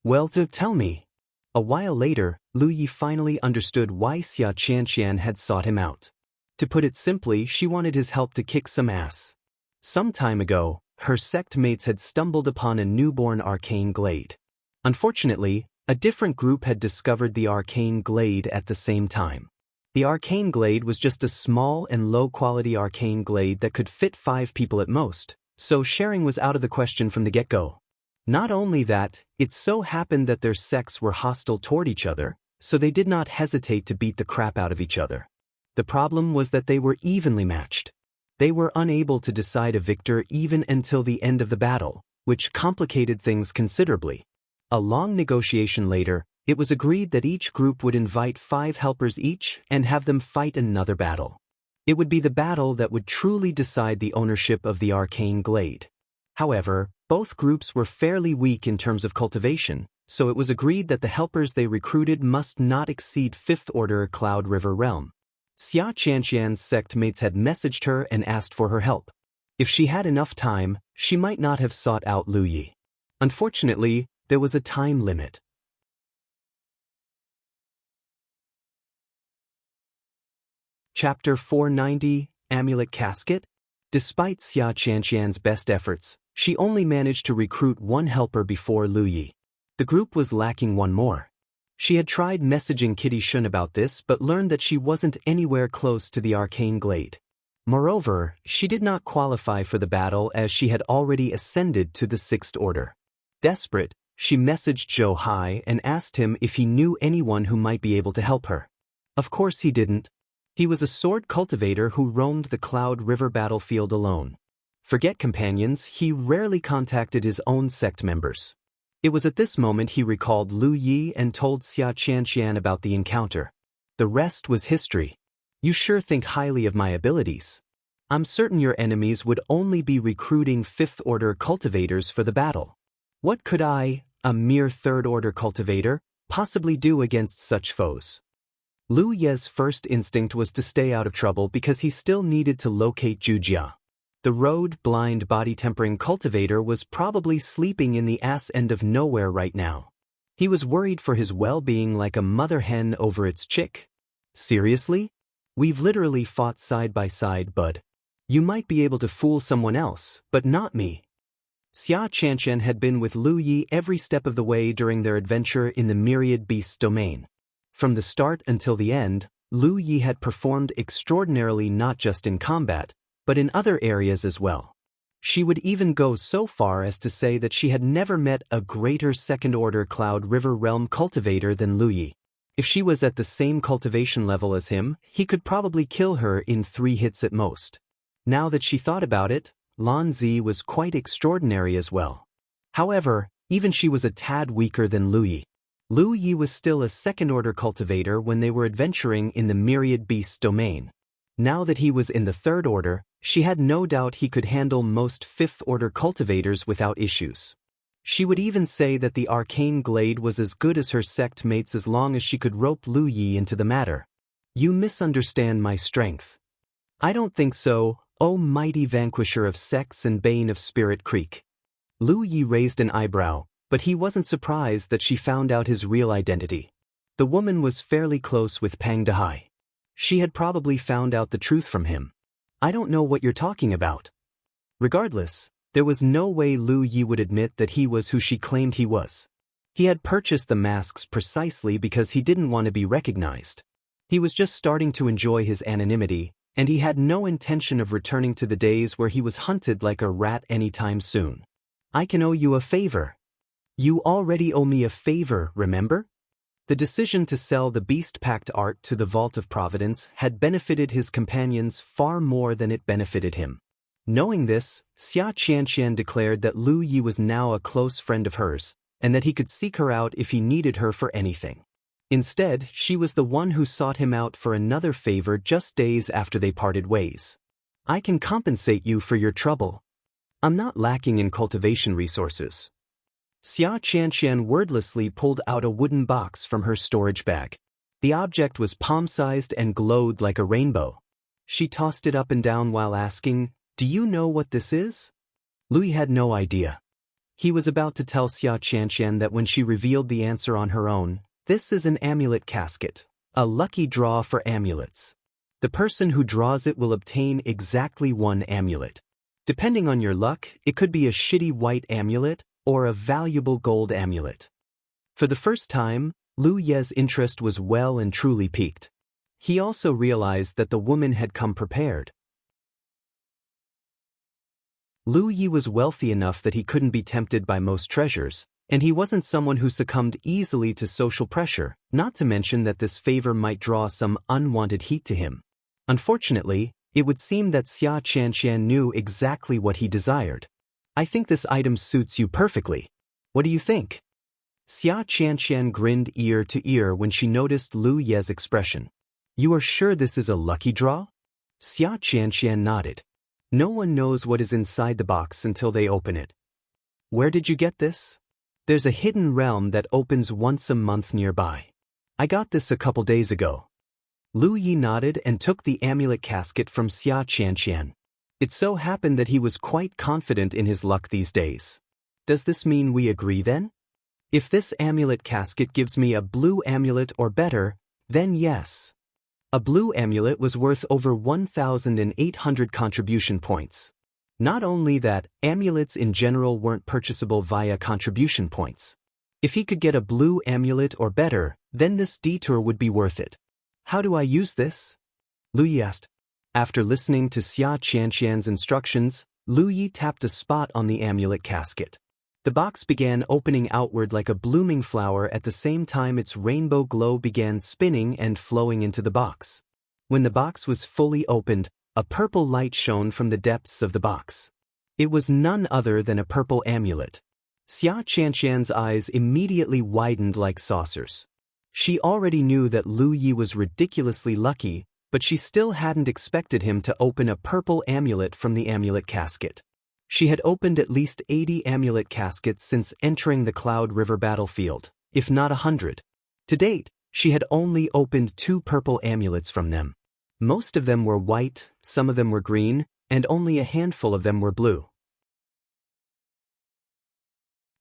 Well, tell me. A while later, Lu Yi finally understood why Xia Qianqian had sought him out. To put it simply, she wanted his help to kick some ass. Some time ago, her sect mates had stumbled upon a newborn arcane glade. Unfortunately, a different group had discovered the arcane glade at the same time. The arcane glade was just a small and low-quality arcane glade that could fit 5 people at most, so sharing was out of the question from the get-go. Not only that, it so happened that their sects were hostile toward each other, so they did not hesitate to beat the crap out of each other. The problem was that they were evenly matched. They were unable to decide a victor even until the end of the battle, which complicated things considerably. A long negotiation later, it was agreed that each group would invite 5 helpers each and have them fight another battle. It would be the battle that would truly decide the ownership of the arcane glade. However, both groups were fairly weak in terms of cultivation, so it was agreed that the helpers they recruited must not exceed 5th Order Cloud River Realm. Xia Qianqian's sect mates had messaged her and asked for her help. If she had enough time, she might not have sought out Lu Yi. Unfortunately, there was a time limit. Chapter 490, Amulet Casket? Despite Xia Qianqian's best efforts, she only managed to recruit 1 helper before Lu Yi. The group was lacking 1 more. She had tried messaging Kitty Shun about this but learned that she wasn't anywhere close to the arcane glade. Moreover, she did not qualify for the battle as she had already ascended to the 6th Order. Desperate, she messaged Zhou Hai and asked him if he knew anyone who might be able to help her. Of course he didn't. He was a sword cultivator who roamed the Cloud River battlefield alone. Forget companions, he rarely contacted his own sect members. It was at this moment he recalled Lu Yi and told Xia Qianqian about the encounter. The rest was history. You sure think highly of my abilities. I'm certain your enemies would only be recruiting 5th Order cultivators for the battle. What could I, a mere 3rd Order cultivator, possibly do against such foes? Lu Ye's first instinct was to stay out of trouble because he still needed to locate Jujia. The road-blind body-tempering cultivator was probably sleeping in the ass end of nowhere right now. He was worried for his well-being like a mother hen over its chick. Seriously? We've literally fought side by side, bud. You might be able to fool someone else, but not me. Xia Qianqian had been with Lu Yi every step of the way during their adventure in the Myriad Beasts domain. From the start until the end, Lu Yi had performed extraordinarily not just in combat, but in other areas as well. She would even go so far as to say that she had never met a greater 2nd Order Cloud River Realm cultivator than Lu Yi. If she was at the same cultivation level as him, he could probably kill her in 3 hits at most. Now that she thought about it, Lan Zi was quite extraordinary as well. However, even she was a tad weaker than Lu Yi. Lu Yi was still a 2nd Order cultivator when they were adventuring in the Myriad Beasts domain. Now that he was in the 3rd Order, she had no doubt he could handle most 5th Order cultivators without issues. She would even say that the arcane glade was as good as her sect mates as long as she could rope Lu Yi into the matter. You misunderstand my strength. I don't think so, O mighty vanquisher of sects and bane of Spirit Creek. Lu Yi raised an eyebrow, but he wasn't surprised that she found out his real identity. The woman was fairly close with Pang Dehai. She had probably found out the truth from him. I don't know what you're talking about. Regardless, there was no way Lu Yi would admit that he was who she claimed he was. He had purchased the masks precisely because he didn't want to be recognized. He was just starting to enjoy his anonymity, and he had no intention of returning to the days where he was hunted like a rat anytime soon. I can owe you a favor. You already owe me a favor, remember? The decision to sell the beast-packed art to the Vault of Providence had benefited his companions far more than it benefited him. Knowing this, Xia Qianqian declared that Lu Yi was now a close friend of hers, and that he could seek her out if he needed her for anything. Instead, she was the one who sought him out for another favor just days after they parted ways. I can compensate you for your trouble. I'm not lacking in cultivation resources. Xia Qianqian wordlessly pulled out a wooden box from her storage bag. The object was palm-sized and glowed like a rainbow. She tossed it up and down while asking, "Do you know what this is?" Lu Yi had no idea. He was about to tell Xia Qianqian that when she revealed the answer on her own, "This is an amulet casket, a lucky draw for amulets. The person who draws it will obtain exactly one amulet. Depending on your luck, it could be a shitty white amulet or a valuable gold amulet." For the first time, Lu Ye's interest was well and truly piqued. He also realized that the woman had come prepared. Lu Yi was wealthy enough that he couldn't be tempted by most treasures, and he wasn't someone who succumbed easily to social pressure, not to mention that this favor might draw some unwanted heat to him. Unfortunately, it would seem that Xia Qianqian knew exactly what he desired. "I think this item suits you perfectly. What do you think?" Xia Qianqian grinned ear to ear when she noticed Lu Ye's expression. "You are sure this is a lucky draw?" Xia Qianqian nodded. "No one knows what is inside the box until they open it." "Where did you get this?" "There's a hidden realm that opens once a month nearby. I got this a couple days ago." Lu Yi nodded and took the amulet casket from Xia Qianqian. It so happened that he was quite confident in his luck these days. "Does this mean we agree then? If this amulet casket gives me a blue amulet or better, then yes." A blue amulet was worth over 1,800 contribution points. Not only that, amulets in general weren't purchasable via contribution points. If he could get a blue amulet or better, then this detour would be worth it. "How do I use this?" Lu Yi asked. After listening to Xia Qianqian's instructions, Lu Yi tapped a spot on the amulet casket. The box began opening outward like a blooming flower at the same time its rainbow glow began spinning and flowing into the box. When the box was fully opened, a purple light shone from the depths of the box. It was none other than a purple amulet. Xia Qianqian's eyes immediately widened like saucers. She already knew that Lu Yi was ridiculously lucky, but she still hadn't expected him to open a purple amulet from the amulet casket. She had opened at least 80 amulet caskets since entering the Cloud River battlefield, if not 100. To date, she had only opened 2 purple amulets from them. Most of them were white, some of them were green, and only a handful of them were blue.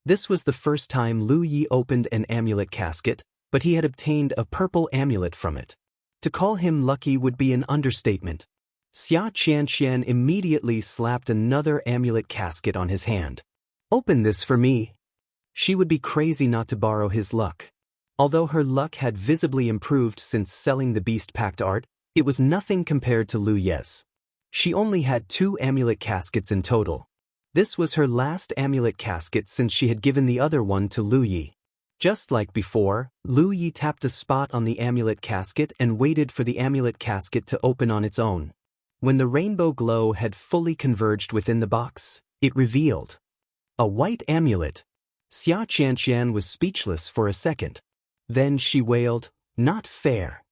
This was the first time Lu Yi opened an amulet casket, but he had obtained a purple amulet from it. To call him lucky would be an understatement. Xia Qianqian immediately slapped another amulet casket on his hand. "Open this for me." She would be crazy not to borrow his luck. Although her luck had visibly improved since selling the beast-packed art, it was nothing compared to Lu Ye's. She only had 2 amulet caskets in total. This was her last amulet casket since she had given the other one to Lu Yi. Just like before, Lu Yi tapped a spot on the amulet casket and waited for the amulet casket to open on its own. When the rainbow glow had fully converged within the box, it revealed a white amulet. Xia Qianqian was speechless for a second. Then she wailed, "Not fair."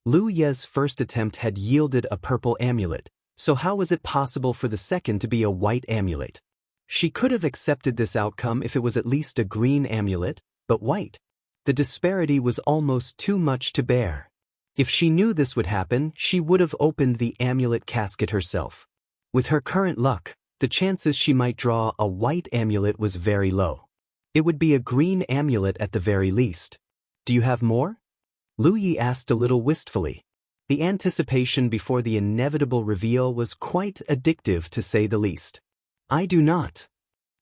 Lu Ye's first attempt had yielded a purple amulet, so how was it possible for the second to be a white amulet? She could have accepted this outcome if it was at least a green amulet, but white. The disparity was almost too much to bear. If she knew this would happen, she would have opened the amulet casket herself. With her current luck, the chances she might draw a white amulet was very low. It would be a green amulet at the very least. "Do you have more?" Lu Yi asked a little wistfully. The anticipation before the inevitable reveal was quite addictive to say the least. "I do not."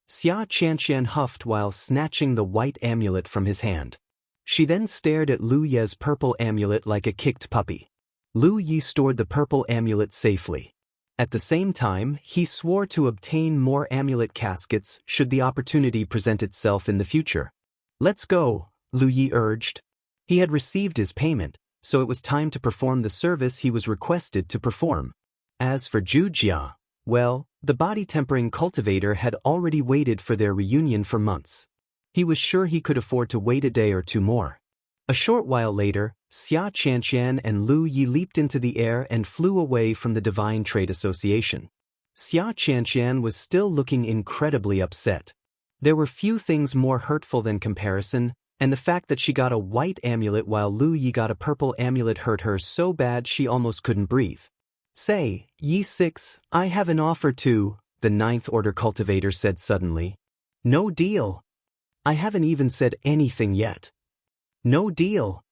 Xia Qianqian huffed while snatching the white amulet from his hand. She then stared at Lu Ye's purple amulet like a kicked puppy. Lu Yi stored the purple amulet safely. At the same time, he swore to obtain more amulet caskets should the opportunity present itself in the future. Let's go, Lu Yi urged. He had received his payment, so it was time to perform the service he was requested to perform. As for Jia, well, the body-tempering cultivator had already waited for their reunion for months. He was sure he could afford to wait a day or two more. A short while later, Xia Qianqian and Lu Yi leaped into the air and flew away from the Divine Trade Association. Xia Qianqian was still looking incredibly upset. There were few things more hurtful than comparison, and the fact that she got a white amulet while Lu Yi got a purple amulet hurt her so bad she almost couldn't breathe. Say, Yi 6, I have an offer too, the Ninth Order cultivator said suddenly. No deal. I haven't even said anything yet. No deal.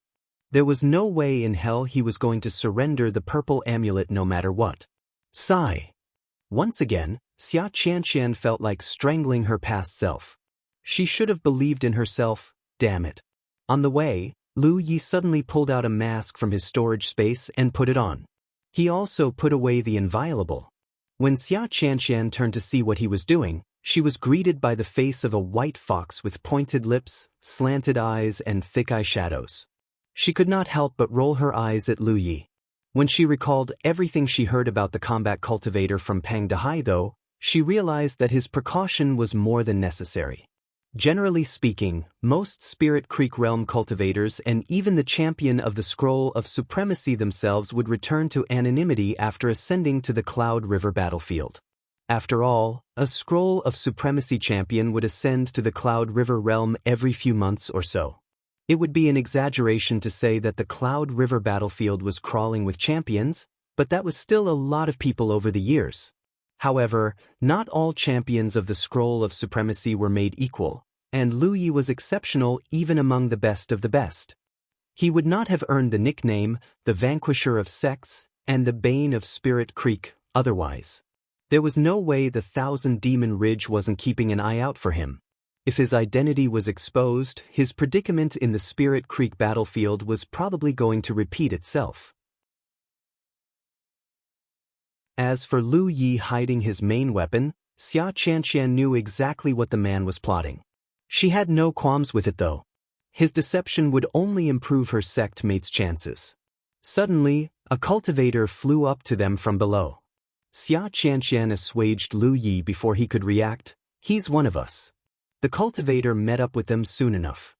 There was no way in hell he was going to surrender the purple amulet no matter what. Sigh. Once again, Xia Qianqian felt like strangling her past self. She should have believed in herself, damn it. On the way, Lu Yi suddenly pulled out a mask from his storage space and put it on. He also put away the inviolable. When Xia Qianqian turned to see what he was doing, she was greeted by the face of a white fox with pointed lips, slanted eyes, and thick eyeshadows. She could not help but roll her eyes at Lu Yi. When she recalled everything she heard about the combat cultivator from Pang Dehai though, she realized that his precaution was more than necessary. Generally speaking, most Spirit Creek Realm cultivators and even the champion of the Scroll of Supremacy themselves would return to anonymity after ascending to the Cloud River battlefield. After all, a Scroll of Supremacy champion would ascend to the Cloud River realm every few months or so. It would be an exaggeration to say that the Cloud River battlefield was crawling with champions, but that was still a lot of people over the years. However, not all champions of the Scroll of Supremacy were made equal, and Lu Yi was exceptional even among the best of the best. He would not have earned the nickname, the Vanquisher of Sects, and the Bane of Spirit Creek, otherwise. There was no way the Thousand Demon Ridge wasn't keeping an eye out for him. If his identity was exposed, his predicament in the Spirit Creek battlefield was probably going to repeat itself. As for Lu Yi hiding his main weapon, Xia Qianqian knew exactly what the man was plotting. She had no qualms with it though. His deception would only improve her sect mate's chances. Suddenly, a cultivator flew up to them from below. Xia Qianqian assuaged Lu Yi before he could react. He's one of us. The cultivator met up with them soon enough.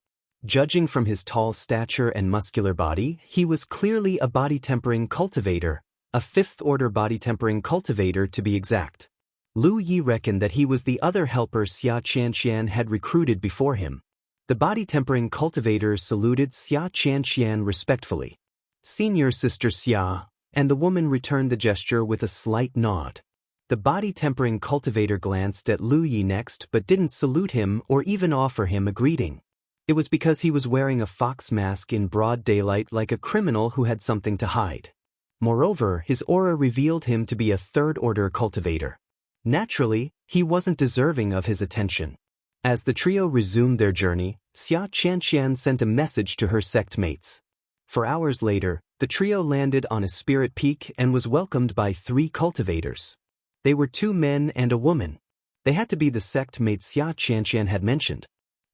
Judging from his tall stature and muscular body, he was clearly a body-tempering cultivator, a fifth-order body-tempering cultivator to be exact. Lu Yi reckoned that he was the other helper Xia Qianqian had recruited before him. The body-tempering cultivator saluted Xia Qianqian respectfully. Senior Sister Xia, and the woman returned the gesture with a slight nod. The body-tempering cultivator glanced at Lu Yi next but didn't salute him or even offer him a greeting. It was because he was wearing a fox mask in broad daylight like a criminal who had something to hide. Moreover, his aura revealed him to be a third-order cultivator. Naturally, he wasn't deserving of his attention. As the trio resumed their journey, Xia Qianqian sent a message to her sect mates. For hours later, the trio landed on a spirit peak and was welcomed by 3 cultivators. They were 2 men and a woman. They had to be the sect mates Xia Qianqian had mentioned.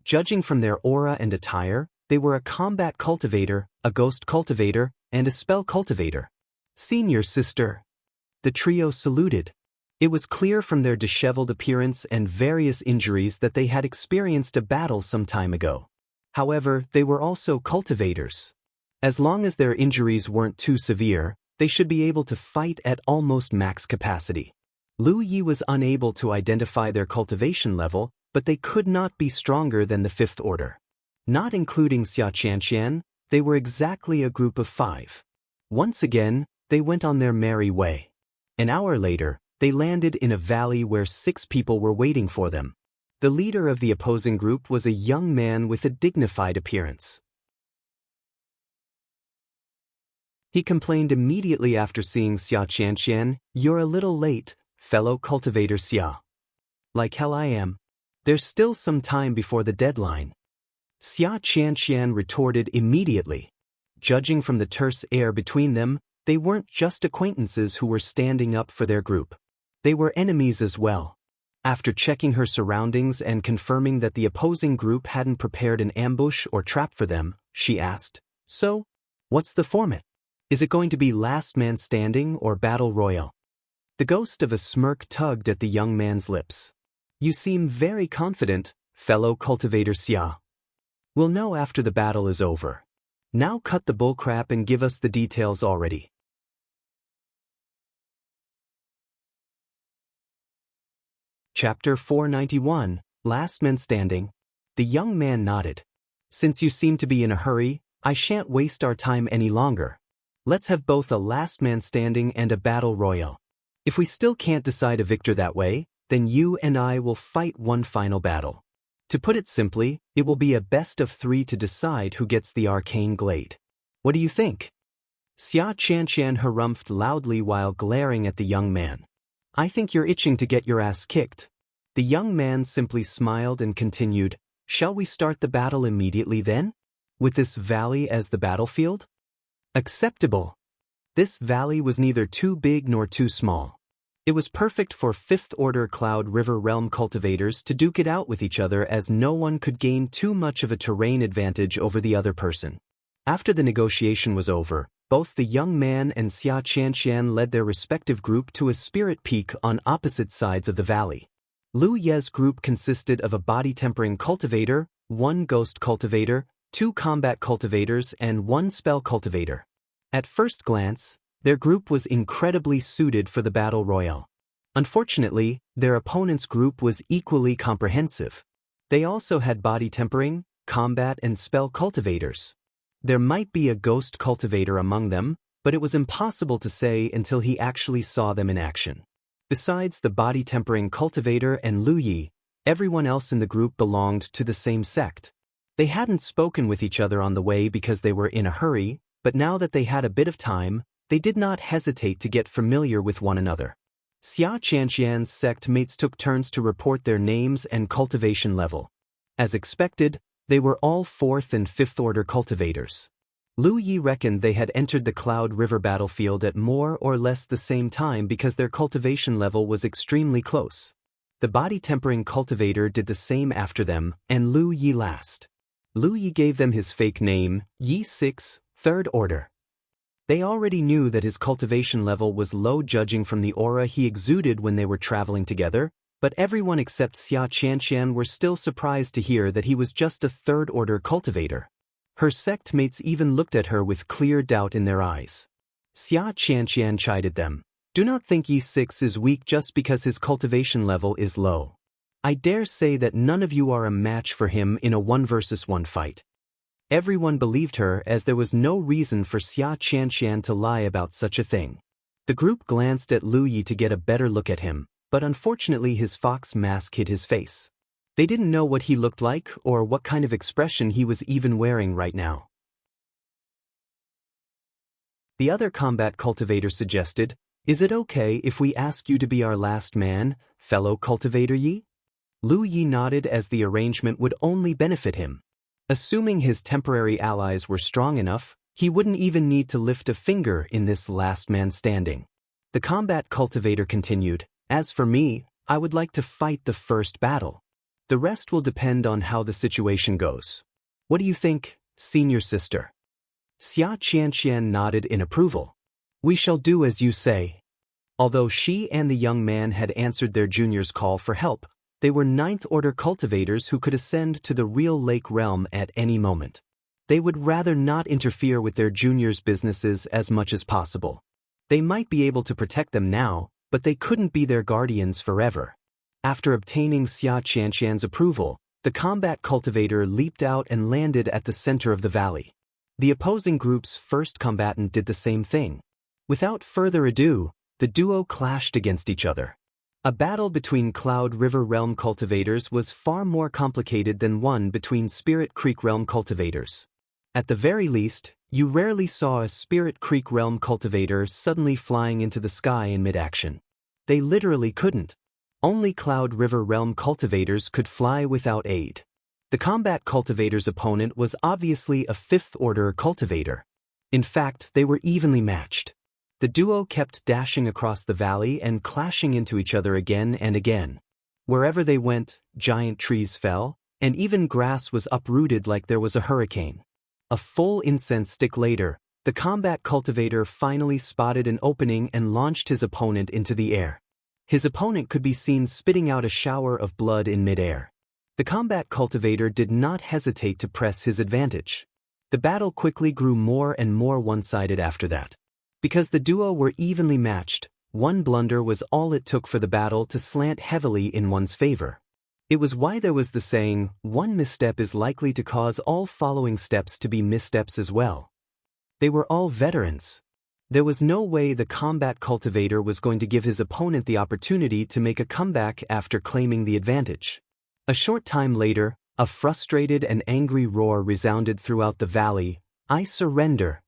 Judging from their aura and attire, they were a combat cultivator, a ghost cultivator, and a spell cultivator. Senior Sister. The trio saluted. It was clear from their disheveled appearance and various injuries that they had experienced a battle some time ago. However, they were also cultivators. As long as their injuries weren't too severe, they should be able to fight at almost max capacity. Lu Yi was unable to identify their cultivation level, but they could not be stronger than the 5th order. Not including Xia Qianqian, they were exactly a group of 5. Once again, they went on their merry way. An hour later, they landed in a valley where 6 people were waiting for them. The leader of the opposing group was a young man with a dignified appearance. He complained immediately after seeing Xia Qianqian, "You're a little late, fellow cultivator Xia." "Like hell I am. There's still some time before the deadline." Xia Qianqian retorted immediately. Judging from the terse air between them, They weren't just acquaintances who were standing up for their group. They were enemies as well. After checking her surroundings and confirming that the opposing group hadn't prepared an ambush or trap for them, she asked, "So, what's the format? Is it going to be last man standing or battle royal?" The ghost of a smirk tugged at the young man's lips. "You seem very confident, fellow cultivator Xia. We'll know after the battle is over. Now cut the bullcrap and give us the details already." Chapter 491, Last Man Standing. The young man nodded. "Since you seem to be in a hurry, I shan't waste our time any longer. Let's have both a last man standing and a battle royal. If we still can't decide a victor that way, then you and I will fight one final battle. To put it simply, it will be a best of 3 to decide who gets the arcane glade. What do you think?" Xia Qianqian harumphed loudly while glaring at the young man. "I think you're itching to get your ass kicked." The young man simply smiled and continued, "Shall we start the battle immediately then? With this valley as the battlefield?" "Acceptable." This valley was neither too big nor too small. It was perfect for 5th Order Cloud River Realm cultivators to duke it out with each other, as no one could gain too much of a terrain advantage over the other person. After the negotiation was over, both the young man and Xia Qianqian led their respective group to a spirit peak on opposite sides of the valley. Lu Ye's group consisted of a body-tempering cultivator, 1 ghost cultivator, 2 combat cultivators, and 1 spell cultivator. At first glance, their group was incredibly suited for the battle royal. Unfortunately, their opponent's group was equally comprehensive. They also had body tempering, combat, and spell cultivators. There might be a ghost cultivator among them, but it was impossible to say until he actually saw them in action. Besides the body-tempering cultivator and Lu Yi, everyone else in the group belonged to the same sect. They hadn't spoken with each other on the way because they were in a hurry, but now that they had a bit of time, they did not hesitate to get familiar with one another. Xia Qianqian's sect mates took turns to report their names and cultivation level. As expected, they were all 4th and 5th Order cultivators. Lu Yi reckoned they had entered the Cloud River battlefield at more or less the same time because their cultivation level was extremely close. The body-tempering cultivator did the same after them, and Lu Yi last. Lu Yi gave them his fake name, Yi 6, 3rd Order. They already knew that his cultivation level was low judging from the aura he exuded when they were traveling together, but everyone except Xia Qianqian were still surprised to hear that he was just a 3rd Order cultivator. Her sect mates even looked at her with clear doubt in their eyes. Xia Qianqian chided them. "Do not think Yi 6 is weak just because his cultivation level is low. I dare say that none of you are a match for him in a 1 versus 1 fight." Everyone believed her, as there was no reason for Xia Qianqian to lie about such a thing. The group glanced at Lu Yi to get a better look at him, but unfortunately his fox mask hid his face. They didn't know what he looked like or what kind of expression he was even wearing right now. The other combat cultivator suggested, "Is it okay if we ask you to be our last man, fellow cultivator Yi?" Lu Yi nodded, as the arrangement would only benefit him. Assuming his temporary allies were strong enough, he wouldn't even need to lift a finger in this last man standing. The combat cultivator continued, "As for me, I would like to fight the first battle. The rest will depend on how the situation goes. What do you think, senior sister?" Xia Qianqian nodded in approval. "We shall do as you say." Although she and the young man had answered their junior's call for help, they were 9th Order cultivators who could ascend to the real lake realm at any moment. They would rather not interfere with their juniors' businesses as much as possible. They might be able to protect them now, but they couldn't be their guardians forever. After obtaining Xia Qianqian's approval, the combat cultivator leaped out and landed at the center of the valley. The opposing group's first combatant did the same thing. Without further ado, the duo clashed against each other. A battle between Cloud River Realm cultivators was far more complicated than one between Spirit Creek Realm cultivators. At the very least, you rarely saw a Spirit Creek Realm cultivator suddenly flying into the sky in mid-action. They literally couldn't. Only Cloud River Realm cultivators could fly without aid. The combat cultivator's opponent was obviously a 5th Order cultivator. In fact, they were evenly matched. The duo kept dashing across the valley and clashing into each other again and again. Wherever they went, giant trees fell, and even grass was uprooted like there was a hurricane. A full incense stick later, the combat cultivator finally spotted an opening and launched his opponent into the air. His opponent could be seen spitting out a shower of blood in midair. The combat cultivator did not hesitate to press his advantage. The battle quickly grew more and more one-sided after that. Because the duo were evenly matched, one blunder was all it took for the battle to slant heavily in one's favor. It was why there was the saying, one misstep is likely to cause all following steps to be missteps as well. They were all veterans. There was no way the combat cultivator was going to give his opponent the opportunity to make a comeback after claiming the advantage. A short time later, a frustrated and angry roar resounded throughout the valley. "I surrender."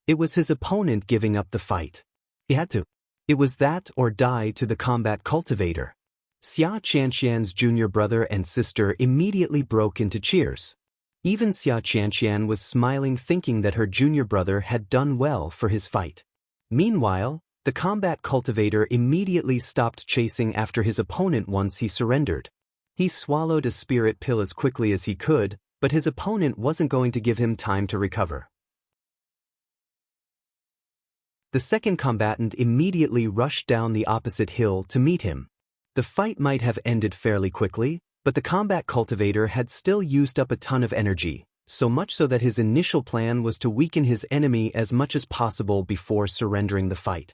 It was his opponent giving up the fight. He had to. It was that or die to the combat cultivator. Xia Qianqian's junior brother and sister immediately broke into cheers. Even Xia Qianqian was smiling, thinking that her junior brother had done well for his fight. Meanwhile, the combat cultivator immediately stopped chasing after his opponent once he surrendered. He swallowed a spirit pill as quickly as he could, but his opponent wasn't going to give him time to recover. The second combatant immediately rushed down the opposite hill to meet him. The fight might have ended fairly quickly, but the combat cultivator had still used up a ton of energy, so much so that his initial plan was to weaken his enemy as much as possible before surrendering the fight.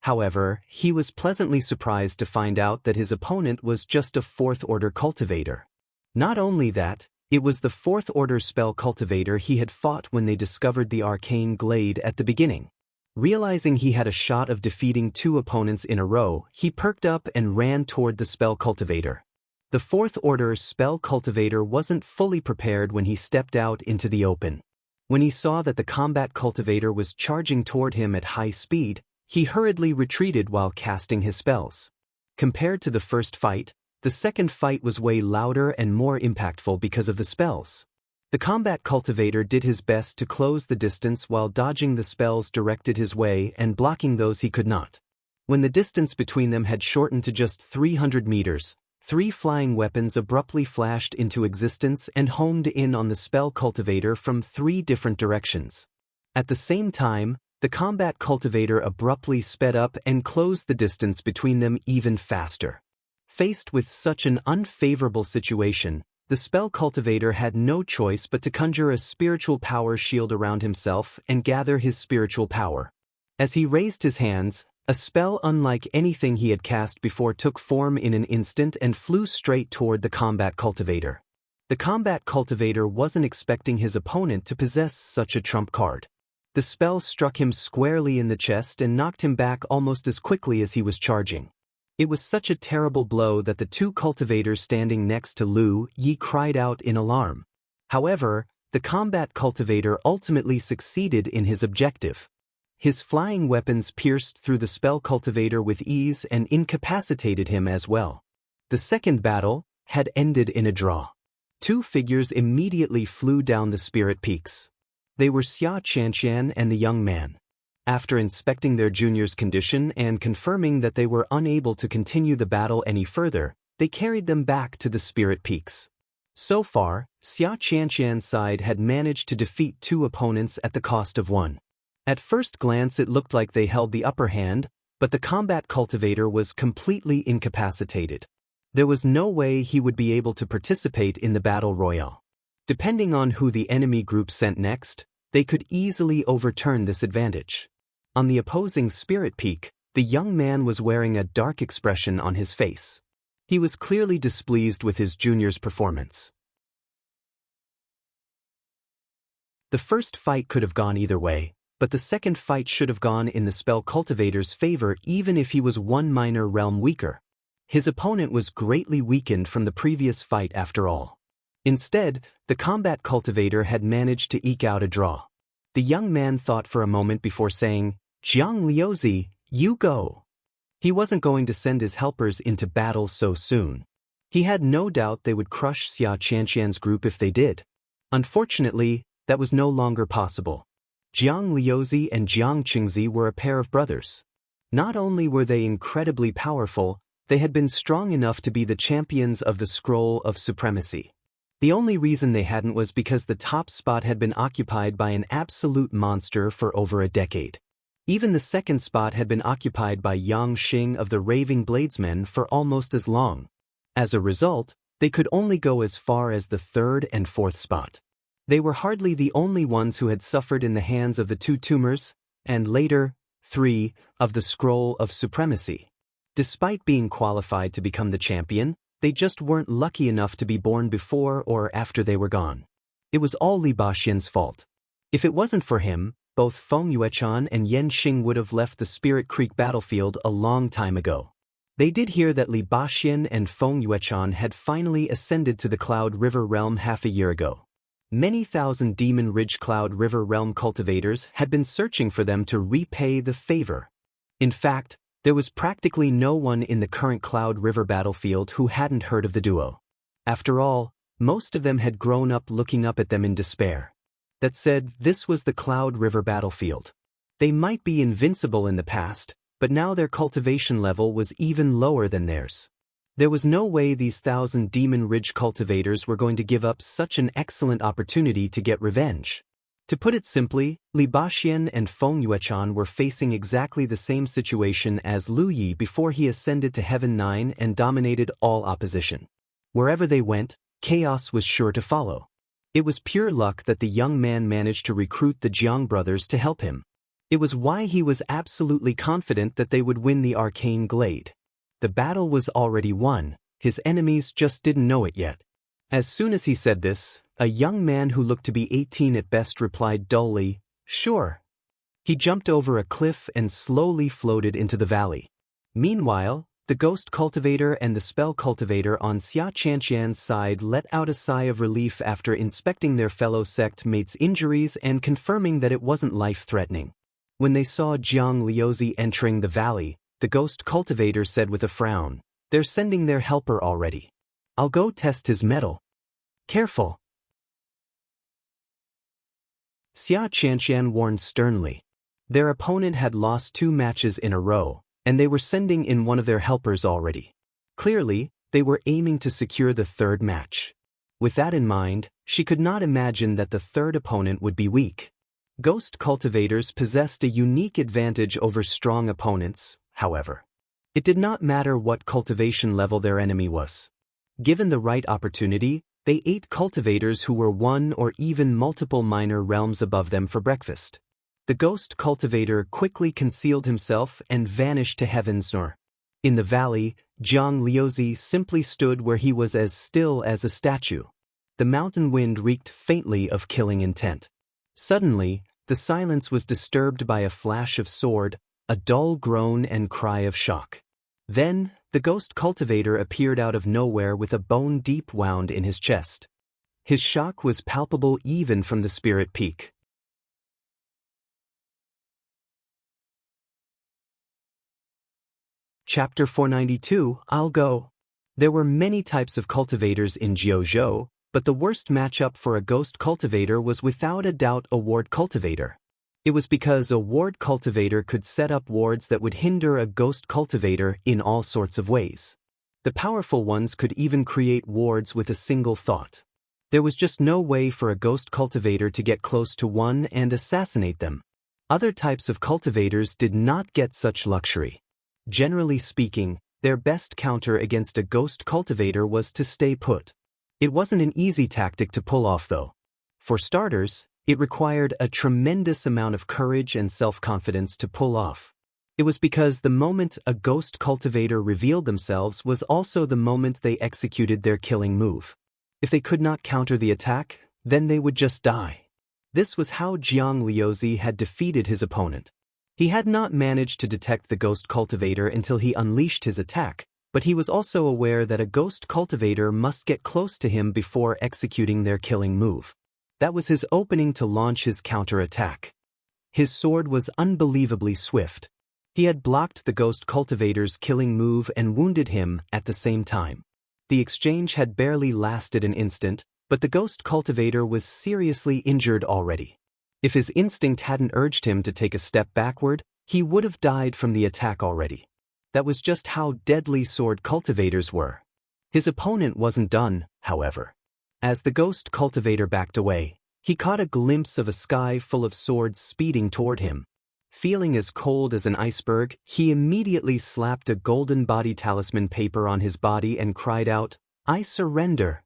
However, he was pleasantly surprised to find out that his opponent was just a fourth-order cultivator. Not only that, it was the fourth-order spell cultivator he had fought when they discovered the arcane glade at the beginning. Realizing he had a shot of defeating two opponents in a row, he perked up and ran toward the spell cultivator. The fourth-order spell cultivator wasn't fully prepared when he stepped out into the open. When he saw that the combat cultivator was charging toward him at high speed, he hurriedly retreated while casting his spells. Compared to the first fight, the second fight was way louder and more impactful because of the spells. The combat cultivator did his best to close the distance while dodging the spells directed his way and blocking those he could not. When the distance between them had shortened to just 300 meters, 3 flying weapons abruptly flashed into existence and homed in on the spell cultivator from 3 different directions. At the same time, the combat cultivator abruptly sped up and closed the distance between them even faster. Faced with such an unfavorable situation, the spell cultivator had no choice but to conjure a spiritual power shield around himself and gather his spiritual power. As he raised his hands, a spell unlike anything he had cast before took form in an instant and flew straight toward the combat cultivator. The combat cultivator wasn't expecting his opponent to possess such a trump card. The spell struck him squarely in the chest and knocked him back almost as quickly as he was charging. It was such a terrible blow that the 2 cultivators standing next to Lu Yi cried out in alarm. However, the combat cultivator ultimately succeeded in his objective. His flying weapons pierced through the spell cultivator with ease and incapacitated him as well. The second battle had ended in a draw. 2 figures immediately flew down the spirit peaks. They were Xia Qianqian and the young man. After inspecting their junior's condition and confirming that they were unable to continue the battle any further, they carried them back to the spirit peaks. So far, Xia Qianqian's side had managed to defeat 2 opponents at the cost of 1. At first glance it looked like they held the upper hand, but the combat cultivator was completely incapacitated. There was no way he would be able to participate in the battle royale. Depending on who the enemy group sent next, they could easily overturn this advantage. On the opposing spirit peak, the young man was wearing a dark expression on his face. He was clearly displeased with his junior's performance. The first fight could have gone either way, but the second fight should have gone in the spell cultivator's favor even if he was 1 minor realm weaker. His opponent was greatly weakened from the previous fight after all. Instead, the combat cultivator had managed to eke out a draw. The young man thought for a moment before saying, "Jiang Liuzi, you go." He wasn't going to send his helpers into battle so soon. He had no doubt they would crush Xia Qianqian's group if they did. Unfortunately, that was no longer possible. Jiang Liuzi and Jiang Qingzi were a pair of brothers. Not only were they incredibly powerful, they had been strong enough to be the champions of the Scroll of Supremacy. The only reason they hadn't was because the top spot had been occupied by an absolute monster for over a decade. Even the second spot had been occupied by Yang Xing of the Raving Bladesmen for almost as long. As a result, they could only go as far as the third and fourth spot. They were hardly the only ones who had suffered in the hands of the two tumors, and later, 3, of the Scroll of Supremacy. Despite being qualified to become the champion, they just weren't lucky enough to be born before or after they were gone. It was all Li Baxian's fault. If it wasn't for him, both Feng Yuechan and Yan Xing would have left the Spirit Creek battlefield a long time ago. They did hear that Li Baxian and Feng Yuechan had finally ascended to the Cloud River realm half a year ago. Many thousand Demon Ridge Cloud River realm cultivators had been searching for them to repay the favor. In fact, there was practically no one in the current Cloud River battlefield who hadn't heard of the duo. After all, most of them had grown up looking up at them in despair. That said, this was the Cloud River battlefield. They might be invincible in the past, but now their cultivation level was even lower than theirs. There was no way these 1,000 Demon Ridge cultivators were going to give up such an excellent opportunity to get revenge. To put it simply, Li Baxian and Feng Yuechan were facing exactly the same situation as Lu Yi before he ascended to Heaven 9 and dominated all opposition. Wherever they went, chaos was sure to follow. It was pure luck that the young man managed to recruit the Jiang brothers to help him. It was why he was absolutely confident that they would win the Arcane Glade. The battle was already won, his enemies just didn't know it yet. As soon as he said this, a young man who looked to be 18 at best replied dully, "Sure." He jumped over a cliff and slowly floated into the valley. Meanwhile, the Ghost Cultivator and the Spell Cultivator on Xia Qianqian's side let out a sigh of relief after inspecting their fellow sect mates' injuries and confirming that it wasn't life-threatening. When they saw Jiang Liuzi entering the valley, the Ghost Cultivator said with a frown, "They're sending their helper already. I'll go test his mettle. Careful." Xia Qianqian warned sternly. Their opponent had lost 2 matches in a row, and they were sending in one of their helpers already. Clearly, they were aiming to secure the third match. With that in mind, she could not imagine that the third opponent would be weak. Ghost cultivators possessed a unique advantage over strong opponents, however. It did not matter what cultivation level their enemy was. Given the right opportunity, they ate cultivators who were 1 or even multiple minor realms above them for breakfast. The Ghost Cultivator quickly concealed himself and vanished to Heaven's Door. In the valley, Jiang Liuzi simply stood where he was as still as a statue. The mountain wind reeked faintly of killing intent. Suddenly, the silence was disturbed by a flash of sword, a dull groan and cry of shock. Then, the Ghost Cultivator appeared out of nowhere with a bone deep wound in his chest. His shock was palpable even from the Spirit Peak. Chapter 492, I'll Go. There were many types of cultivators in Jiuzhou, but the worst matchup for a Ghost Cultivator was without a doubt a Ward Cultivator. It was because a Ward Cultivator could set up wards that would hinder a Ghost Cultivator in all sorts of ways. The powerful ones could even create wards with a single thought. There was just no way for a Ghost Cultivator to get close to one and assassinate them. Other types of cultivators did not get such luxury. Generally speaking, their best counter against a Ghost Cultivator was to stay put. It wasn't an easy tactic to pull off though. For starters, it required a tremendous amount of courage and self-confidence to pull off. It was because the moment a Ghost Cultivator revealed themselves was also the moment they executed their killing move. If they could not counter the attack, then they would just die. This was how Jiang Liuzi had defeated his opponent. He had not managed to detect the Ghost Cultivator until he unleashed his attack, but he was also aware that a Ghost Cultivator must get close to him before executing their killing move. That was his opening to launch his counter-attack. His sword was unbelievably swift. He had blocked the Ghost Cultivator's killing move and wounded him at the same time. The exchange had barely lasted an instant, but the Ghost Cultivator was seriously injured already. If his instinct hadn't urged him to take a step backward, he would have died from the attack already. That was just how deadly sword cultivators were. His opponent wasn't done, however. As the ghost cultivator backed away, he caught a glimpse of a sky full of swords speeding toward him. Feeling as cold as an iceberg, he immediately slapped a golden body talisman paper on his body and cried out, "I surrender."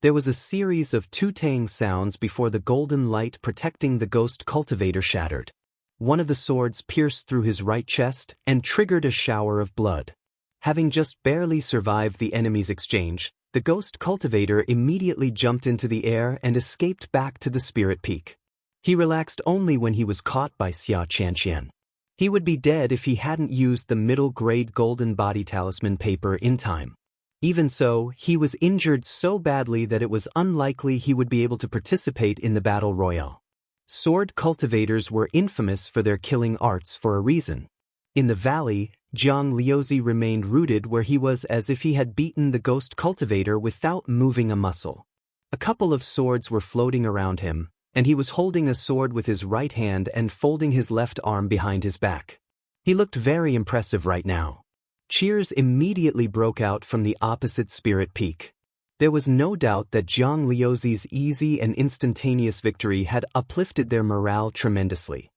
There was a series of tootang sounds before the golden light protecting the ghost cultivator shattered. One of the swords pierced through his right chest and triggered a shower of blood. Having just barely survived the enemy's exchange, the ghost cultivator immediately jumped into the air and escaped back to the spirit peak. He relaxed only when he was caught by Xia Qianqian. He would be dead if he hadn't used the middle-grade golden body talisman paper in time. Even so, he was injured so badly that it was unlikely he would be able to participate in the battle royale. Sword cultivators were infamous for their killing arts for a reason. In the valley, Jiang Liuzi remained rooted where he was as if he had beaten the ghost cultivator without moving a muscle. A couple of swords were floating around him, and he was holding a sword with his right hand and folding his left arm behind his back. He looked very impressive right now. Cheers immediately broke out from the opposite spirit peak. There was no doubt that Jiang Liuzi's easy and instantaneous victory had uplifted their morale tremendously.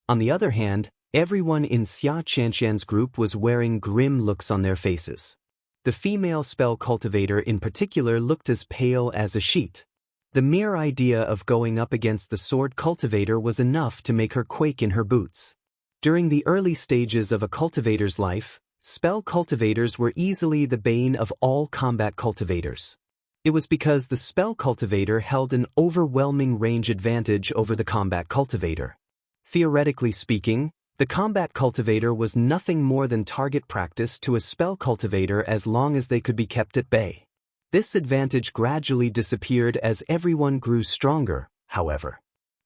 On the other hand, everyone in Xia Qianqian's group was wearing grim looks on their faces. The female spell cultivator in particular looked as pale as a sheet. The mere idea of going up against the sword cultivator was enough to make her quake in her boots. During the early stages of a cultivator's life, spell cultivators were easily the bane of all combat cultivators. It was because the spell cultivator held an overwhelming range advantage over the combat cultivator. Theoretically speaking, the combat cultivator was nothing more than target practice to a spell cultivator as long as they could be kept at bay. This advantage gradually disappeared as everyone grew stronger, however.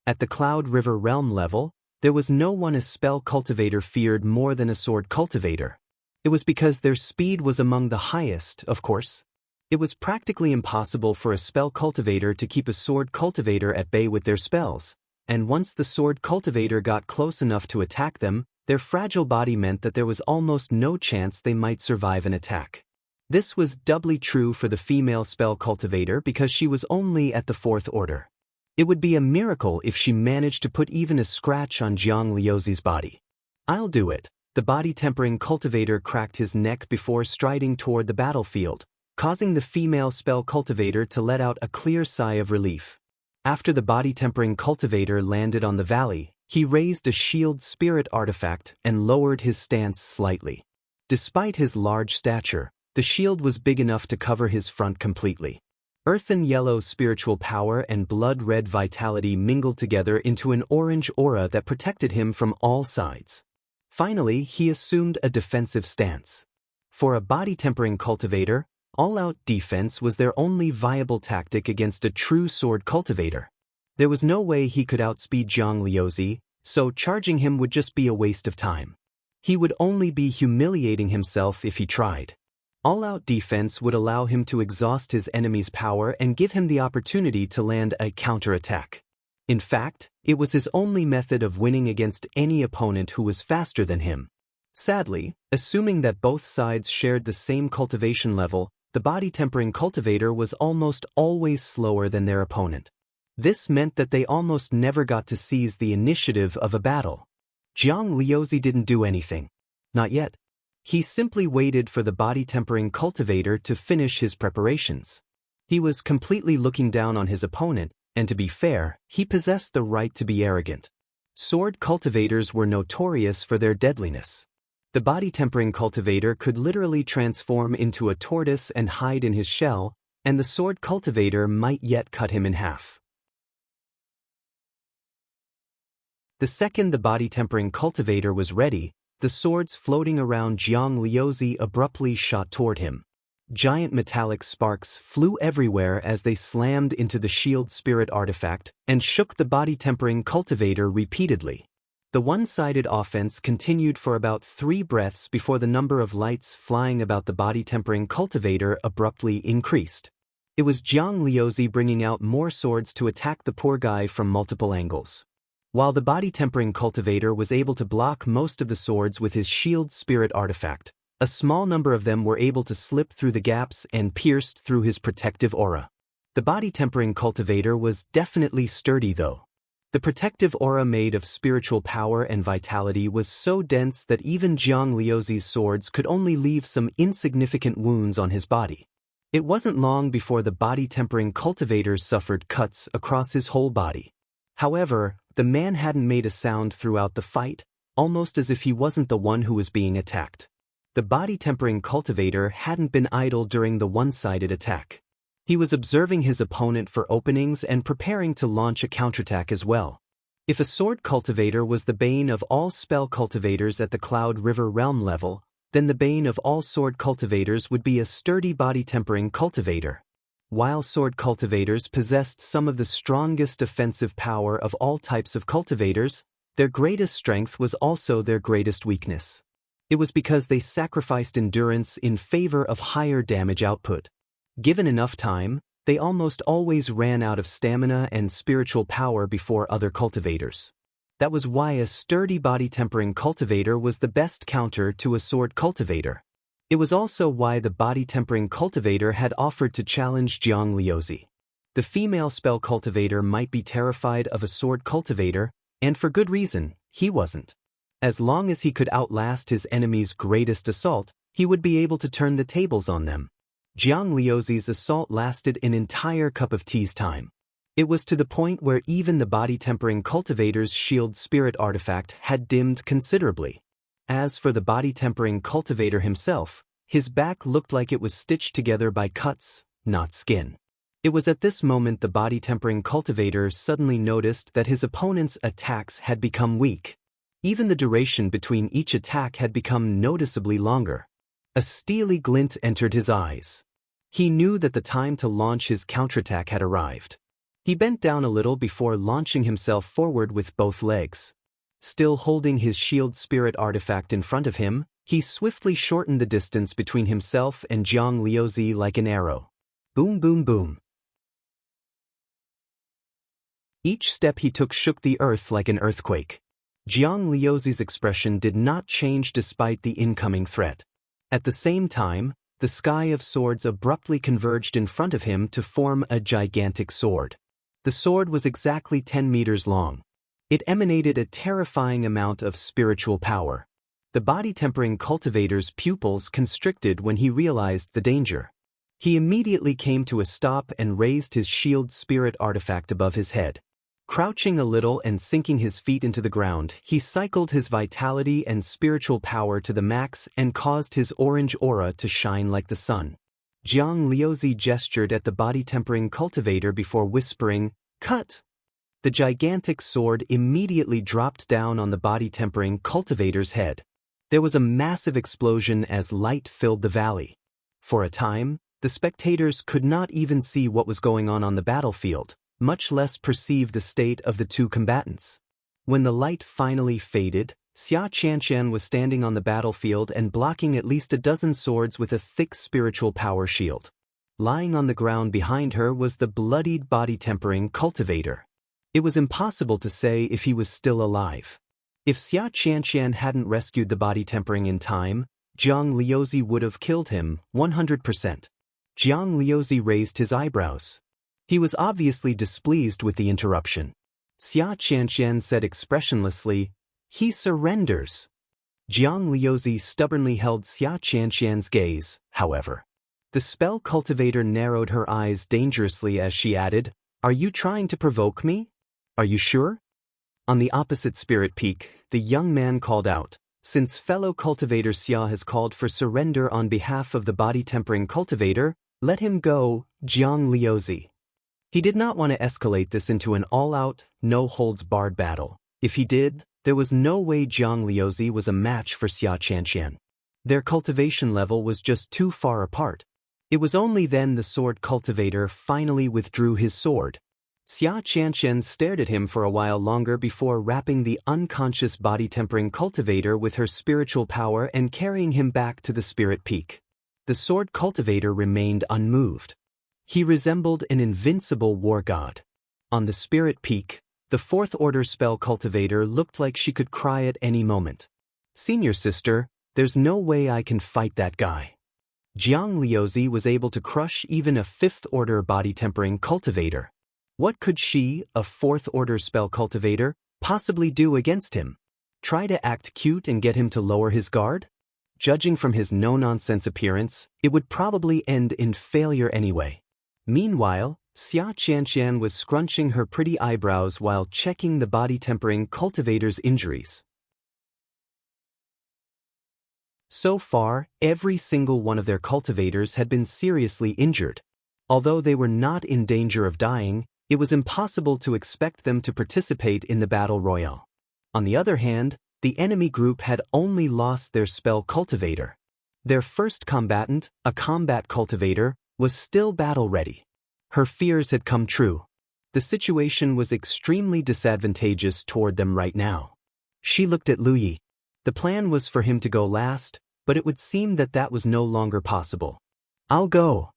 At the Cloud River realm level, there was no one a spell cultivator feared more than a sword cultivator. It was because their speed was among the highest, of course. It was practically impossible for a spell cultivator to keep a sword cultivator at bay with their spells, and once the sword cultivator got close enough to attack them, their fragile body meant that there was almost no chance they might survive an attack. This was doubly true for the female spell cultivator because she was only at the 4th order. It would be a miracle if she managed to put even a scratch on Jiang Liuzi's body. "I'll do it." The body-tempering cultivator cracked his neck before striding toward the battlefield, causing the female spell cultivator to let out a clear sigh of relief. After the body-tempering cultivator landed on the valley, he raised a shield spirit artifact and lowered his stance slightly. Despite his large stature, the shield was big enough to cover his front completely. Earthen yellow spiritual power and blood-red vitality mingled together into an orange aura that protected him from all sides. Finally, he assumed a defensive stance. For a body-tempering cultivator, all-out defense was their only viable tactic against a true sword cultivator. There was no way he could outspeed Jiang Liuzi, so charging him would just be a waste of time. He would only be humiliating himself if he tried. All-out defense would allow him to exhaust his enemy's power and give him the opportunity to land a counterattack. In fact, it was his only method of winning against any opponent who was faster than him. Sadly, assuming that both sides shared the same cultivation level, the body-tempering cultivator was almost always slower than their opponent. This meant that they almost never got to seize the initiative of a battle. Jiang Liuzi didn't do anything. Not yet. He simply waited for the body-tempering cultivator to finish his preparations. He was completely looking down on his opponent, and to be fair, he possessed the right to be arrogant. Sword cultivators were notorious for their deadliness. The body-tempering cultivator could literally transform into a tortoise and hide in his shell, and the sword cultivator might yet cut him in half. The second the body-tempering cultivator was ready, the swords floating around Jiang Liuzi abruptly shot toward him. Giant metallic sparks flew everywhere as they slammed into the shield spirit artifact and shook the body-tempering cultivator repeatedly. The one-sided offense continued for about 3 breaths before the number of lights flying about the body-tempering cultivator abruptly increased. It was Jiang Liuzi bringing out more swords to attack the poor guy from multiple angles. While the body-tempering cultivator was able to block most of the swords with his shield spirit artifact, a small number of them were able to slip through the gaps and pierced through his protective aura. The body-tempering cultivator was definitely sturdy though. The protective aura made of spiritual power and vitality was so dense that even Jiang Liuzi's swords could only leave some insignificant wounds on his body. It wasn't long before the body-tempering cultivator suffered cuts across his whole body. However, the man hadn't made a sound throughout the fight, almost as if he wasn't the one who was being attacked. The body-tempering cultivator hadn't been idle during the one-sided attack. He was observing his opponent for openings and preparing to launch a counterattack as well. If a sword cultivator was the bane of all spell cultivators at the Cloud River realm level, then the bane of all sword cultivators would be a sturdy body-tempering cultivator. While sword cultivators possessed some of the strongest offensive power of all types of cultivators, their greatest strength was also their greatest weakness. It was because they sacrificed endurance in favor of higher damage output. Given enough time, they almost always ran out of stamina and spiritual power before other cultivators. That was why a sturdy body-tempering cultivator was the best counter to a sword cultivator. It was also why the body-tempering cultivator had offered to challenge Jiang Liuzi. The female spell cultivator might be terrified of a sword cultivator, and for good reason, he wasn't. As long as he could outlast his enemy's greatest assault, he would be able to turn the tables on them. Jiang Liuzi's assault lasted an entire cup of tea's time. It was to the point where even the body-tempering cultivator's shield spirit artifact had dimmed considerably. As for the body-tempering cultivator himself, his back looked like it was stitched together by cuts, not skin. It was at this moment the body-tempering cultivator suddenly noticed that his opponent's attacks had become weak. Even the duration between each attack had become noticeably longer. A steely glint entered his eyes. He knew that the time to launch his counterattack had arrived. He bent down a little before launching himself forward with both legs. Still holding his shield spirit artifact in front of him, he swiftly shortened the distance between himself and Jiang Liuzi like an arrow. Boom, boom, boom. Each step he took shook the earth like an earthquake. Jiang Liuzi's expression did not change despite the incoming threat. At the same time, the sky of swords abruptly converged in front of him to form a gigantic sword. The sword was exactly 10 meters long. It emanated a terrifying amount of spiritual power. The body-tempering cultivator's pupils constricted when he realized the danger. He immediately came to a stop and raised his shield spirit artifact above his head. Crouching a little and sinking his feet into the ground, he cycled his vitality and spiritual power to the max and caused his orange aura to shine like the sun. Jiang Liuzi gestured at the body-tempering cultivator before whispering, "Cut!" The gigantic sword immediately dropped down on the body-tempering cultivator's head. There was a massive explosion as light filled the valley. For a time, the spectators could not even see what was going on the battlefield, much less perceive the state of the two combatants. When the light finally faded, Xia Qianqian was standing on the battlefield and blocking at least a dozen swords with a thick spiritual power shield. Lying on the ground behind her was the bloodied body-tempering cultivator. It was impossible to say if he was still alive. If Xia Qianqian hadn't rescued the body-tempering in time, Jiang Liuzi would have killed him, 100%. Jiang Liuzi raised his eyebrows. He was obviously displeased with the interruption. Xia Qianqian said expressionlessly, "He surrenders." Jiang Liuzi stubbornly held Xia Qianqian's gaze, however. The spell cultivator narrowed her eyes dangerously as she added, "Are you trying to provoke me? Are you sure?" On the opposite spirit peak, the young man called out, "Since fellow cultivator Xia has called for surrender on behalf of the body-tempering cultivator, let him go, Jiang Liuzi." He did not want to escalate this into an all-out, no-holds-barred battle. If he did, there was no way Jiang Liuzi was a match for Xia Qianqian. Their cultivation level was just too far apart. It was only then the sword cultivator finally withdrew his sword. Xia Qianqian stared at him for a while longer before wrapping the unconscious body-tempering cultivator with her spiritual power and carrying him back to the spirit peak. The sword cultivator remained unmoved. He resembled an invincible war god. On the spirit peak, the fourth order spell cultivator looked like she could cry at any moment. Senior sister, there's no way I can fight that guy. Jianghu was able to crush even a fifth order body tempering cultivator. What could she, a fourth order spell cultivator, possibly do against him? Try to act cute and get him to lower his guard? Judging from his no-nonsense appearance, it would probably end in failure anyway. Meanwhile, Xia Qianqian was scrunching her pretty eyebrows while checking the body-tempering cultivator's injuries. So far, every single one of their cultivators had been seriously injured. Although they were not in danger of dying, it was impossible to expect them to participate in the battle royale. On the other hand, the enemy group had only lost their spell cultivator. Their first combatant, a combat cultivator, was still battle-ready. Her fears had come true. The situation was extremely disadvantageous toward them right now. She looked at Lu Yi. The plan was for him to go last, but it would seem that that was no longer possible. I'll go.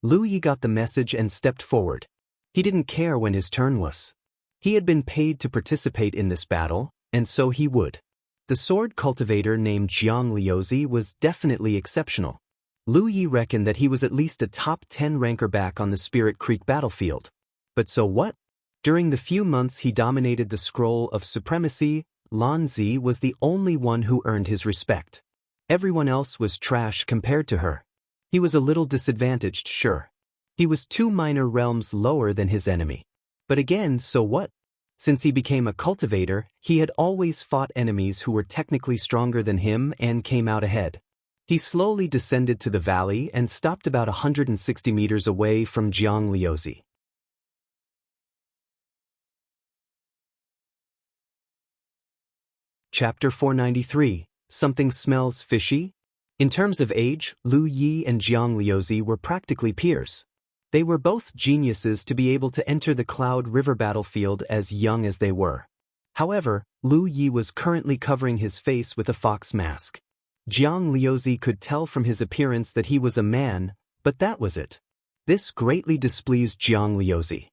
Lu Yi got the message and stepped forward. He didn't care when his turn was. He had been paid to participate in this battle, and so he would. The sword cultivator named Jianghu was definitely exceptional. Lu Yi reckoned that he was at least a top 10 ranker back on the Spirit Creek battlefield. But so what? During the few months he dominated the Scroll of Supremacy, Lan Zi was the only one who earned his respect. Everyone else was trash compared to her. He was a little disadvantaged, sure. He was 2 minor realms lower than his enemy. But again, so what? Since he became a cultivator, he had always fought enemies who were technically stronger than him and came out ahead. He slowly descended to the valley and stopped about 160 meters away from Jianghu. Chapter 493, Something Smells Fishy? In terms of age, Lu Yi and Jianghu were practically peers. They were both geniuses to be able to enter the Cloud River battlefield as young as they were. However, Lu Yi was currently covering his face with a fox mask. Jianghu could tell from his appearance that he was a man, but that was it. This greatly displeased Jianghu.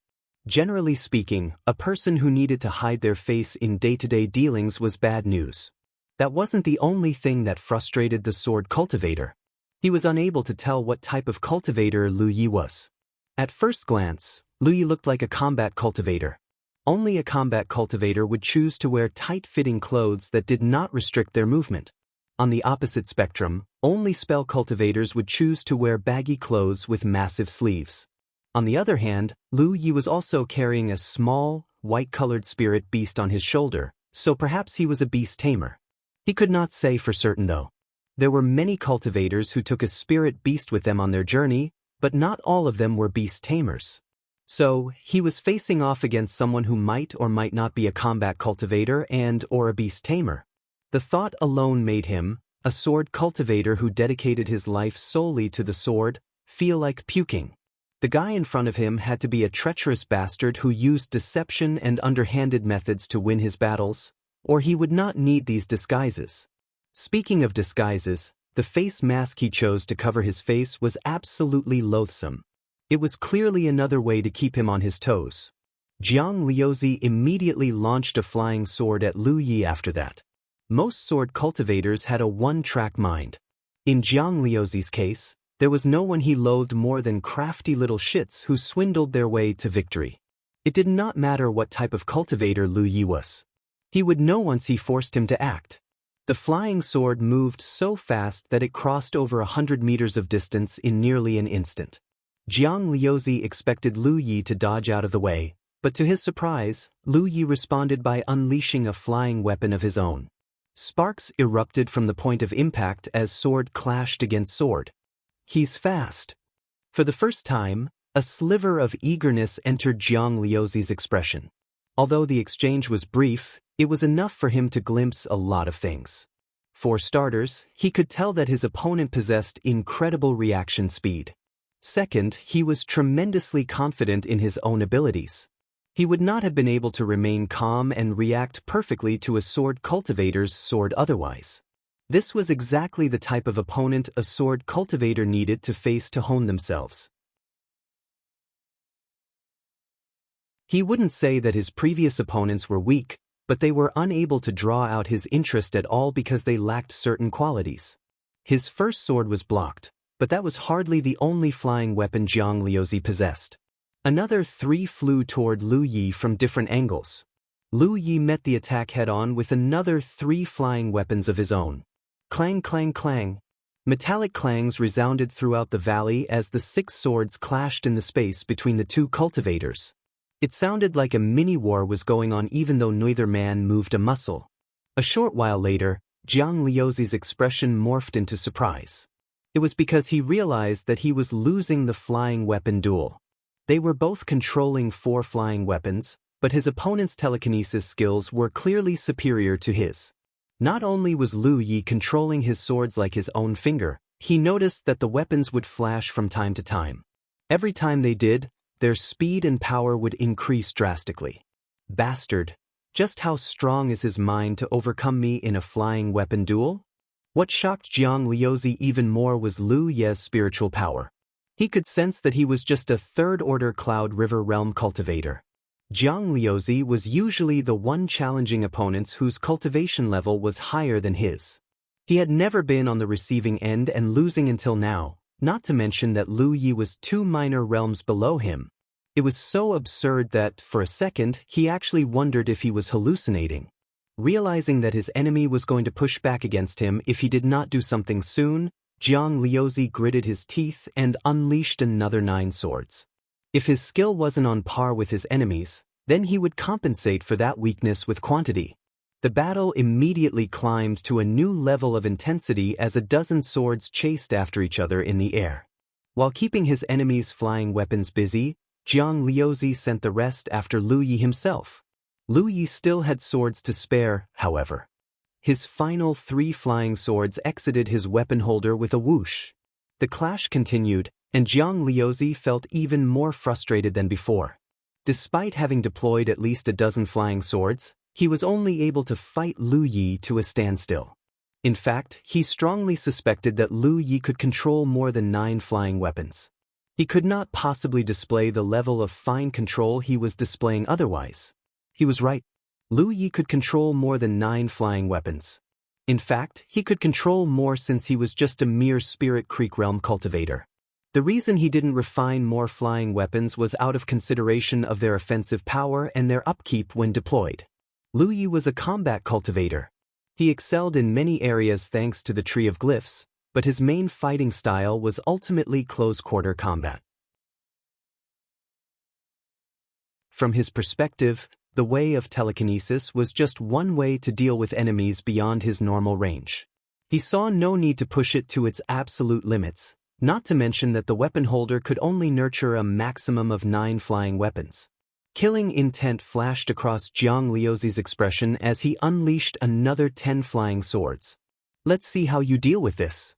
Generally speaking, a person who needed to hide their face in day-to-day dealings was bad news. That wasn't the only thing that frustrated the sword cultivator. He was unable to tell what type of cultivator Lu Yi was. At first glance, Lu Yi looked like a combat cultivator. Only a combat cultivator would choose to wear tight-fitting clothes that did not restrict their movement. On the opposite spectrum, only spell cultivators would choose to wear baggy clothes with massive sleeves. On the other hand, Lu Yi was also carrying a small, white-colored spirit beast on his shoulder, so perhaps he was a beast tamer. He could not say for certain though. There were many cultivators who took a spirit beast with them on their journey, but not all of them were beast tamers. So, he was facing off against someone who might or might not be a combat cultivator or a beast tamer. The thought alone made him, a sword cultivator who dedicated his life solely to the sword, feel like puking. The guy in front of him had to be a treacherous bastard who used deception and underhanded methods to win his battles, or he would not need these disguises. Speaking of disguises, the face mask he chose to cover his face was absolutely loathsome. It was clearly another way to keep him on his toes. Jianghu immediately launched a flying sword at Lu Yi after that. Most sword cultivators had a one-track mind. In Jianghu's case, there was no one he loathed more than crafty little shits who swindled their way to victory. It did not matter what type of cultivator Lu Yi was. He would know once he forced him to act. The flying sword moved so fast that it crossed over 100 meters of distance in nearly an instant. Jianghu expected Lu Yi to dodge out of the way, but to his surprise, Lu Yi responded by unleashing a flying weapon of his own. Sparks erupted from the point of impact as sword clashed against sword. He's fast. For the first time, a sliver of eagerness entered Jianghu's expression. Although the exchange was brief, it was enough for him to glimpse a lot of things. For starters, he could tell that his opponent possessed incredible reaction speed. Second, he was tremendously confident in his own abilities. He would not have been able to remain calm and react perfectly to a sword cultivator's sword otherwise. This was exactly the type of opponent a sword cultivator needed to face to hone themselves. He wouldn't say that his previous opponents were weak, but they were unable to draw out his interest at all because they lacked certain qualities. His first sword was blocked, but that was hardly the only flying weapon Jiang Liuzi possessed. Another 3 flew toward Lu Yi from different angles. Lu Yi met the attack head-on with another 3 flying weapons of his own. Clang, clang, clang. Metallic clangs resounded throughout the valley as the 6 swords clashed in the space between the 2 cultivators. It sounded like a mini-war was going on even though neither man moved a muscle. A short while later, Jiang Liuzi's expression morphed into surprise. It was because he realized that he was losing the flying weapon duel. They were both controlling 4 flying weapons, but his opponent's telekinesis skills were clearly superior to his. Not only was Lu Yi controlling his swords like his own finger, he noticed that the weapons would flash from time to time. Every time they did, their speed and power would increase drastically. Bastard! Just how strong is his mind to overcome me in a flying weapon duel? What shocked Jiang Liuzi even more was Lu Ye's spiritual power. He could sense that he was just a third-order Cloud River Realm cultivator. Jiang Liuzi was usually the one challenging opponents whose cultivation level was higher than his. He had never been on the receiving end and losing until now, not to mention that Lu Yi was 2 minor realms below him. It was so absurd that, for a second, he actually wondered if he was hallucinating. Realizing that his enemy was going to push back against him if he did not do something soon, Jiang Liuzi gritted his teeth and unleashed another 9 swords. If his skill wasn't on par with his enemies, then he would compensate for that weakness with quantity. The battle immediately climbed to a new level of intensity as a dozen swords chased after each other in the air. While keeping his enemies' flying weapons busy, Jiang Liuzi sent the rest after Lu Yi himself. Lu Yi still had swords to spare, however. His final 3 flying swords exited his weapon holder with a whoosh. The clash continued, and Jiang Liuzi felt even more frustrated than before. Despite having deployed at least a dozen flying swords, he was only able to fight Lu Yi to a standstill. In fact, he strongly suspected that Lu Yi could control more than 9 flying weapons. He could not possibly display the level of fine control he was displaying otherwise. He was right. Lu Yi could control more than 9 flying weapons. In fact, he could control more since he was just a mere Spirit Creek Realm cultivator. The reason he didn't refine more flying weapons was out of consideration of their offensive power and their upkeep when deployed. Lu Yi was a combat cultivator. He excelled in many areas thanks to the Tree of Glyphs, but his main fighting style was ultimately close-quarter combat. From his perspective, the way of telekinesis was just one way to deal with enemies beyond his normal range. He saw no need to push it to its absolute limits, not to mention that the weapon holder could only nurture a maximum of 9 flying weapons. Killing intent flashed across Jiang Liuzi's expression as he unleashed another 10 flying swords. Let's see how you deal with this.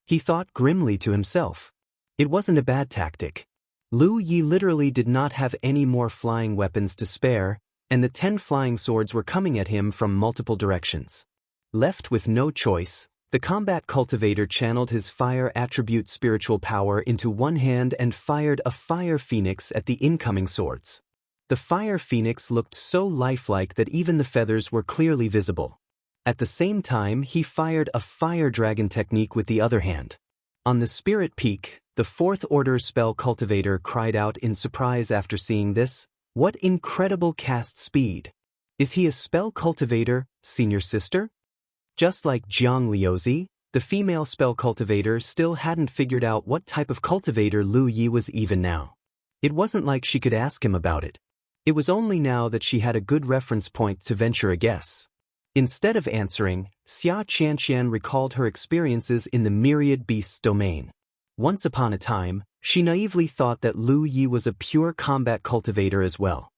He thought grimly to himself. It wasn't a bad tactic. Lu Yi literally did not have any more flying weapons to spare, and the 10 flying swords were coming at him from multiple directions. Left with no choice, the combat cultivator channeled his fire attribute spiritual power into one hand and fired a fire phoenix at the incoming swords. The fire phoenix looked so lifelike that even the feathers were clearly visible. At the same time, he fired a fire dragon technique with the other hand. On the spirit peak, the 4th order spell cultivator cried out in surprise after seeing this. What incredible cast speed! Is he a spell cultivator, senior sister? Just like Jiang Liuzi, the female spell cultivator still hadn't figured out what type of cultivator Lu Yi was even now. It wasn't like she could ask him about it. It was only now that she had a good reference point to venture a guess. Instead of answering, Xia Qianqian recalled her experiences in the myriad beasts domain. Once upon a time, she naively thought that Lu Yi was a pure combat cultivator as well.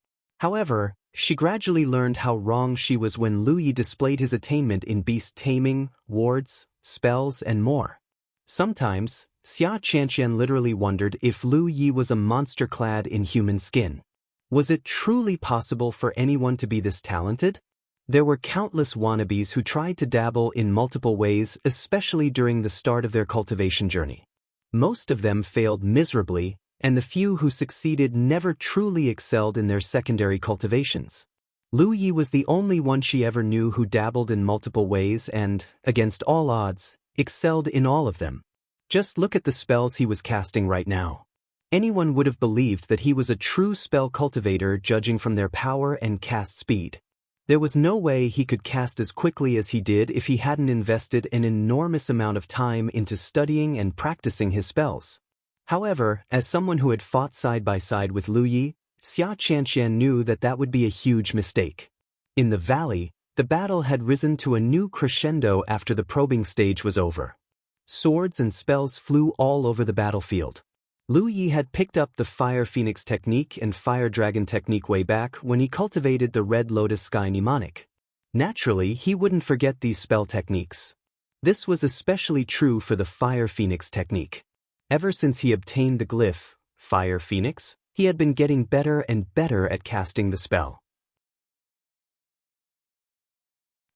However, she gradually learned how wrong she was when Lu Yi displayed his attainment in beast taming, wards, spells, and more. Sometimes, Xia Qianqian literally wondered if Lu Yi was a monster clad in human skin. Was it truly possible for anyone to be this talented? There were countless wannabes who tried to dabble in multiple ways, especially during the start of their cultivation journey. Most of them failed miserably, and the few who succeeded never truly excelled in their secondary cultivations. Lu Yi was the only one she ever knew who dabbled in multiple ways and, against all odds, excelled in all of them. Just look at the spells he was casting right now. Anyone would have believed that he was a true spell cultivator judging from their power and cast speed. There was no way he could cast as quickly as he did if he hadn't invested an enormous amount of time into studying and practicing his spells. However, as someone who had fought side by side with Lu Yi, Xia Qianqian knew that that would be a huge mistake. In the valley, the battle had risen to a new crescendo after the probing stage was over. Swords and spells flew all over the battlefield. Lu Yi had picked up the Fire Phoenix technique and Fire Dragon technique way back when he cultivated the Red Lotus Sky Mnemonic. Naturally, he wouldn't forget these spell techniques. This was especially true for the Fire Phoenix technique. Ever since he obtained the glyph, Fire Phoenix, he had been getting better and better at casting the spell.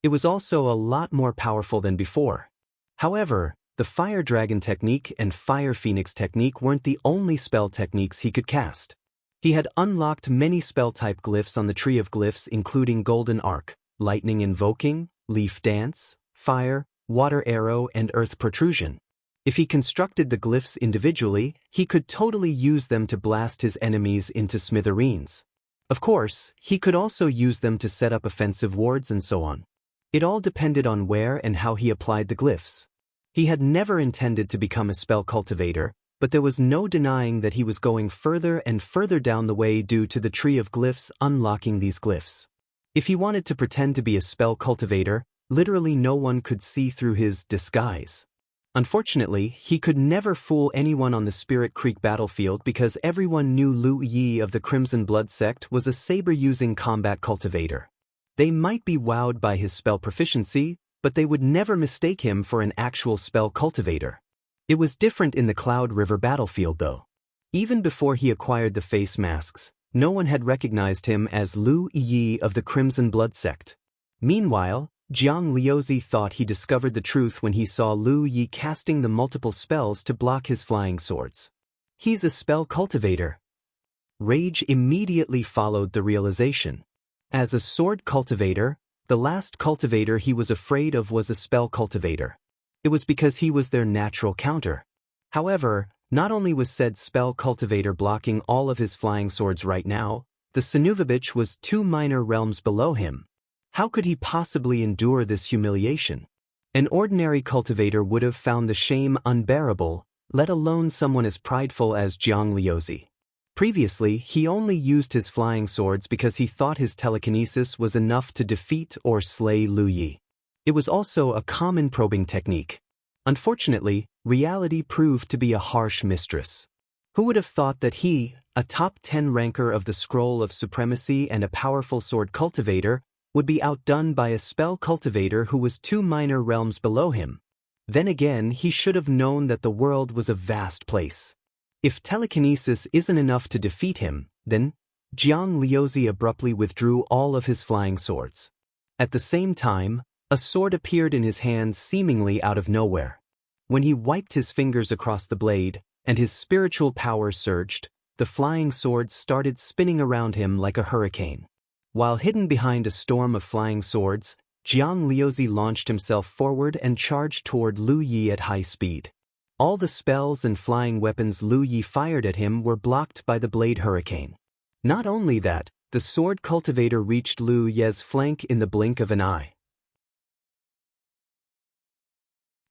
It was also a lot more powerful than before. However, the Fire Dragon technique and Fire Phoenix technique weren't the only spell techniques he could cast. He had unlocked many spell-type glyphs on the Tree of Glyphs including Golden Arc, Lightning Invoking, Leaf Dance, Fire, Water Arrow and Earth Protrusion. If he constructed the glyphs individually, he could totally use them to blast his enemies into smithereens. Of course, he could also use them to set up offensive wards and so on. It all depended on where and how he applied the glyphs. He had never intended to become a spell cultivator, but there was no denying that he was going further and further down the way due to the Tree of Glyphs unlocking these glyphs. If he wanted to pretend to be a spell cultivator, literally no one could see through his disguise. Unfortunately, he could never fool anyone on the Spirit Creek battlefield because everyone knew Lu Yi of the Crimson Blood sect was a saber-using combat cultivator. They might be wowed by his spell proficiency, but they would never mistake him for an actual spell cultivator. It was different in the Cloud River battlefield though. Even before he acquired the face masks, no one had recognized him as Lu Yi of the Crimson Blood sect. Meanwhile, Jiang Liuzi thought he discovered the truth when he saw Lu Yi casting the multiple spells to block his flying swords. He's a spell cultivator. Rage immediately followed the realization. As a sword cultivator, the last cultivator he was afraid of was a spell cultivator. It was because he was their natural counter. However, not only was said spell cultivator blocking all of his flying swords right now, the Sanuvabich was 2 minor realms below him. How could he possibly endure this humiliation? An ordinary cultivator would have found the shame unbearable, let alone someone as prideful as Jiang Liuzi. Previously, he only used his flying swords because he thought his telekinesis was enough to defeat or slay Lu Yi. It was also a common probing technique. Unfortunately, reality proved to be a harsh mistress. Who would have thought that he, a top 10 ranker of the Scroll of Supremacy and a powerful sword cultivator, would be outdone by a spell cultivator who was 2 minor realms below him? Then again, he should have known that the world was a vast place. If telekinesis isn't enough to defeat him, then Jiang Liuzi abruptly withdrew all of his flying swords. At the same time, a sword appeared in his hand seemingly out of nowhere. When he wiped his fingers across the blade, and his spiritual power surged, the flying swords started spinning around him like a hurricane. While hidden behind a storm of flying swords, Jiang Liuzi launched himself forward and charged toward Lu Yi at high speed. All the spells and flying weapons Lu Yi fired at him were blocked by the blade hurricane. Not only that, the sword cultivator reached Lu Yi's flank in the blink of an eye.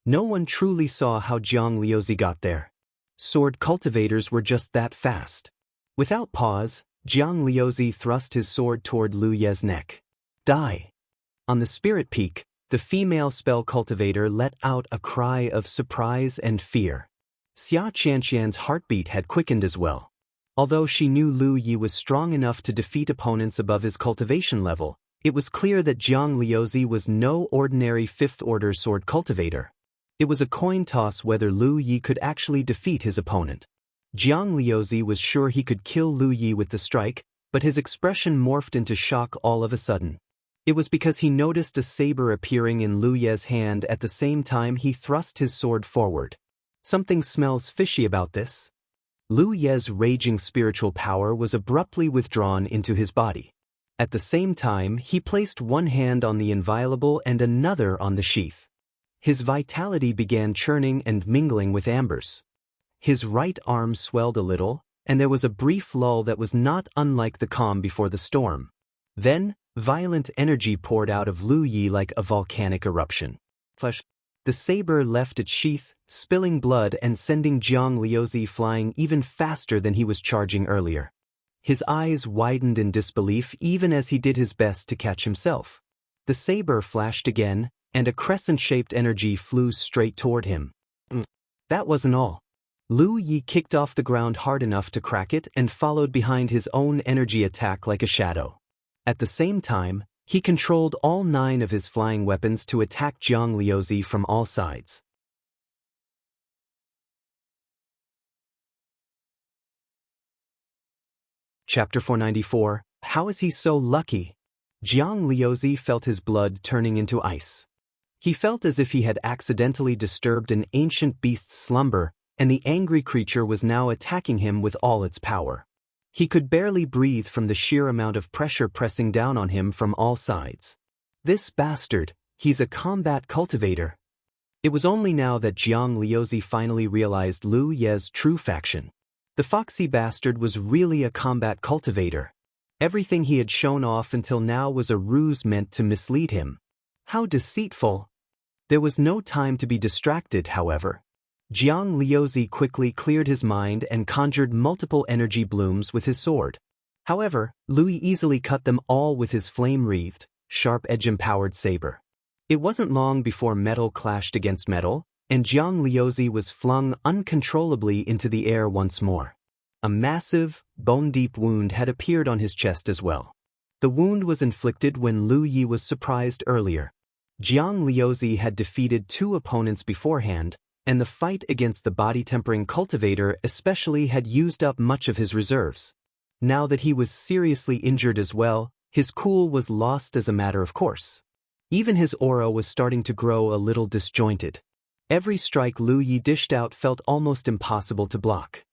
No one truly saw how Jiang Liuzi got there. Sword cultivators were just that fast. Without pause, Jiang Liuzi thrust his sword toward Lu Yi's neck. Die! On the Spirit Peak, the female spell cultivator let out a cry of surprise and fear. Xia Qianqian's heartbeat had quickened as well. Although she knew Lu Yi was strong enough to defeat opponents above his cultivation level, it was clear that Jiang Liuzi was no ordinary 5th-order sword cultivator. It was a coin toss whether Lu Yi could actually defeat his opponent. Jiang Liuzi was sure he could kill Lu Yi with the strike, but his expression morphed into shock all of a sudden. It was because he noticed a saber appearing in Lu Yi's hand at the same time he thrust his sword forward. Something smells fishy about this. Lu Ye's raging spiritual power was abruptly withdrawn into his body. At the same time, he placed one hand on the inviolable and another on the sheath. His vitality began churning and mingling with ambers. His right arm swelled a little, and there was a brief lull that was not unlike the calm before the storm. Then, violent energy poured out of Lu Yi like a volcanic eruption. The saber left its sheath, spilling blood and sending Jiang Liuzi flying even faster than he was charging earlier. His eyes widened in disbelief even as he did his best to catch himself. The saber flashed again, and a crescent-shaped energy flew straight toward him. That wasn't all. Lu Yi kicked off the ground hard enough to crack it and followed behind his own energy attack like a shadow. At the same time, he controlled all 9 of his flying weapons to attack Jiang Liuzi from all sides. Chapter 494, How is he so lucky? Jiang Liuzi felt his blood turning into ice. He felt as if he had accidentally disturbed an ancient beast's slumber, and the angry creature was now attacking him with all its power. He could barely breathe from the sheer amount of pressure pressing down on him from all sides. This bastard, he's a combat cultivator. It was only now that Jiang Liuzi finally realized Lu Ye's true faction. The foxy bastard was really a combat cultivator. Everything he had shown off until now was a ruse meant to mislead him. How deceitful! There was no time to be distracted, however. Jiang Liuzi quickly cleared his mind and conjured multiple energy blooms with his sword. However, Lu Yi easily cut them all with his flame-wreathed, sharp-edge-empowered saber. It wasn't long before metal clashed against metal, and Jiang Liuzi was flung uncontrollably into the air once more. A massive, bone-deep wound had appeared on his chest as well. The wound was inflicted when Lu Yi was surprised earlier. Jiang Liuzi had defeated 2 opponents beforehand, and the fight against the body-tempering cultivator especially had used up much of his reserves. Now that he was seriously injured as well, his cool was lost as a matter of course. Even his aura was starting to grow a little disjointed. Every strike Lu Yi dished out felt almost impossible to block.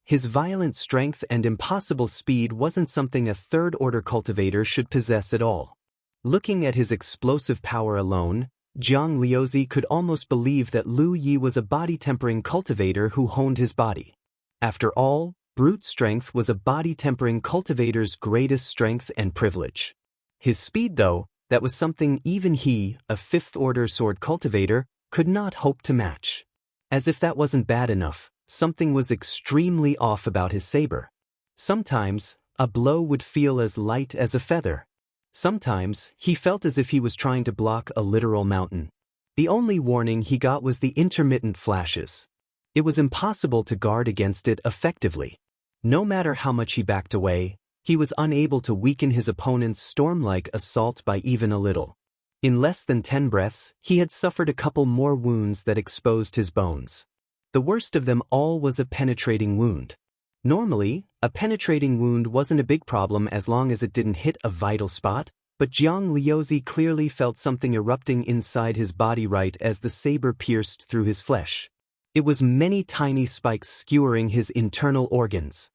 His violent strength and impossible speed wasn't something a third-order cultivator should possess at all. Looking at his explosive power alone, Jiang Liuzi could almost believe that Lu Yi was a body-tempering cultivator who honed his body. After all, brute strength was a body-tempering cultivator's greatest strength and privilege. His speed, though, that was something even he, a fifth-order sword cultivator, could not hope to match. As if that wasn't bad enough, something was extremely off about his saber. Sometimes, a blow would feel as light as a feather. Sometimes, he felt as if he was trying to block a literal mountain. The only warning he got was the intermittent flashes. It was impossible to guard against it effectively. No matter how much he backed away, he was unable to weaken his opponent's storm-like assault by even a little. In less than 10 breaths, he had suffered a couple more wounds that exposed his bones. The worst of them all was a penetrating wound. Normally, a penetrating wound wasn't a big problem as long as it didn't hit a vital spot, but Jiang Liuzi clearly felt something erupting inside his body right as the saber pierced through his flesh. It was many tiny spikes skewering his internal organs.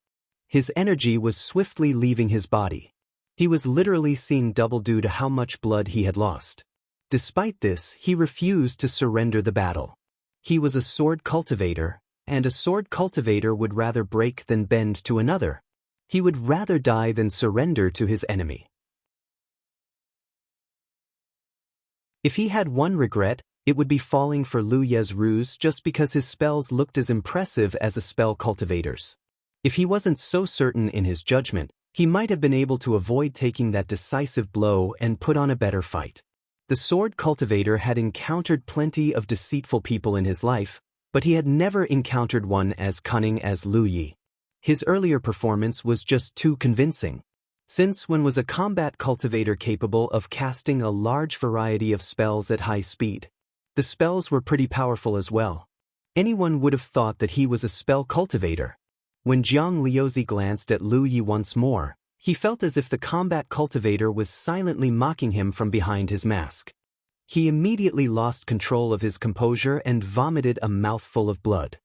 His energy was swiftly leaving his body. He was literally seeing double due to how much blood he had lost. Despite this, he refused to surrender the battle. He was a sword cultivator, and a sword cultivator would rather break than bend to another. He would rather die than surrender to his enemy. If he had one regret, it would be falling for Lu Ye's ruse just because his spells looked as impressive as a spell cultivator's. If he wasn't so certain in his judgment, he might have been able to avoid taking that decisive blow and put on a better fight. The sword cultivator had encountered plenty of deceitful people in his life, but he had never encountered one as cunning as Lu Yi. His earlier performance was just too convincing. Since when was a combat cultivator capable of casting a large variety of spells at high speed? The spells were pretty powerful as well. Anyone would have thought that he was a spell cultivator. When Jiang Liuzi glanced at Lu Yi once more, he felt as if the combat cultivator was silently mocking him from behind his mask. He immediately lost control of his composure and vomited a mouthful of blood.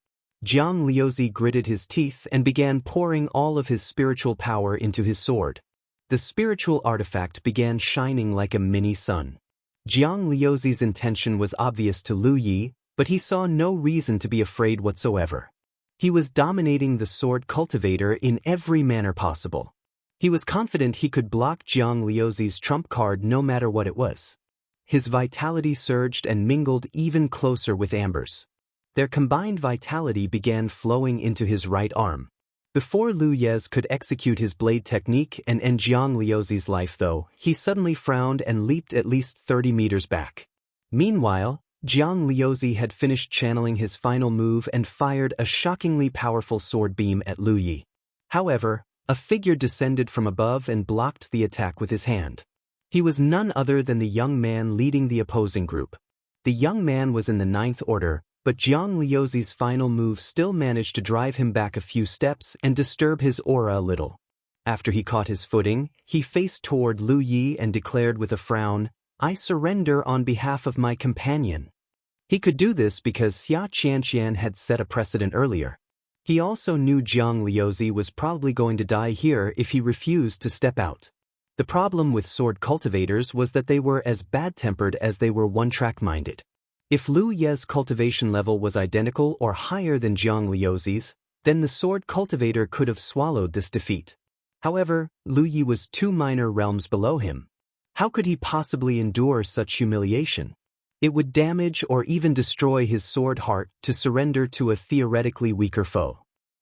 Jiang Liuzi gritted his teeth and began pouring all of his spiritual power into his sword. The spiritual artifact began shining like a mini sun. Jiang Liuzi's intention was obvious to Lu Yi, but he saw no reason to be afraid whatsoever. He was dominating the sword cultivator in every manner possible. He was confident he could block Jiang Liuzi's trump card no matter what it was. His vitality surged and mingled even closer with Amber's. Their combined vitality began flowing into his right arm. Before Lu Yez could execute his blade technique and end Jiang Liuzi's life though, he suddenly frowned and leaped at least 30 meters back. Meanwhile, Jiang Liuzi had finished channeling his final move and fired a shockingly powerful sword beam at Lu Yi. However, a figure descended from above and blocked the attack with his hand. He was none other than the young man leading the opposing group. The young man was in the 9th order, but Jiang Liuzi's final move still managed to drive him back a few steps and disturb his aura a little. After he caught his footing, he faced toward Lu Yi and declared with a frown, "I surrender on behalf of my companion." He could do this because Xia Qianqian had set a precedent earlier. He also knew Jiang Liuzi was probably going to die here if he refused to step out. The problem with sword cultivators was that they were as bad-tempered as they were one-track minded. If Lu Ye's cultivation level was identical or higher than Jiang Liuzi's, then the sword cultivator could have swallowed this defeat. However, Lu Yi was 2 minor realms below him. How could he possibly endure such humiliation? It would damage or even destroy his sword heart to surrender to a theoretically weaker foe.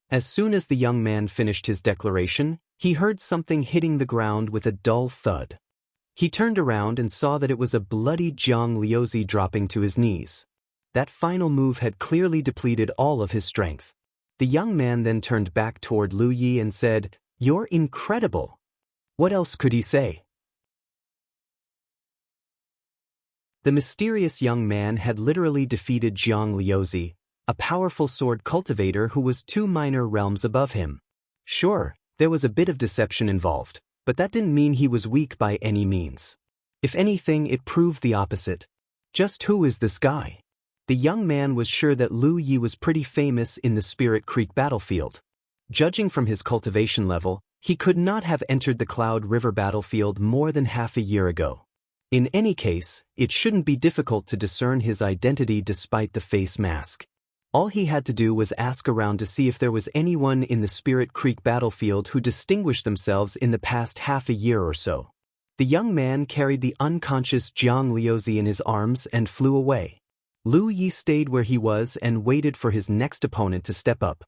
As soon as the young man finished his declaration, he heard something hitting the ground with a dull thud. He turned around and saw that it was a bloody Jiang Liuzi dropping to his knees. That final move had clearly depleted all of his strength. The young man then turned back toward Lu Yi and said, "You're incredible." What else could he say? The mysterious young man had literally defeated Jiang Liuzi, a powerful sword cultivator who was 2 minor realms above him. Sure, there was a bit of deception involved, but that didn't mean he was weak by any means. If anything, it proved the opposite. Just who is this guy? The young man was sure that Lu Yi was pretty famous in the Spirit Creek battlefield. Judging from his cultivation level, he could not have entered the Cloud River battlefield more than half a year ago. In any case, it shouldn't be difficult to discern his identity despite the face mask. All he had to do was ask around to see if there was anyone in the Spirit Creek battlefield who distinguished themselves in the past half a year or so. The young man carried the unconscious Jiang Liuzi in his arms and flew away. Lu Yi stayed where he was and waited for his next opponent to step up.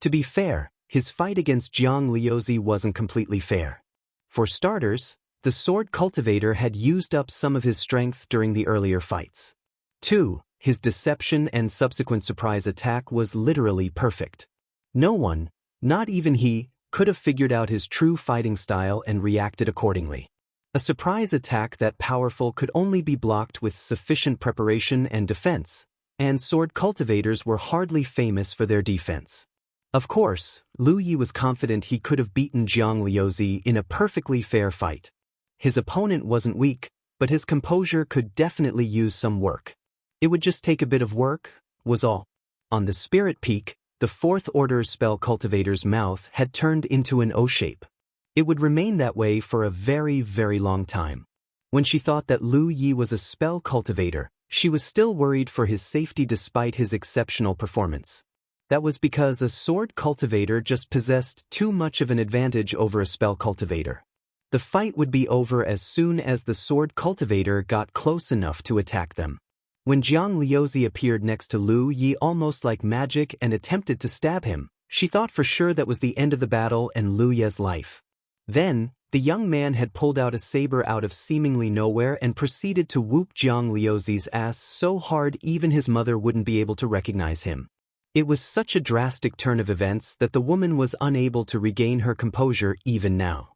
To be fair, his fight against Jiang Liuzi wasn't completely fair. For starters, the sword cultivator had used up some of his strength during the earlier fights. 2. His deception and subsequent surprise attack was literally perfect. No one, not even he, could have figured out his true fighting style and reacted accordingly. A surprise attack that powerful could only be blocked with sufficient preparation and defense, and sword cultivators were hardly famous for their defense. Of course, Lu Yi was confident he could have beaten Jiang Liuzi in a perfectly fair fight. His opponent wasn't weak, but his composure could definitely use some work. It would just take a bit of work, was all. On the Spirit Peak, the 4th Order spell cultivator's mouth had turned into an O shape. It would remain that way for a very, very long time. When she thought that Lu Yi was a spell cultivator, she was still worried for his safety despite his exceptional performance. That was because a sword cultivator just possessed too much of an advantage over a spell cultivator. The fight would be over as soon as the sword cultivator got close enough to attack them. When Jiang Liuzi appeared next to Lu Yi almost like magic and attempted to stab him, she thought for sure that was the end of the battle and Lu Yi's life. Then, the young man had pulled out a saber out of seemingly nowhere and proceeded to whoop Jiang Liuzi's ass so hard even his mother wouldn't be able to recognize him. It was such a drastic turn of events that the woman was unable to regain her composure even now.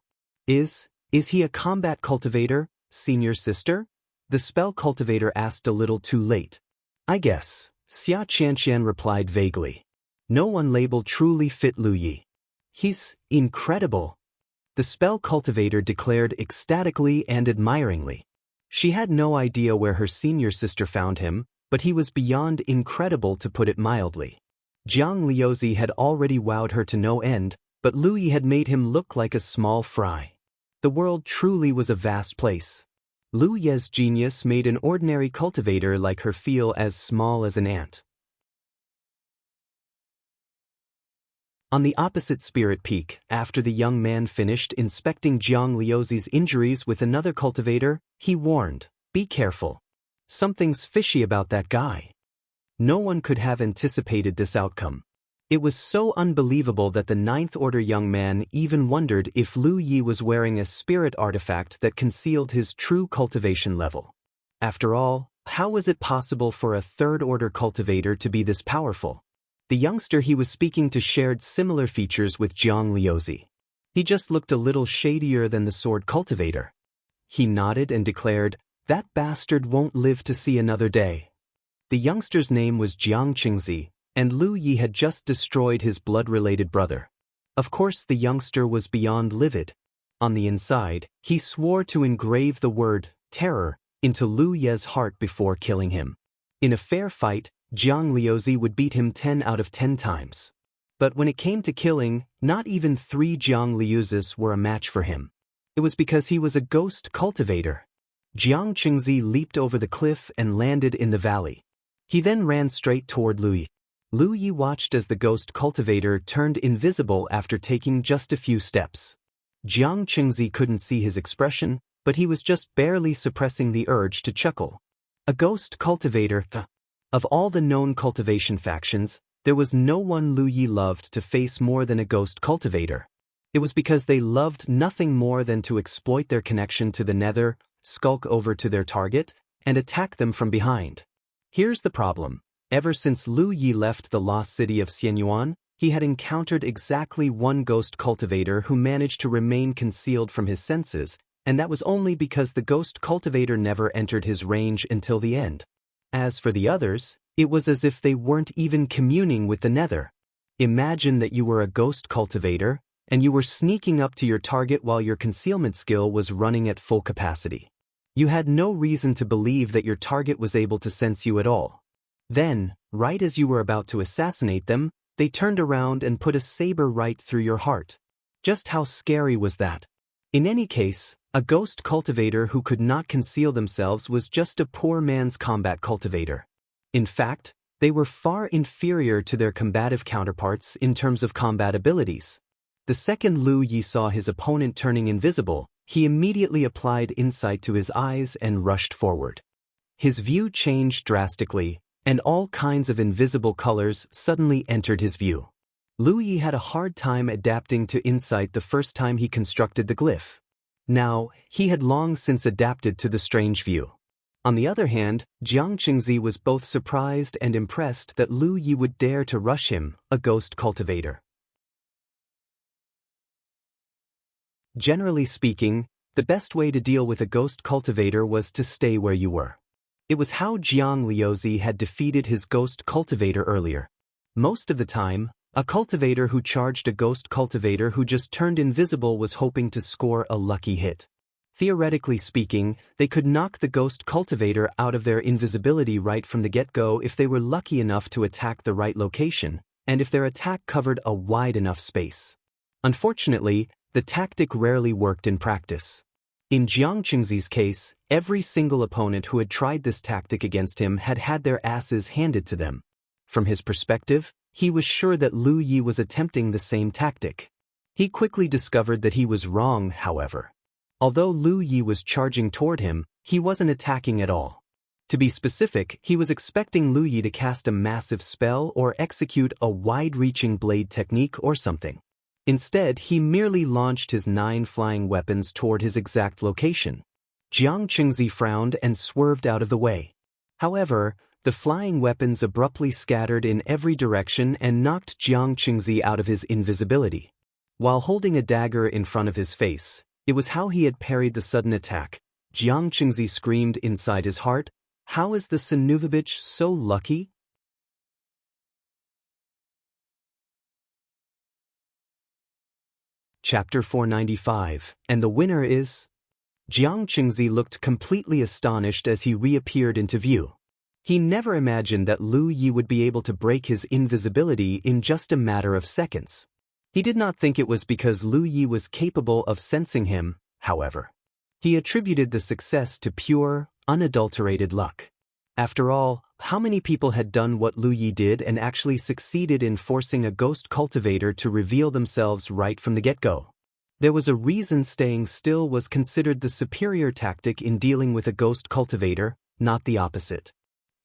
Is he a combat cultivator, senior sister? The spell cultivator asked a little too late. I guess, Xia Qianqian replied vaguely. No one label truly fit Lu Yi. He's incredible. The spell cultivator declared ecstatically and admiringly. She had no idea where her senior sister found him, but he was beyond incredible to put it mildly. Jiang Liuzi had already wowed her to no end, but Lu Yi had made him look like a small fry. The world truly was a vast place. Lu Ye's genius made an ordinary cultivator like her feel as small as an ant. On the opposite spirit peak, after the young man finished inspecting Jiang Liuzi's injuries with another cultivator, he warned, "Be careful. Something's fishy about that guy." No one could have anticipated this outcome. It was so unbelievable that the ninth order young man even wondered if Lu Yi was wearing a spirit artifact that concealed his true cultivation level. After all, how was it possible for a third order cultivator to be this powerful? The youngster he was speaking to shared similar features with Jiang Liuzi. He just looked a little shadier than the sword cultivator. He nodded and declared, "That bastard won't live to see another day." The youngster's name was Jiang Qingzi, and Lu Yi had just destroyed his blood-related brother. Of course the youngster was beyond livid. On the inside, he swore to engrave the word, terror, into Lu Ye's heart before killing him. In a fair fight, Jiang Liuzi would beat him 10 out of 10 times. But when it came to killing, not even 3 Jiang Liuzis were a match for him. It was because he was a ghost cultivator. Jiang Qingzi leaped over the cliff and landed in the valley. He then ran straight toward Lu Yi. Lu Yi watched as the ghost cultivator turned invisible after taking just a few steps. Jiang Qingzi couldn't see his expression, but he was just barely suppressing the urge to chuckle. A ghost cultivator. Of all the known cultivation factions, there was no one Lu Yi loved to face more than a ghost cultivator. It was because they loved nothing more than to exploit their connection to the nether, skulk over to their target, and attack them from behind. Here's the problem. Ever since Lu Yi left the lost city of Xianyuan, he had encountered exactly one ghost cultivator who managed to remain concealed from his senses, and that was only because the ghost cultivator never entered his range until the end. As for the others, it was as if they weren't even communing with the nether. Imagine that you were a ghost cultivator, and you were sneaking up to your target while your concealment skill was running at full capacity. You had no reason to believe that your target was able to sense you at all. Then, right as you were about to assassinate them, they turned around and put a saber right through your heart. Just how scary was that? In any case, a ghost cultivator who could not conceal themselves was just a poor man's combat cultivator. In fact, they were far inferior to their combative counterparts in terms of combat abilities. The second Lu Yi saw his opponent turning invisible, he immediately applied insight to his eyes and rushed forward. His view changed drastically, and all kinds of invisible colors suddenly entered his view. Lu Yi had a hard time adapting to insight the first time he constructed the glyph. Now, he had long since adapted to the strange view. On the other hand, Jiang Qingzi was both surprised and impressed that Lu Yi would dare to rush him, a ghost cultivator. Generally speaking, the best way to deal with a ghost cultivator was to stay where you were. It was how Jiang Liuzi had defeated his ghost cultivator earlier. Most of the time, a cultivator who charged a ghost cultivator who just turned invisible was hoping to score a lucky hit. Theoretically speaking, they could knock the ghost cultivator out of their invisibility right from the get-go if they were lucky enough to attack the right location, and if their attack covered a wide enough space. Unfortunately, the tactic rarely worked in practice. In Jiang Qingzi's case, every single opponent who had tried this tactic against him had had their asses handed to them. From his perspective, he was sure that Lu Yi was attempting the same tactic. He quickly discovered that he was wrong, however. Although Lu Yi was charging toward him, he wasn't attacking at all. To be specific, he was expecting Lu Yi to cast a massive spell or execute a wide-reaching blade technique or something. Instead, he merely launched his 9 flying weapons toward his exact location. Jiang Qingzi frowned and swerved out of the way. However, the flying weapons abruptly scattered in every direction and knocked Jiang Qingzi out of his invisibility. While holding a dagger in front of his face, it was how he had parried the sudden attack. Jiang Qingzi screamed inside his heart, "How is the Sanuvabich so lucky?" Chapter 495, and the winner is... Jiang Qingzi looked completely astonished as he reappeared into view. He never imagined that Lu Yi would be able to break his invisibility in just a matter of seconds. He did not think it was because Lu Yi was capable of sensing him, however. He attributed the success to pure, unadulterated luck. After all, how many people had done what Lu Yi did and actually succeeded in forcing a ghost cultivator to reveal themselves right from the get-go? There was a reason staying still was considered the superior tactic in dealing with a ghost cultivator, not the opposite.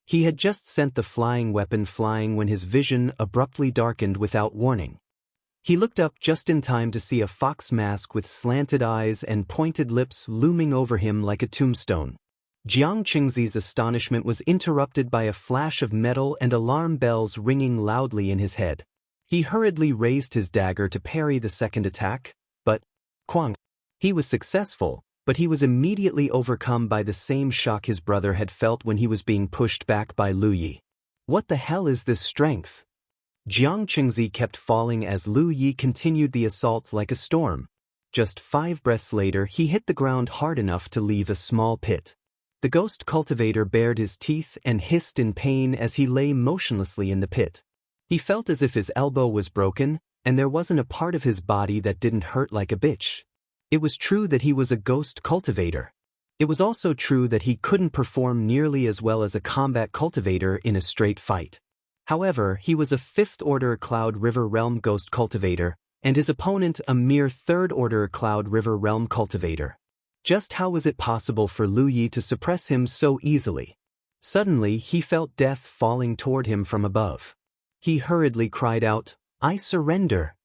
He had just sent the flying weapon flying when his vision abruptly darkened without warning. He looked up just in time to see a fox mask with slanted eyes and pointed lips looming over him like a tombstone. Jiang Qingzi's astonishment was interrupted by a flash of metal and alarm bells ringing loudly in his head. He hurriedly raised his dagger to parry the second attack, but, Quang. He was successful, but he was immediately overcome by the same shock his brother had felt when he was being pushed back by Lu Yi. What the hell is this strength? Jiang Qingzi kept falling as Lu Yi continued the assault like a storm. Just 5 breaths later he hit the ground hard enough to leave a small pit. The ghost cultivator bared his teeth and hissed in pain as he lay motionlessly in the pit. He felt as if his elbow was broken, and there wasn't a part of his body that didn't hurt like a bitch. It was true that he was a ghost cultivator. It was also true that he couldn't perform nearly as well as a combat cultivator in a straight fight. However, he was a 5th-order Cloud River Realm ghost cultivator, and his opponent a mere 3rd-order Cloud River Realm cultivator. Just how was it possible for Lu Yi to suppress him so easily? Suddenly, he felt death falling toward him from above. He hurriedly cried out, "I surrender."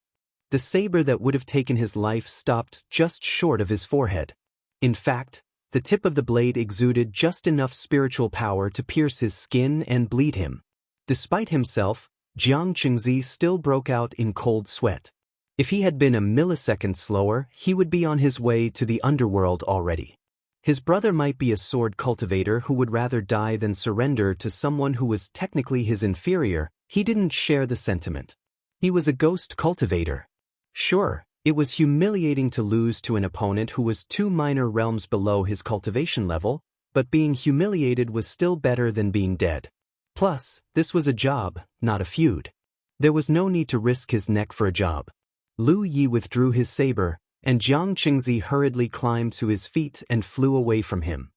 The saber that would have taken his life stopped just short of his forehead. In fact, the tip of the blade exuded just enough spiritual power to pierce his skin and bleed him. Despite himself, Jiang Qingzi still broke out in cold sweat. If he had been a millisecond slower, he would be on his way to the underworld already. His brother might be a sword cultivator who would rather die than surrender to someone who was technically his inferior. He didn't share the sentiment. He was a ghost cultivator. Sure, it was humiliating to lose to an opponent who was 2 minor realms below his cultivation level, but being humiliated was still better than being dead. Plus, this was a job, not a feud. There was no need to risk his neck for a job. Lu Yi withdrew his saber, and Jiang Qingzi hurriedly climbed to his feet and flew away from him.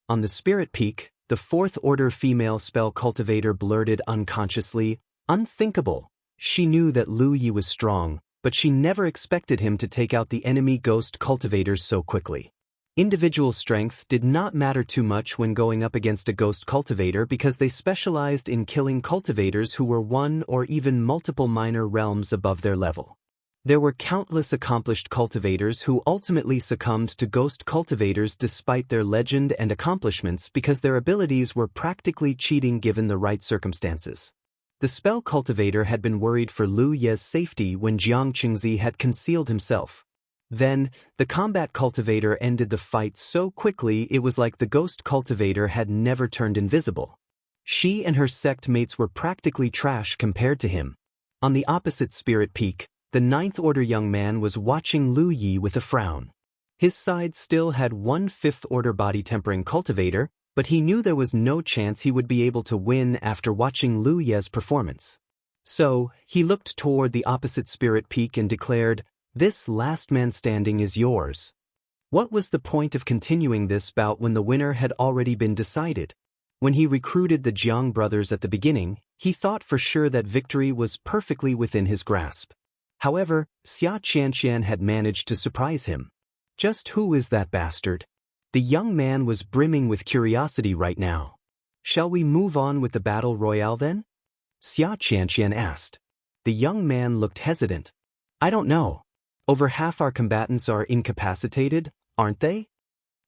On the Spirit Peak, the 4th-order female spell cultivator blurted unconsciously, "Unthinkable." She knew that Lu Yi was strong, but she never expected him to take out the enemy ghost cultivators so quickly. Individual strength did not matter too much when going up against a ghost cultivator because they specialized in killing cultivators who were 1 or even multiple minor realms above their level. There were countless accomplished cultivators who ultimately succumbed to ghost cultivators despite their legend and accomplishments because their abilities were practically cheating given the right circumstances. The spell cultivator had been worried for Lu Ye's safety when Jiang Qingzi had concealed himself. Then, the combat cultivator ended the fight so quickly it was like the ghost cultivator had never turned invisible. She and her sect mates were practically trash compared to him. On the opposite Spirit Peak, the 9th-order young man was watching Lu Yi with a frown. His side still had 1 5th-order body-tempering cultivator, but he knew there was no chance he would be able to win after watching Lu Ye's performance. So, he looked toward the opposite Spirit Peak and declared, "This last man standing is yours." What was the point of continuing this bout when the winner had already been decided? When he recruited the Jiang brothers at the beginning, he thought for sure that victory was perfectly within his grasp. However, Xia Qianqian had managed to surprise him. Just who is that bastard? The young man was brimming with curiosity right now. "Shall we move on with the battle royale then?" Xia Qianqian asked. The young man looked hesitant. "I don't know. Over half our combatants are incapacitated, aren't they?"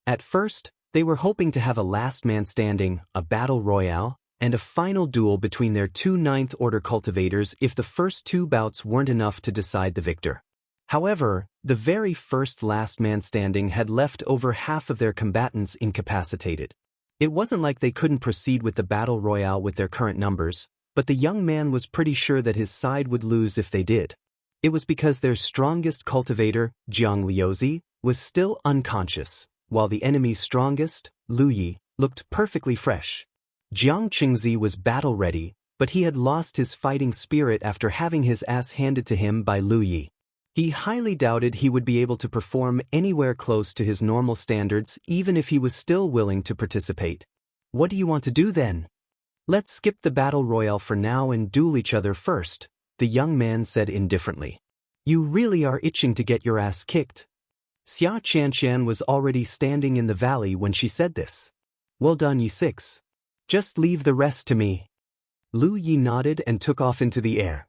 At first, they were hoping to have a last man standing, a battle royale, and a final duel between their 2 9th-order cultivators if the first 2 bouts weren't enough to decide the victor. However, the very first last man standing had left over half of their combatants incapacitated. It wasn't like they couldn't proceed with the battle royale with their current numbers, but the young man was pretty sure that his side would lose if they did. It was because their strongest cultivator, Jiang Liuzi, was still unconscious, while the enemy's strongest, Lu Yi, looked perfectly fresh. Jiang Qingzi was battle-ready, but he had lost his fighting spirit after having his ass handed to him by Lu Yi. He highly doubted he would be able to perform anywhere close to his normal standards even if he was still willing to participate. What do you want to do then? Let's skip the battle royale for now and duel each other first, the young man said indifferently. You really are itching to get your ass kicked. Xia Qianqian was already standing in the valley when she said this. Well done, you six. Just leave the rest to me. Lu Yi nodded and took off into the air.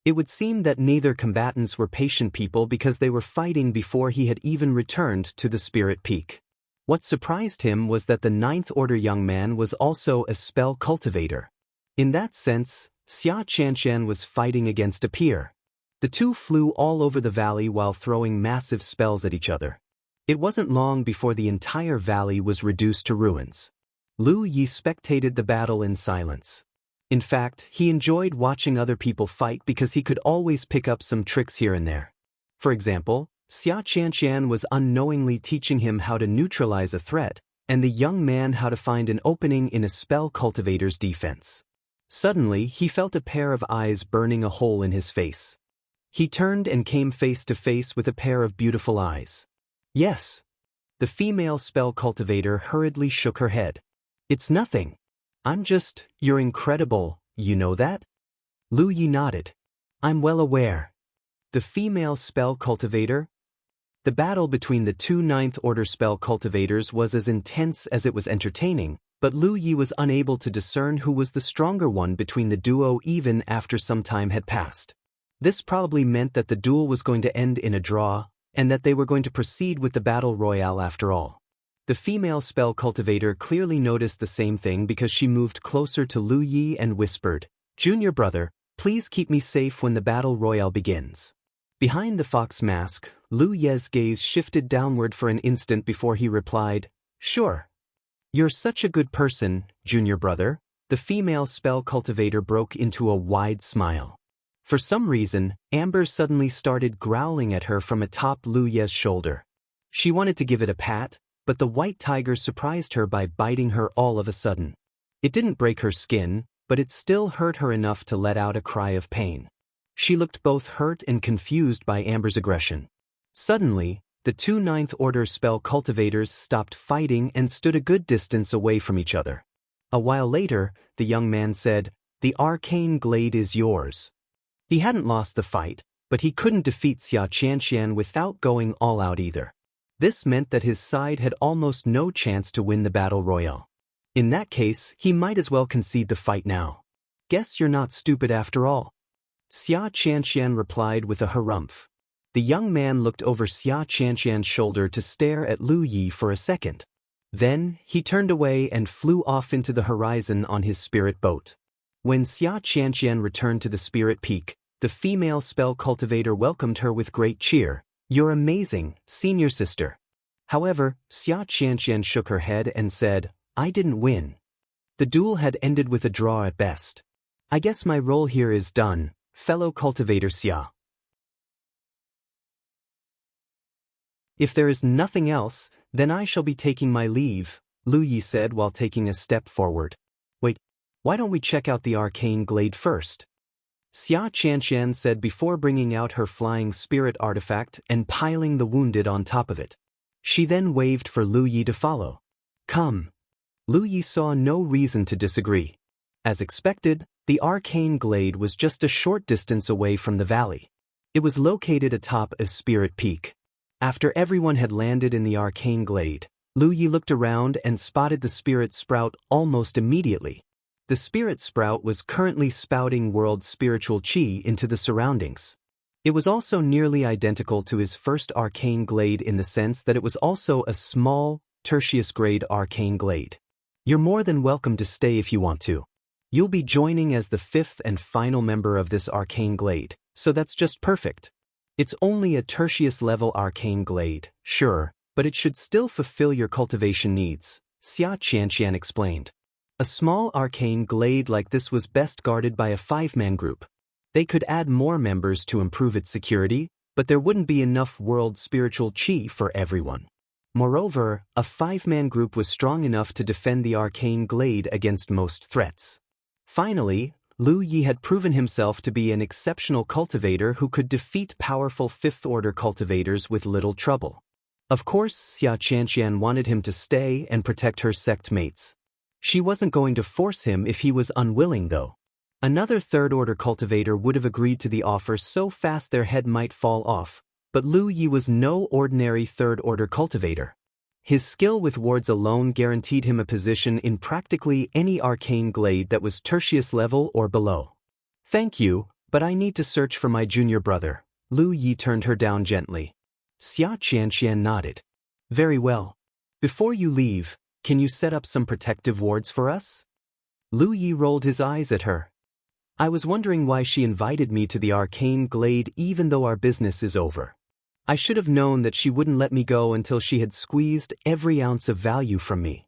It would seem that neither combatants were patient people because they were fighting before he had even returned to the Spirit Peak. What surprised him was that the Ninth Order young man was also a spell cultivator. In that sense, Xia Qianqian was fighting against a peer. The two flew all over the valley while throwing massive spells at each other. It wasn't long before the entire valley was reduced to ruins. Lu Yi spectated the battle in silence. In fact, he enjoyed watching other people fight because he could always pick up some tricks here and there. For example, Xia Qianqian was unknowingly teaching him how to neutralize a threat, and the young man how to find an opening in a spell cultivator's defense. Suddenly, he felt a pair of eyes burning a hole in his face. He turned and came face to face with a pair of beautiful eyes. Yes. The female spell cultivator hurriedly shook her head. It's nothing. You're incredible, you know that? Lu Yi nodded. I'm well aware. The female spell cultivator? The battle between the two Ninth Order spell cultivators was as intense as it was entertaining, but Lu Yi was unable to discern who was the stronger one between the duo even after some time had passed. This probably meant that the duel was going to end in a draw, and that they were going to proceed with the battle royale after all. The female spell cultivator clearly noticed the same thing because she moved closer to Lu Yi and whispered, Junior brother, please keep me safe when the battle royale begins. Behind the fox mask, Lu Ye's gaze shifted downward for an instant before he replied, Sure. You're such a good person, junior brother. The female spell cultivator broke into a wide smile. For some reason, Amber suddenly started growling at her from atop Lu Ye's shoulder. She wanted to give it a pat, but the white tiger surprised her by biting her all of a sudden. It didn't break her skin, but it still hurt her enough to let out a cry of pain. She looked both hurt and confused by Amber's aggression. Suddenly, the two Ninth Order spell cultivators stopped fighting and stood a good distance away from each other. A while later, the young man said, The arcane glade is yours. He hadn't lost the fight, but he couldn't defeat Xia Qianqian without going all out either. This meant that his side had almost no chance to win the battle royale. In that case, he might as well concede the fight now. Guess you're not stupid after all. Xia Qianqian replied with a harumph. The young man looked over Xia Qianqian's shoulder to stare at Lu Yi for a second. Then, he turned away and flew off into the horizon on his spirit boat. When Xia Qianqian returned to the Spirit Peak, the female spell cultivator welcomed her with great cheer. You're amazing, senior sister. However, Xia Qianqian shook her head and said, I didn't win. The duel had ended with a draw at best. I guess my role here is done, fellow cultivator Xia. If there is nothing else, then I shall be taking my leave, Lu Yi said while taking a step forward. Wait, why don't we check out the arcane glade first? Xia Qianqian said before bringing out her flying spirit artifact and piling the wounded on top of it. She then waved for Lu Yi to follow. Come. Lu Yi saw no reason to disagree. As expected, the arcane glade was just a short distance away from the valley. It was located atop a Spirit Peak. After everyone had landed in the arcane glade, Lu Yi looked around and spotted the spirit sprout almost immediately. The spirit sprout was currently spouting world spiritual chi into the surroundings. It was also nearly identical to his first arcane glade in the sense that it was also a small, tertius-grade arcane glade. You're more than welcome to stay if you want to. You'll be joining as the fifth and final member of this arcane glade, so that's just perfect. It's only a tertius-level arcane glade, sure, but it should still fulfill your cultivation needs, Xia Qianqian explained. A small arcane glade like this was best guarded by a 5-man group. They could add more members to improve its security, but there wouldn't be enough world spiritual qi for everyone. Moreover, a 5-man group was strong enough to defend the arcane glade against most threats. Finally, Lu Yi had proven himself to be an exceptional cultivator who could defeat powerful 5th-order cultivators with little trouble. Of course, Xia Qianqian wanted him to stay and protect her sect mates. She wasn't going to force him if he was unwilling, though. Another 3rd-order cultivator would have agreed to the offer so fast their head might fall off, but Lu Yi was no ordinary 3rd-order cultivator. His skill with wards alone guaranteed him a position in practically any arcane glade that was tertius level or below. "Thank you, but I need to search for my junior brother." Lu Yi turned her down gently. Xia Qianqian nodded. "Very well. Before you leave, can you set up some protective wards for us?" Lu Yi rolled his eyes at her. "I was wondering why she invited me to the arcane glade even though our business is over. I should have known that she wouldn't let me go until she had squeezed every ounce of value from me."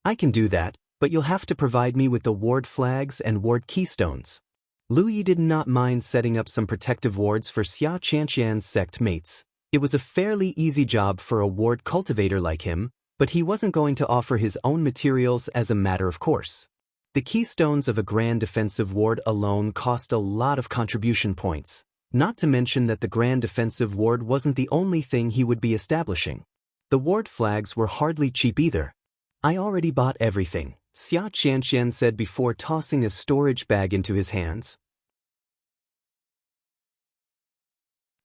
"I can do that, but you'll have to provide me with the ward flags and ward keystones." Lu Yi did not mind setting up some protective wards for Xia Qianqian's sect mates. It was a fairly easy job for a ward cultivator like him, but he wasn't going to offer his own materials as a matter of course. The keystones of a grand defensive ward alone cost a lot of contribution points. Not to mention that the Grand Defensive Ward wasn't the only thing he would be establishing. The ward flags were hardly cheap either. "I already bought everything," Xia Qianqian said before tossing a storage bag into his hands.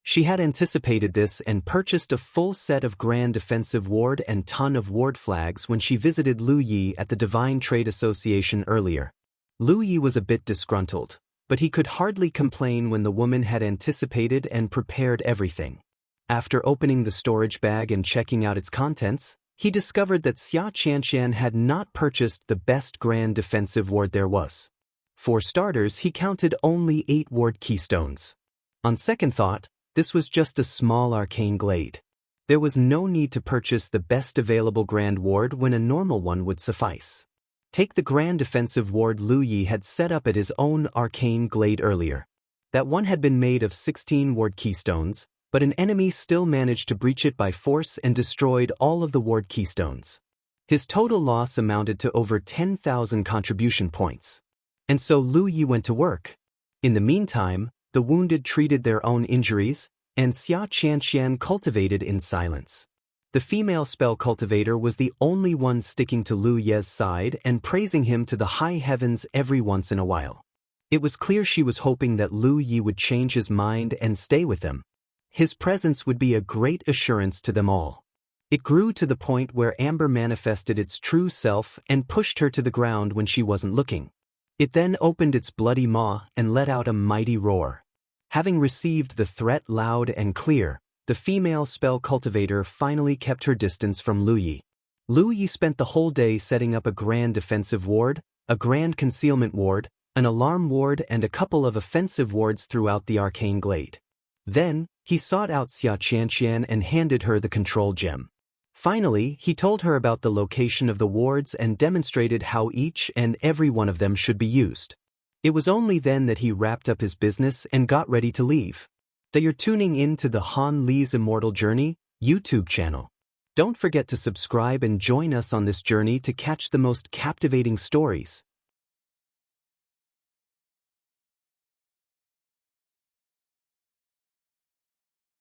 She had anticipated this and purchased a full set of Grand Defensive Ward and ton of ward flags when she visited Lu Yi at the Divine Trade Association earlier. Lu Yi was a bit disgruntled, but he could hardly complain when the woman had anticipated and prepared everything. After opening the storage bag and checking out its contents, he discovered that Xia Qianqian had not purchased the best grand defensive ward there was. For starters, he counted only 8 ward keystones. On second thought, this was just a small arcane glade. There was no need to purchase the best available grand ward when a normal one would suffice. Take the grand defensive ward Lu Yi had set up at his own arcane glade earlier. That one had been made of 16 ward keystones, but an enemy still managed to breach it by force and destroyed all of the ward keystones. His total loss amounted to over 10,000 contribution points. And so Lu Yi went to work. In the meantime, the wounded treated their own injuries, and Xia Qianqian cultivated in silence. The female spell cultivator was the only one sticking to Lu Ye's side and praising him to the high heavens every once in a while. It was clear she was hoping that Lu Yi would change his mind and stay with them. His presence would be a great assurance to them all. It grew to the point where Amber manifested its true self and pushed her to the ground when she wasn't looking. It then opened its bloody maw and let out a mighty roar. Having received the threat loud and clear, the female spell cultivator finally kept her distance from Lu Yi. Lu Yi spent the whole day setting up a grand defensive ward, a grand concealment ward, an alarm ward and a couple of offensive wards throughout the arcane glade. Then, he sought out Xia Qianqian and handed her the control gem. Finally, he told her about the location of the wards and demonstrated how each and every one of them should be used. It was only then that he wrapped up his business and got ready to leave. That you're tuning in to the Han Li's Immortal Journey YouTube channel. Don't forget to subscribe and join us on this journey to catch the most captivating stories.